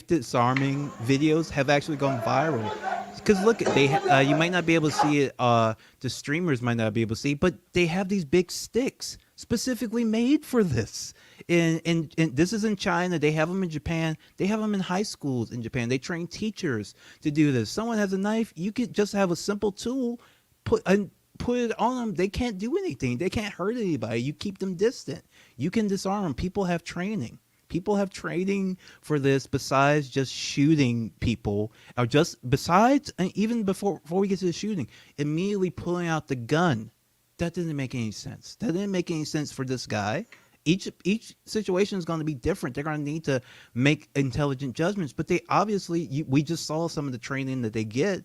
disarming videos have actually gone viral. Because look, you might not be able to see it. The streamers might not be able to see, but they have these big sticks specifically made for this. And this is in China. They have them in Japan. They have them in high schools in Japan. They train teachers to do this. Someone has a knife, you could just have a simple tool, put it on them. They can't do anything. They can't hurt anybody. You keep them distant. You can disarm them. People have training. People have training for this besides just shooting people, or even before we get to the shooting, immediately pulling out the gun. That didn't make any sense. That didn't make any sense for this guy. Each situation is going to be different. They're going to need to make intelligent judgments. But they obviously, we just saw some of the training that they get.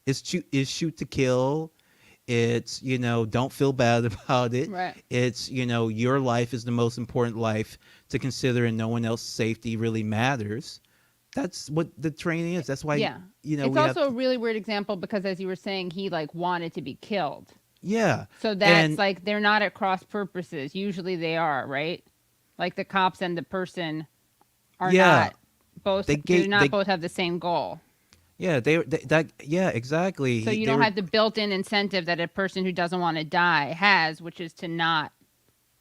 Is shoot to kill. It's, don't feel bad about it. Right. It's, your life is the most important life to consider, and no one else's safety really matters. That's what the training is. That's why, it's also a really weird example, because as you were saying, he wanted to be killed. Yeah. So that's they're not at cross purposes. Usually they are, right? Like the cops and the person are not both. They do not both have the same goal. Yeah, exactly. So you don't have the built-in incentive that a person who doesn't want to die has, which is to not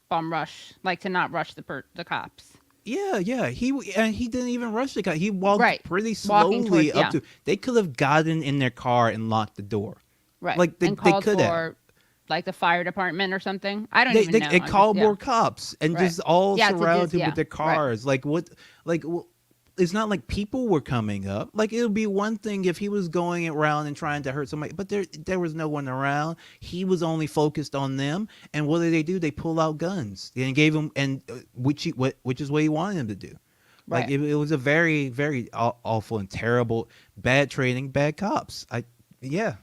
bum rush, like to not rush the cops. Yeah. He didn't even rush the guy. He walked pretty Walking slowly towards- up to. They could have gotten in their car and locked the door. Right. Like and they called could for have. like the fire department or something. I don't even know. They called more cops and Right. just all Yeah, to surrounded him yeah, with their cars. Like what? Like it's not like people were coming up. Like it would be one thing if he was going around and trying to hurt somebody, but there was no one around. He was only focused on them. And what did they do? They pull out guns and gave him which is what he wanted him to do. Like Right. it was a very, very awful and terrible, bad training, bad cops. Yeah.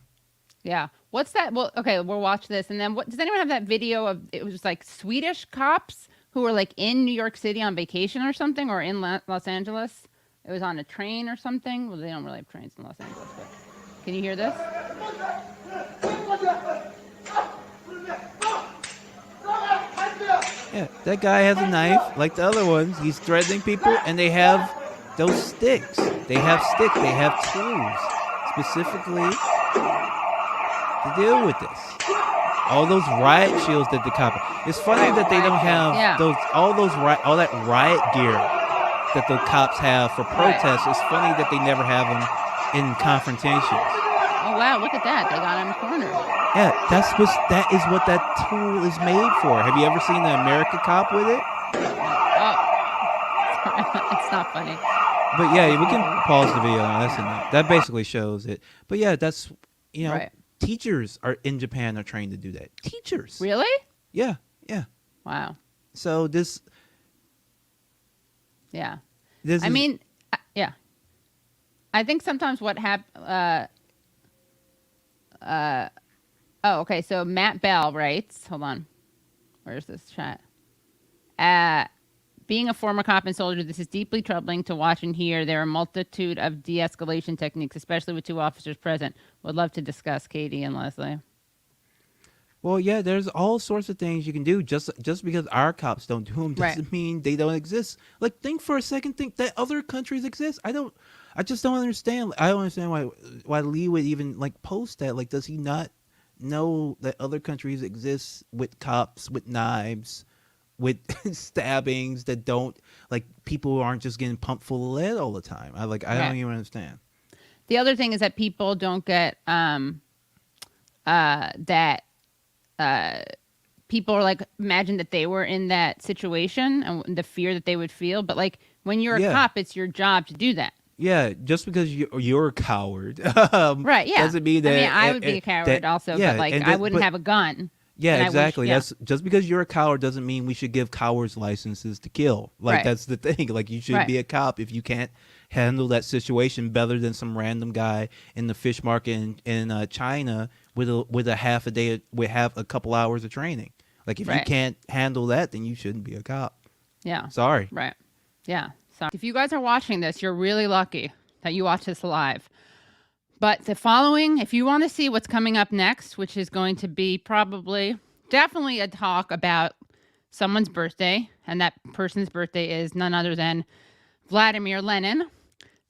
What's that? Well, okay, we'll watch this. And then does anyone have that video of, it was just like Swedish cops who were like in New York City on vacation or something, or in Los Angeles? It was on a train or something. Well, they don't really have trains in Los Angeles, but can you hear this? Yeah, that guy has a knife like the other ones. He's threatening people, and they have those sticks. They have tools specifically to deal with this. All those riot shields that the cop. It's funny that they don't have all that riot gear that the cops have for protests. It's funny that they never have them in confrontations. Oh wow, look at that! They got him cornered. Yeah, that is what that tool is made for. Have you ever seen the America cop with it? Oh, it's not funny. But yeah, we can pause the video now. That's enough. That basically shows it. But yeah, that's teachers in Japan are trained to do that. Teachers. Really? Yeah. Wow. So this. Yeah. This I mean, yeah. I think sometimes what happens. Oh, okay. So Matt Bell writes. Hold on. Where's this chat? Being a former cop and soldier, this is deeply troubling to watch and hear. There are a multitude of de-escalation techniques, especially with 2 officers present. Would love to discuss, Katie and Leslie. Well, yeah, there's all sorts of things you can do. Just because our cops don't do them doesn't mean they don't exist. Like, think for a second. Think that other countries exist. I just don't understand. I don't understand why Lee would even like post that. Like, does he not know that other countries exist with cops, with knives, with stabbings that don't, like, people who aren't just getting pumped full of lead all the time? I don't even understand. The other thing is that people don't get that people are like, imagine that they were in that situation and the fear that they would feel. But like when you're a cop, it's your job to do that. Yeah, just because you're a coward, right? Yeah, doesn't mean that. I mean, I would be a coward also, but like I wouldn't have a gun. Yeah, exactly. That's just because you're a coward doesn't mean we should give cowards licenses to kill. Like that's the thing. Like you should be a cop if you can't handle that situation better than some random guy in the fish market in China with a half a day with a couple hours of training. Like if you can't handle that, then you shouldn't be a cop. Yeah. Sorry. Right. Yeah. So if you guys are watching this, you're really lucky that you watch this live. But the following, if you want to see what's coming up next, which is going to be definitely a talk about someone's birthday, and that person's birthday is none other than Vladimir Lenin,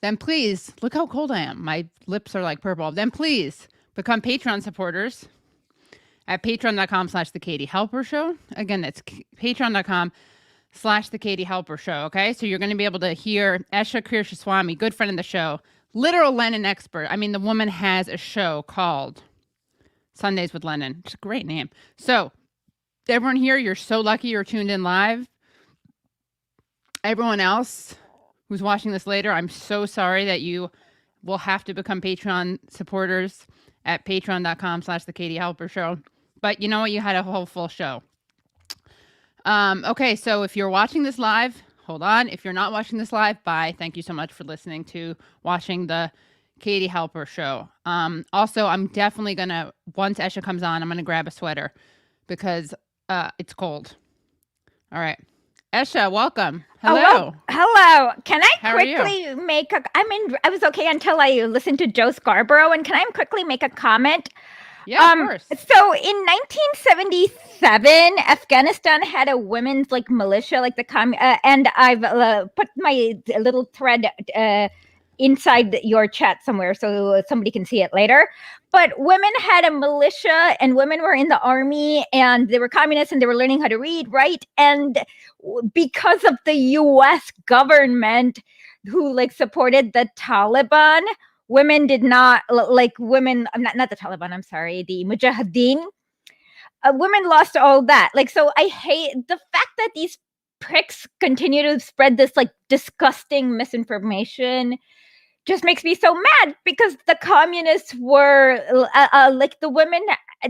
then please, look how cold I am. My lips are like purple. Then please become Patreon supporters at patreon.com/The Katie Halper Show. Again, that's patreon.com/The Katie Halper Show. Okay, so you're going to be able to hear Esha Kirshaswamy, good friend of the show, literal Lenin expert. I mean, the woman has a show called Sundays with Lenin. It's a great name. So, everyone here, you're so lucky you're tuned in live. Everyone else who's watching this later, I'm so sorry that you will have to become Patreon supporters at patreon.com/The Katie Halper Show. But you know what? You had a whole full show. Okay, so if you're watching this live, hold on. If you're not watching this live, bye. Thank you so much for watching the Katie Halper Show. Also, I'm definitely going to, once Esha comes on, I'm going to grab a sweater because it's cold. All right. Esha, welcome. Hello. Oh, well, hello. Can I How quickly make I was okay until I listened to Joe Scarborough, and can I quickly make a comment? Yeah, of course. So in 1977, Afghanistan had a women's militia, and I've put my little thread inside your chat somewhere so somebody can see it later. But women had a militia and women were in the army and they were communists and they were learning how to read, write. And because of the US government who like supported the Taliban, women did not like women, not the Taliban, I'm sorry, the Mujahideen. Women lost all that. Like, so I hate the fact that these pricks continue to spread this like disgusting misinformation. Just makes me so mad because the communists were like the women.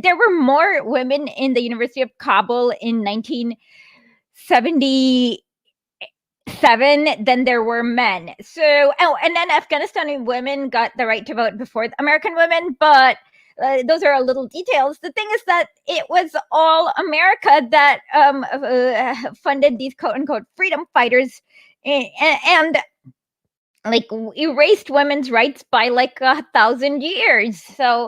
There were more women in the University of Kabul in 1977 than there were men. So, and then Afghanistani women got the right to vote before the American women, but those are little details. The thing is that it was all America that funded these quote unquote freedom fighters and like erased women's rights by like 1,000 years. So